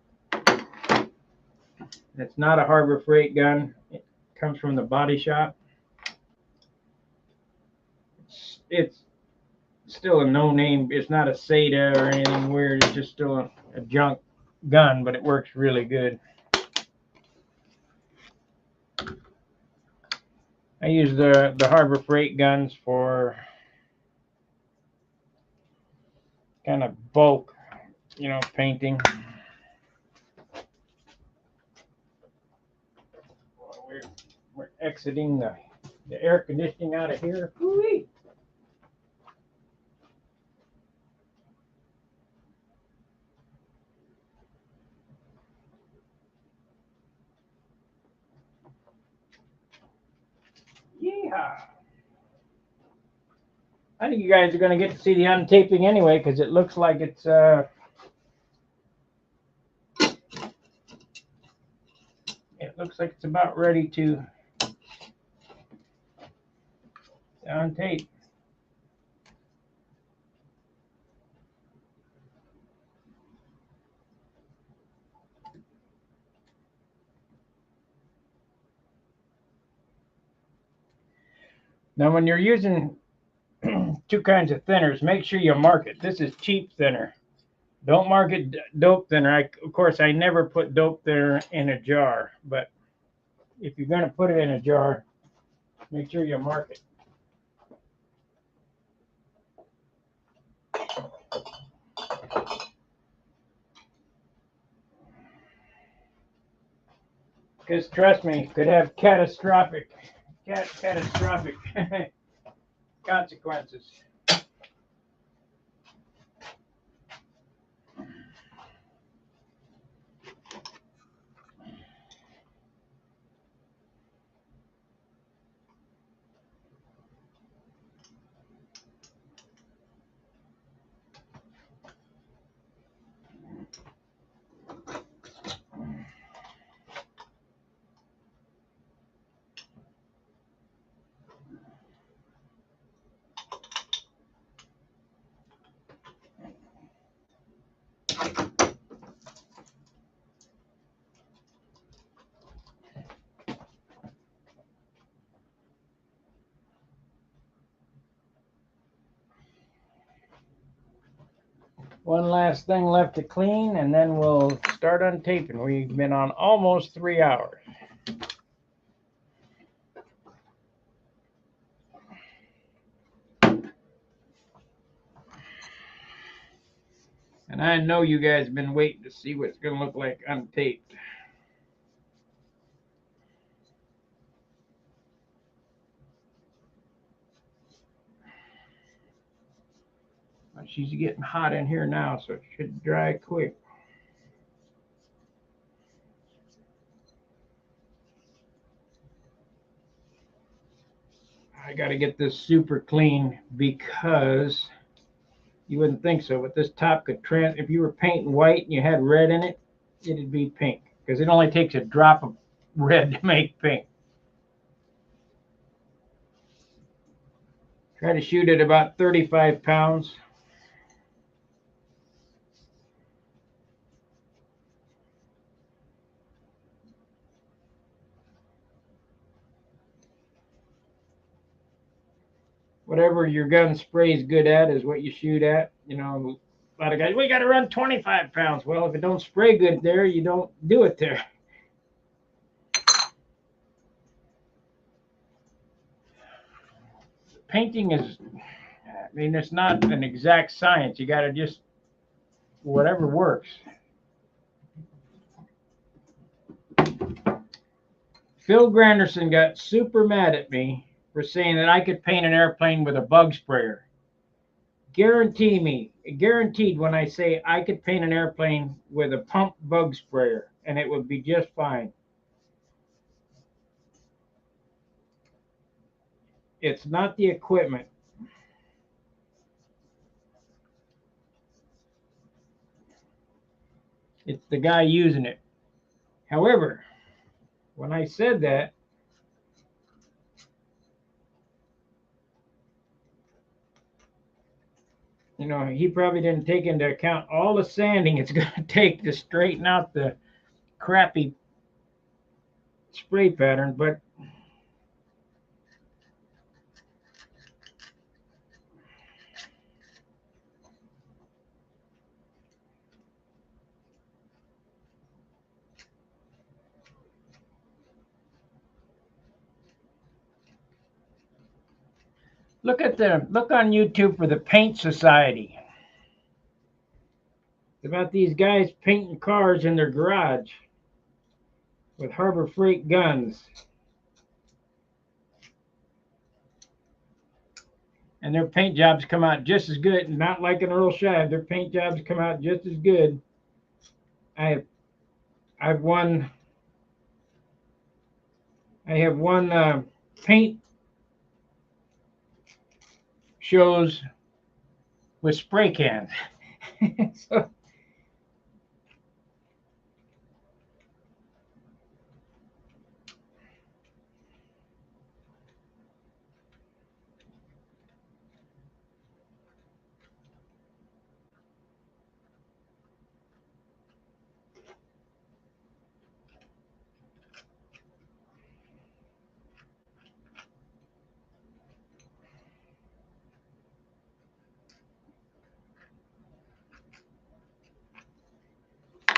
Speaker 1: It's not a Harbor Freight gun. It comes from the body shop. It's still a no-name. It's not a SATA or anything weird. It's just still a junk gun, but it works really good. I use the Harbor Freight guns for kind of bulk, painting. We're exiting the air conditioning out of here. Woo-wee. Yeehaw. I think you guys are going to get to see the untaping anyway, because it looks like it's about ready to untape. Now, when you're using two kinds of thinners, make sure you mark it. This is cheap thinner. Don't mark it dope thinner. Of course, I never put dope thinner in a jar, but if you're going to put it in a jar, make sure you mark it. Because trust me, could have catastrophic consequences. One last thing left to clean, and then we'll start untaping. We've been on almost 3 hours. And I know you guys have been waiting to see what it's going to look like untaped. She's getting hot in here now, so it should dry quick. I got to get this super clean because you wouldn't think so, but this top could if you were painting white and you had red in it, it'd be pink because it only takes a drop of red to make pink. Try to shoot at about 35 pounds. Whatever your gun sprays good at is what you shoot at. You know, a lot of guys, we got to run 25 pounds. Well, if it don't spray good there, you don't do it there. Painting is, I mean, it's not an exact science. You got to just, whatever works. Phil Granderson got super mad at me for saying that I could paint an airplane with a bug sprayer. Guaranteed when I say I could paint an airplane with a pump bug sprayer and it would be just fine. It's not the equipment. It's the guy using it. However, when I said that, you know, he probably didn't take into account all the sanding it's going to take to straighten out the crappy spray pattern. But look on YouTube for the Paint Society. It's about these guys painting cars in their garage with Harbor Freight guns. And their paint jobs come out just as good. Not like an Earl Shive. Their paint jobs come out just as good. I've won. I have won paint shows with spray cans. So,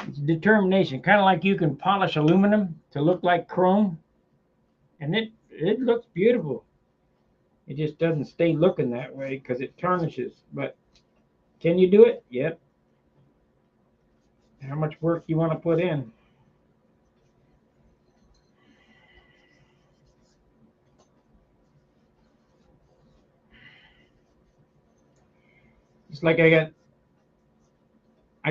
Speaker 1: it's determination, kind of like you can polish aluminum to look like chrome, and it looks beautiful. It just doesn't stay looking that way because it tarnishes. But can you do it? Yep. How much work you want to put in? It's like I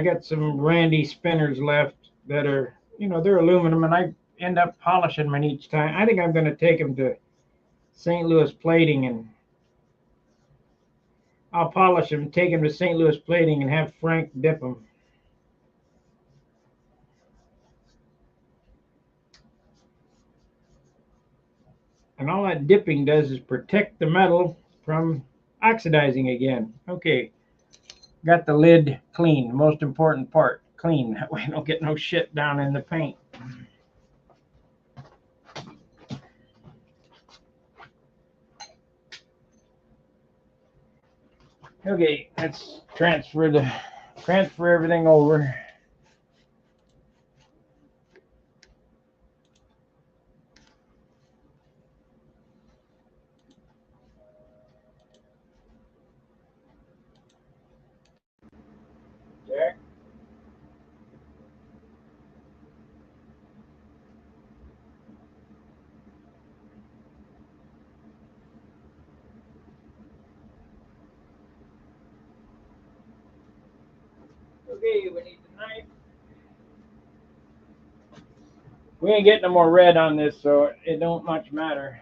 Speaker 1: got some Randy spinners left that are, you know, they're aluminum, and I end up polishing them each time. I think I'm going to take them to St. Louis Plating, and I'll polish them, take them to St. Louis Plating, and have Frank dip them. And all that dipping does is protect the metal from oxidizing again. Okay, got the lid clean. Most important part, clean. That way I don't get no shit down in the paint. Okay, let's transfer everything over. Jack. Okay, we need the knife. We ain't getting no more red on this, so it don't much matter.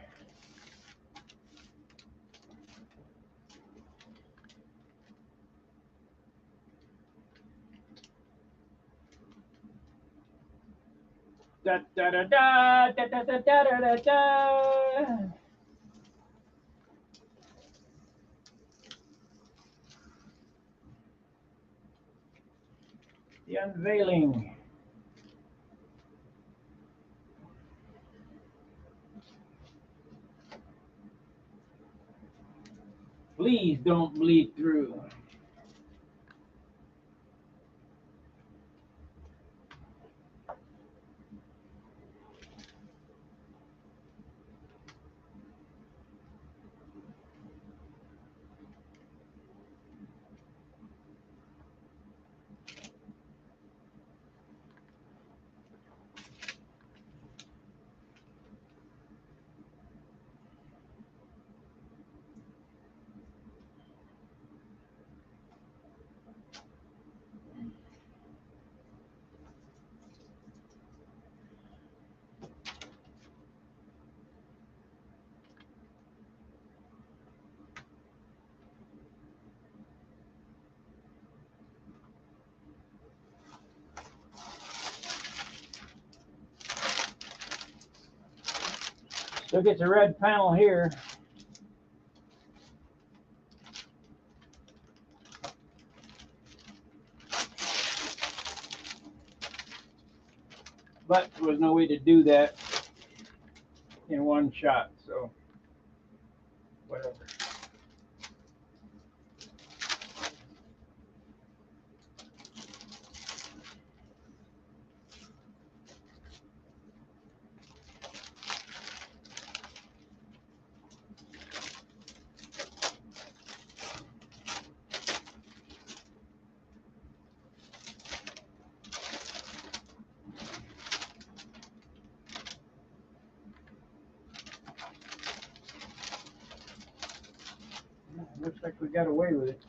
Speaker 1: Da da da da da da da da da da. The unveiling. Please don't bleed through. Still gets a red panel here. But there was no way to do that in one shot, so whatever. Looks like we got away with it.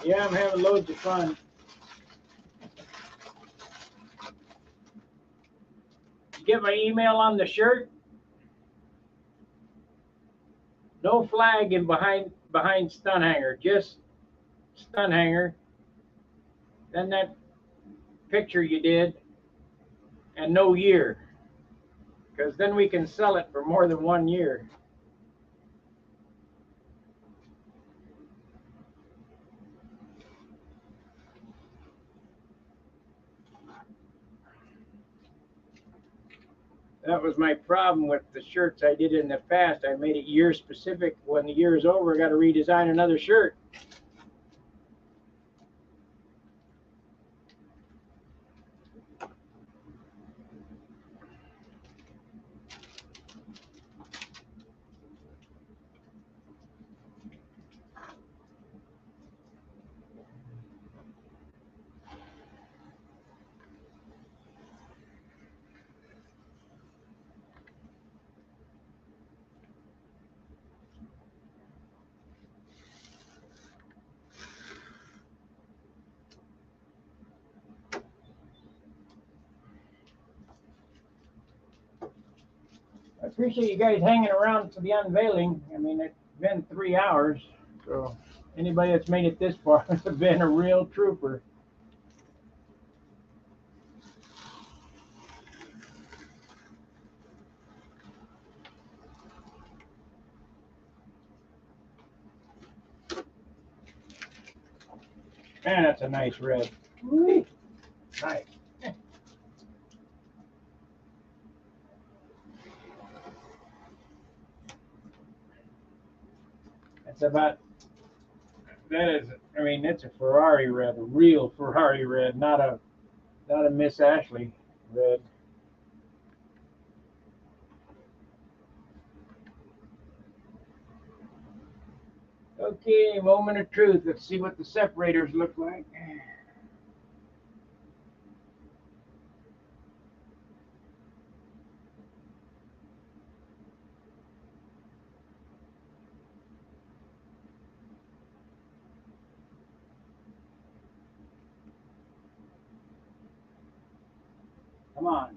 Speaker 1: Yeah, I'm having loads of fun. You get my email on the shirt? No flag in behind stun hanger, just stun hanger. Then that picture you did, and no year, because then we can sell it for more than 1 year. That was my problem with the shirts I did in the past. I made it year specific. When the year is over, I got to redesign another shirt. I appreciate you guys hanging around for the unveiling. I mean, it's been 3 hours, so anybody that's made it this far has been a real trooper. Man, that's a nice red. Whee! Nice. That's about, that is, I mean, it's a Ferrari red, a real Ferrari red, not a Miss Ashley red. Okay, moment of truth. Let's see what the separators look like. Come on.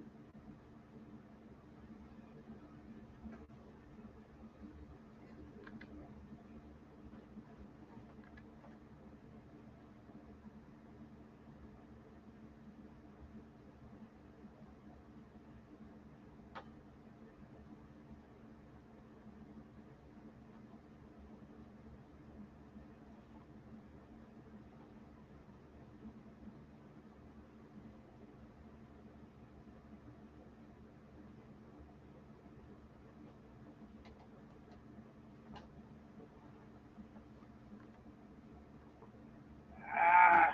Speaker 1: Ah.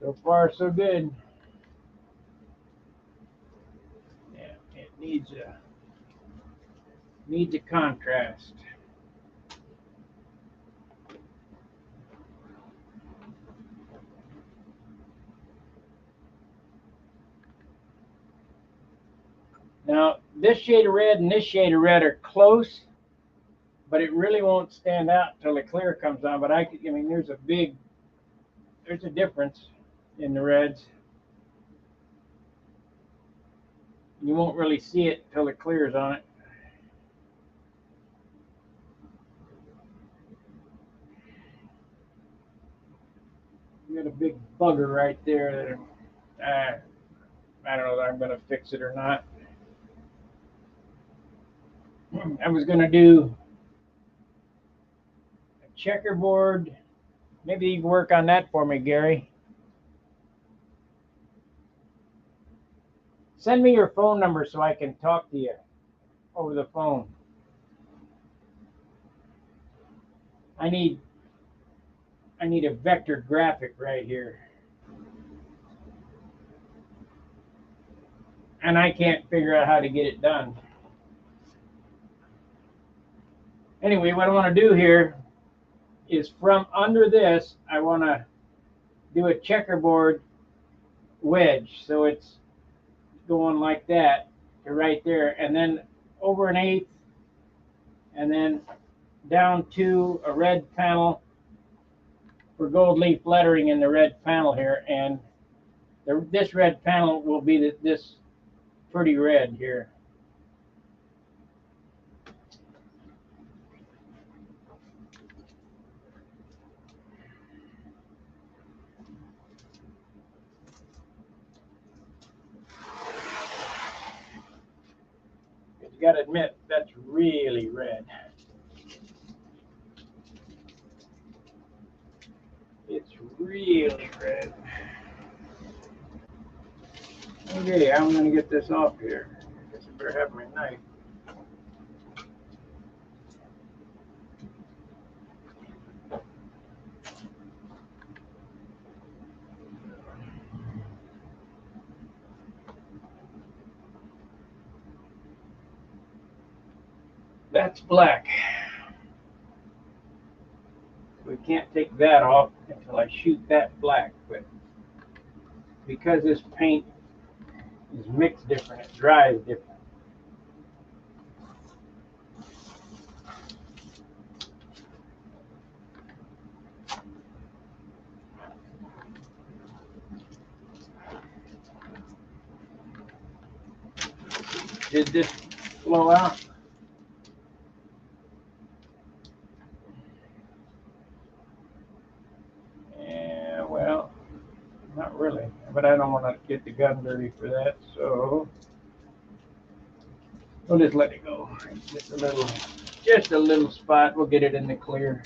Speaker 1: So far, so good. Yeah, it needs a contrast. Now, this shade of red and this shade of red are close, but it really won't stand out until the clear comes on. But I mean, there's a difference in the reds. You won't really see it until the clear's on it. You got a big bugger right there that I don't know that I'm going to fix it or not. I was going to do a checkerboard. Maybe you can work on that for me, Gary. Send me your phone number so I can talk to you over the phone. I need a vector graphic right here. And I can't figure out how to get it done. Anyway, what I want to do here is from under this, I want to do a checkerboard wedge. So it's going like that to right there, and then over an eighth, and then down to a red panel for gold leaf lettering in the red panel here. And this red panel will be this pretty red here. You got to admit, that's really red. It's really red. Okay, I'm going to get this off here. I guess I better have my knife. That's black. We can't take that off until I shoot that black, but because this paint is mixed different, it dries different. Did this blow out? Yeah, well, not really, but I don't want to get the gun dirty for that, so we'll just let it go. Just a little spot. We'll get it in the clear.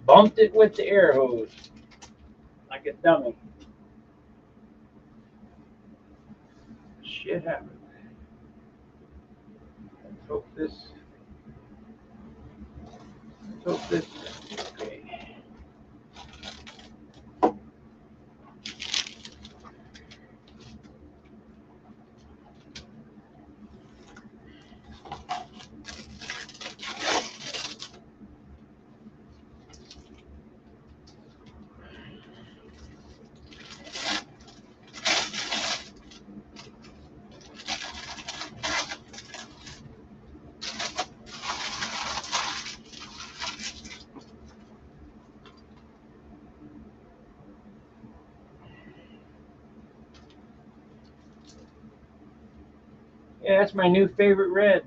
Speaker 1: bumped it with the air hose like a dummy. Shit happened. Let's hope this. Okay. Yeah, that's my new favorite red.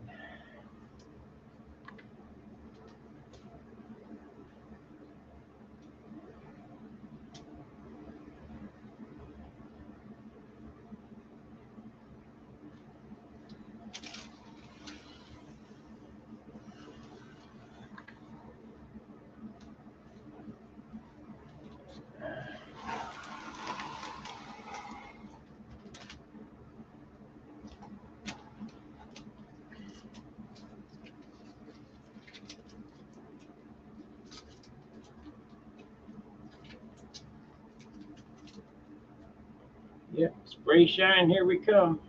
Speaker 1: Yep, spray shine, here we come.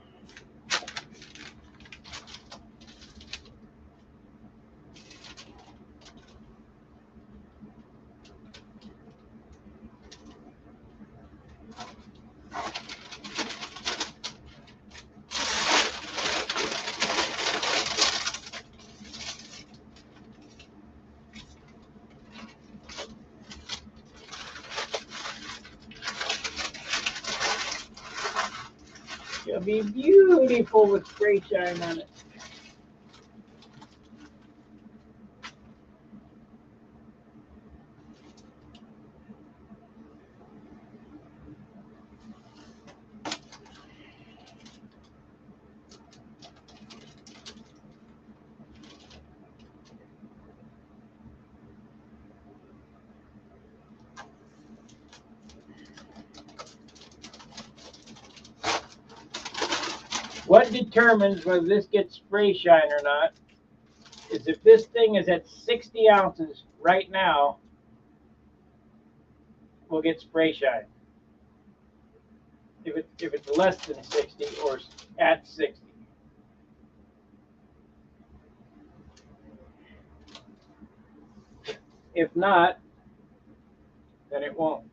Speaker 1: It'll be beautiful with spray shine on it. What determines whether this gets spray shine or not is if this thing is at 60 ounces right now, we'll get spray shine. If it's less than 60 or at 60. If not, then it won't.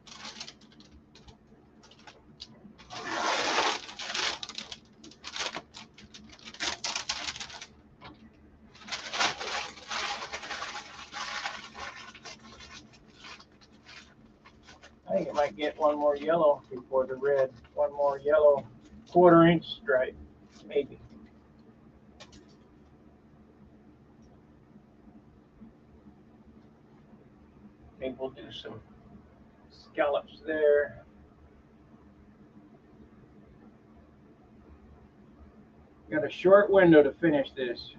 Speaker 1: I think it might get one more yellow before the red. One more yellow 1/4 inch stripe, maybe. Maybe we'll do some scallops there. Got a short window to finish this.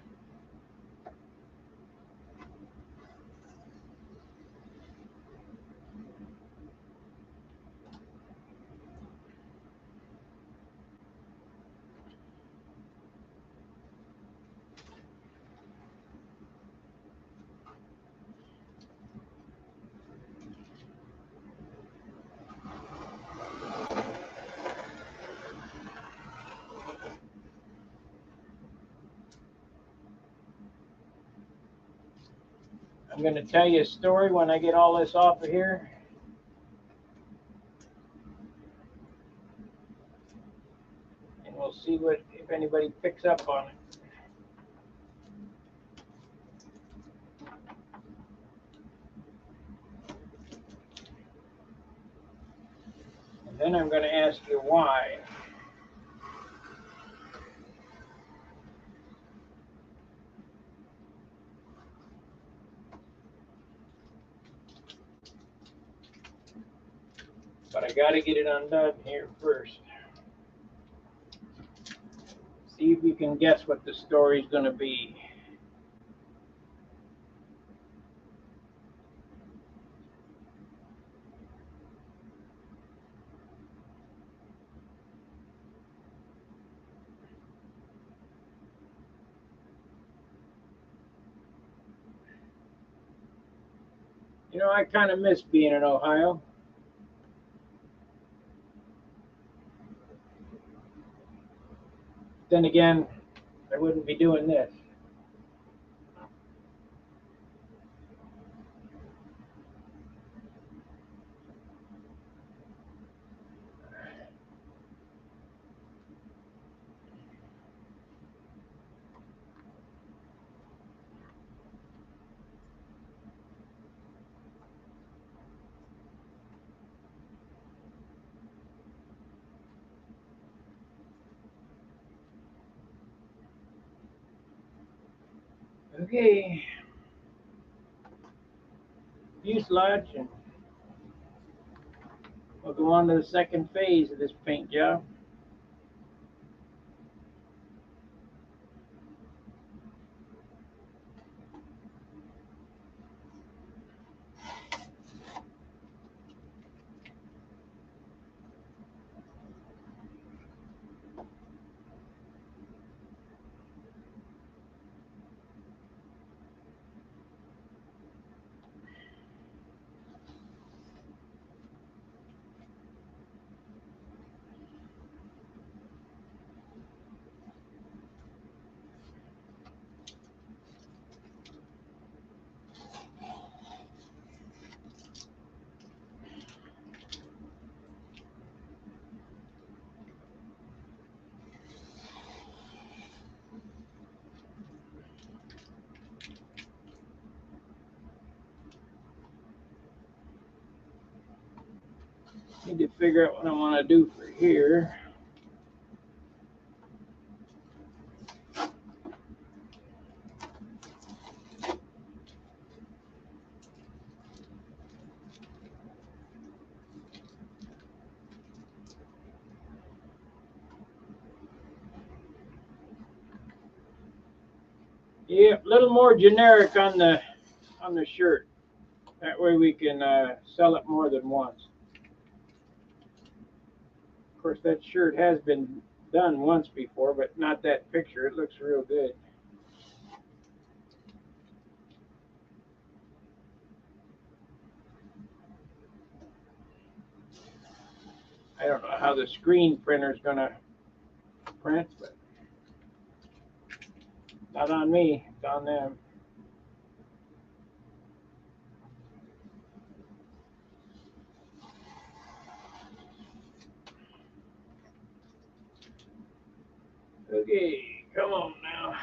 Speaker 1: I'm going to tell you a story when I get all this off of here. And we'll see if anybody picks up on it. And then I'm going to ask you why. But I got to get it undone here first. See if you can guess what the story's going to be. You know, I kind of miss being in Ohio. Then again, I wouldn't be doing this. Okay, fuselage, and we'll go on to the second phase of this paint job. Need to figure out what I want to do for here. Yeah, a little more generic on the shirt. That way we can sell it more than once. Of course, that shirt has been done once before, but not that picture. It looks real good. I don't know how the screen printer is going to print, but not on me. It's on them. Okay, come on now.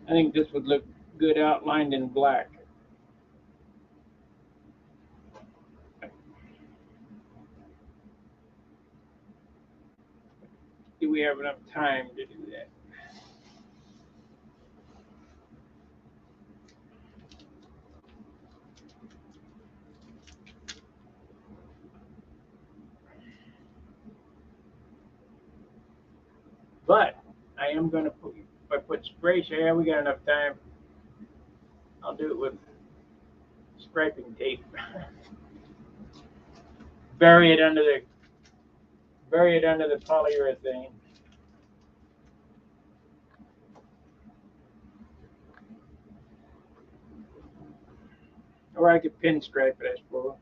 Speaker 1: I think this would look good outlined in black. Do we have enough time to do that? But I am going to put, if I put spray shade, yeah, we got enough time. I'll do it with striping tape. Bury it under the polyurethane. Or I could pinstripe it, I suppose.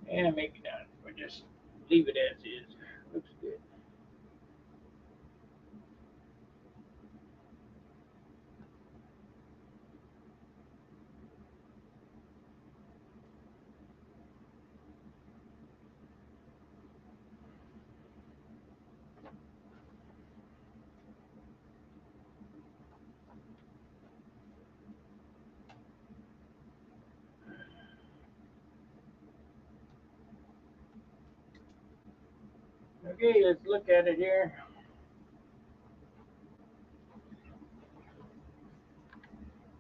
Speaker 1: And maybe not, but just leave it as is. Looks good. Okay, let's look at it here.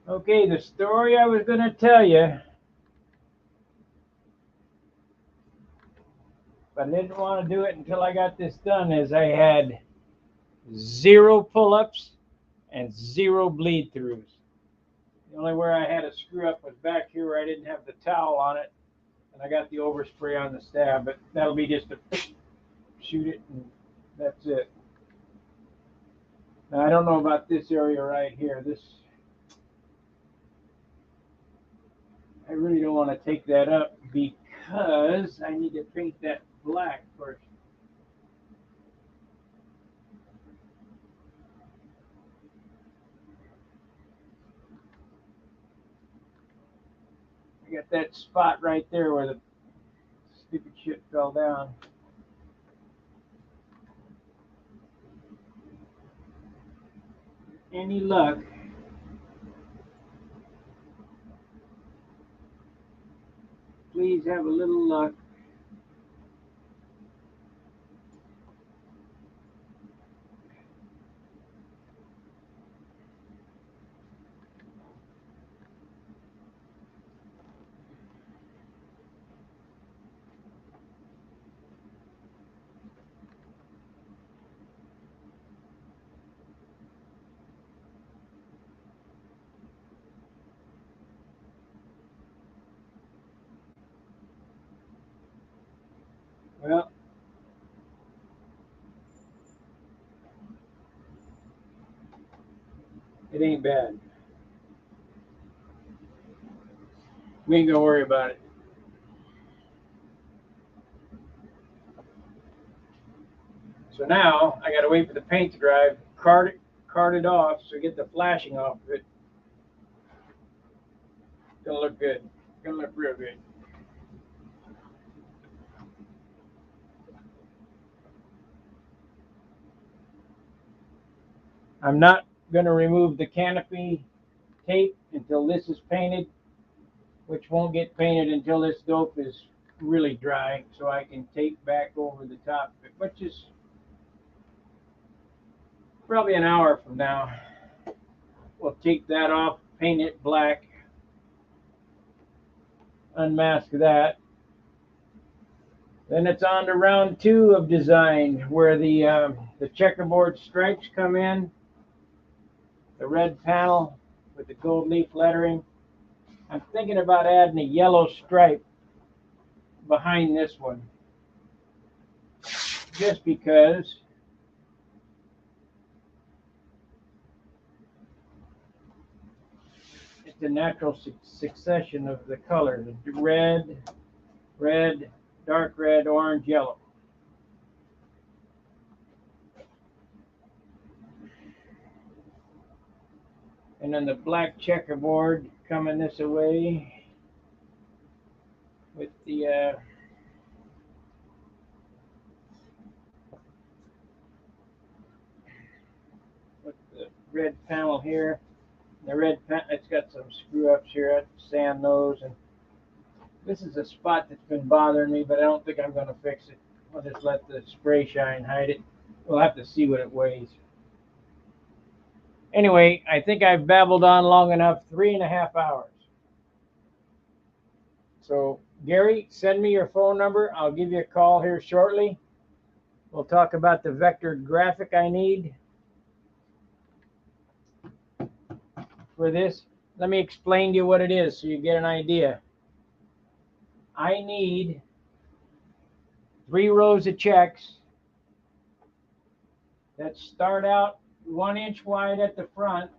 Speaker 1: Okay, the story I was going to tell you, but I didn't want to do it until I got this done, is I had 0 pull-ups and 0 bleed-throughs. The only where I had a screw up was back here where I didn't have the towel on it, and I got the overspray on the stab, but that'll be just a shoot it, and that's it. Now, I don't know about this area right here. I really don't want to take that up because I need to paint that black first. I got that spot right there where the stupid shit fell down. Any luck? Please have a little luck. Well, it ain't bad. We ain't gonna worry about it. So now I gotta wait for the paint to dry, cart it off, so get the flashing off of it. Gonna look good. Gonna look real good. I'm not gonna remove the canopy tape until this is painted, which won't get painted until this dope is really dry, so I can tape back over the top of it, which is probably an hour from now. We'll take that off, paint it black, unmask that. Then it's on to round 2 of design, where the checkerboard stripes come in, the red panel with the gold leaf lettering. I'm thinking about adding a yellow stripe behind this one, just because it's a natural succession of the colors: red, red, dark red, orange, yellow. And then the black checkerboard coming this way with the red panel here. The red panel, it's got some screw ups here. I have to sand those, and this is a spot that's been bothering me, but I don't think I'm going to fix it. I'll just let the spray shine hide it. We'll have to see what it weighs. Anyway, I think I've babbled on long enough, 3.5 hours. So, Gary, send me your phone number. I'll give you a call here shortly. We'll talk about the vectored graphic I need for this. Let me explain to you what it is so you get an idea. I need 3 rows of checks that start out 1 inch wide at the front,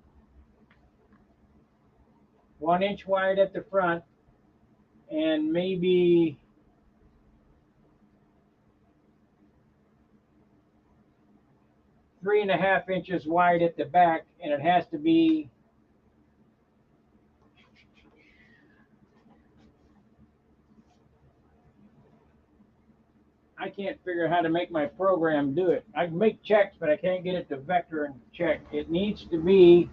Speaker 1: 1 inch wide at the front, and maybe 3.5 inches wide at the back, and it has to be I can't figure out how to make my program do it. I can make checks, but I can't get it to vector and check. It needs to be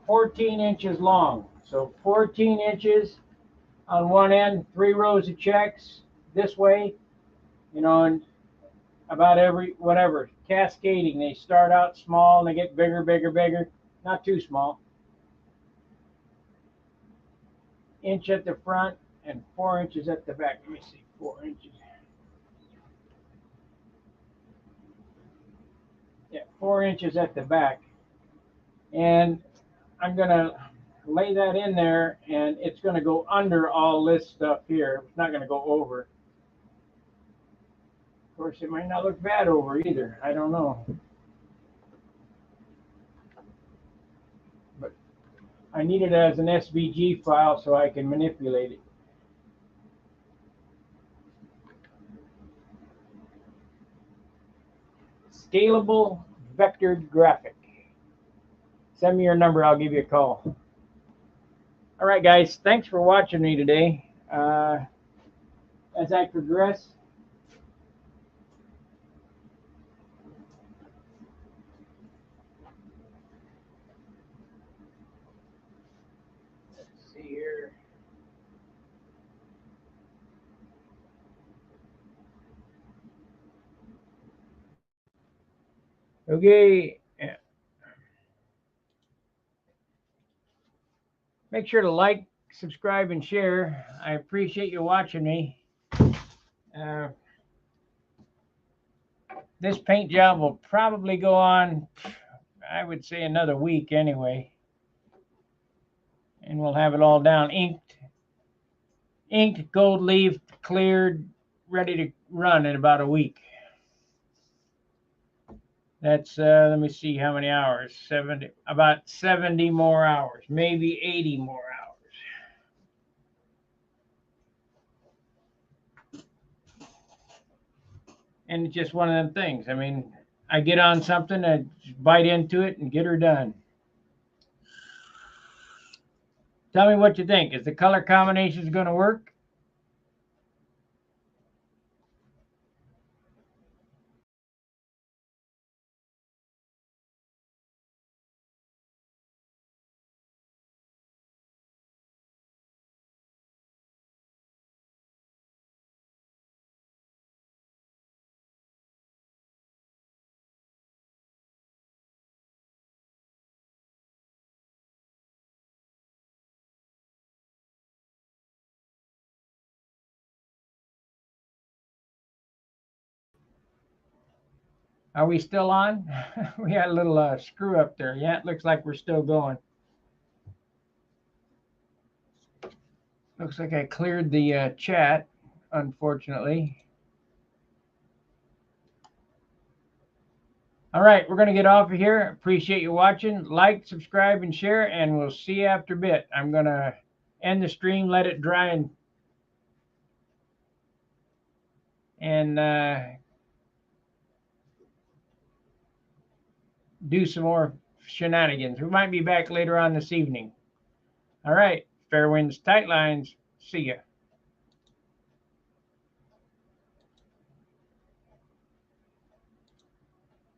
Speaker 1: 14 inches long. So 14 inches on one end, 3 rows of checks this way, you know, and about every, whatever, cascading. They start out small and they get bigger, bigger, bigger. Not too small. Inch at the front and 4 inches at the back. Let me see, 4 inches. Yeah, 4 inches at the back. And I'm going to lay that in there, and it's going to go under all this stuff here. It's not going to go over. Of course, it might not look bad over either. I don't know. But I need it as an SVG file so I can manipulate it. Scalable vectored graphic. Send me your number. I'll give you a call. All right, guys. Thanks for watching me today. As I progress, let's see here. Okay. Yeah. Make sure to like, subscribe, and share. I appreciate you watching me. This paint job will probably go on, I would say, another week anyway. And we'll have it all down, inked, gold leaf, cleared, ready to run in about a week. That's, let me see how many hours, about 70 more hours, maybe 80 more hours. And it's just one of them things. I mean, I get on something, I bite into it and get her done. Tell me what you think. Is the color combinations going to work? Are we still on? We had a little screw up there. Yeah, it looks like we're still going. Looks like I cleared the chat, unfortunately. All right, we're going to get off of here. Appreciate you watching. Like, subscribe, and share, and we'll see you after a bit. I'm going to end the stream, let it dry, and do some more shenanigans. We might be back later on this evening. All right, fair winds, tight lines. See ya.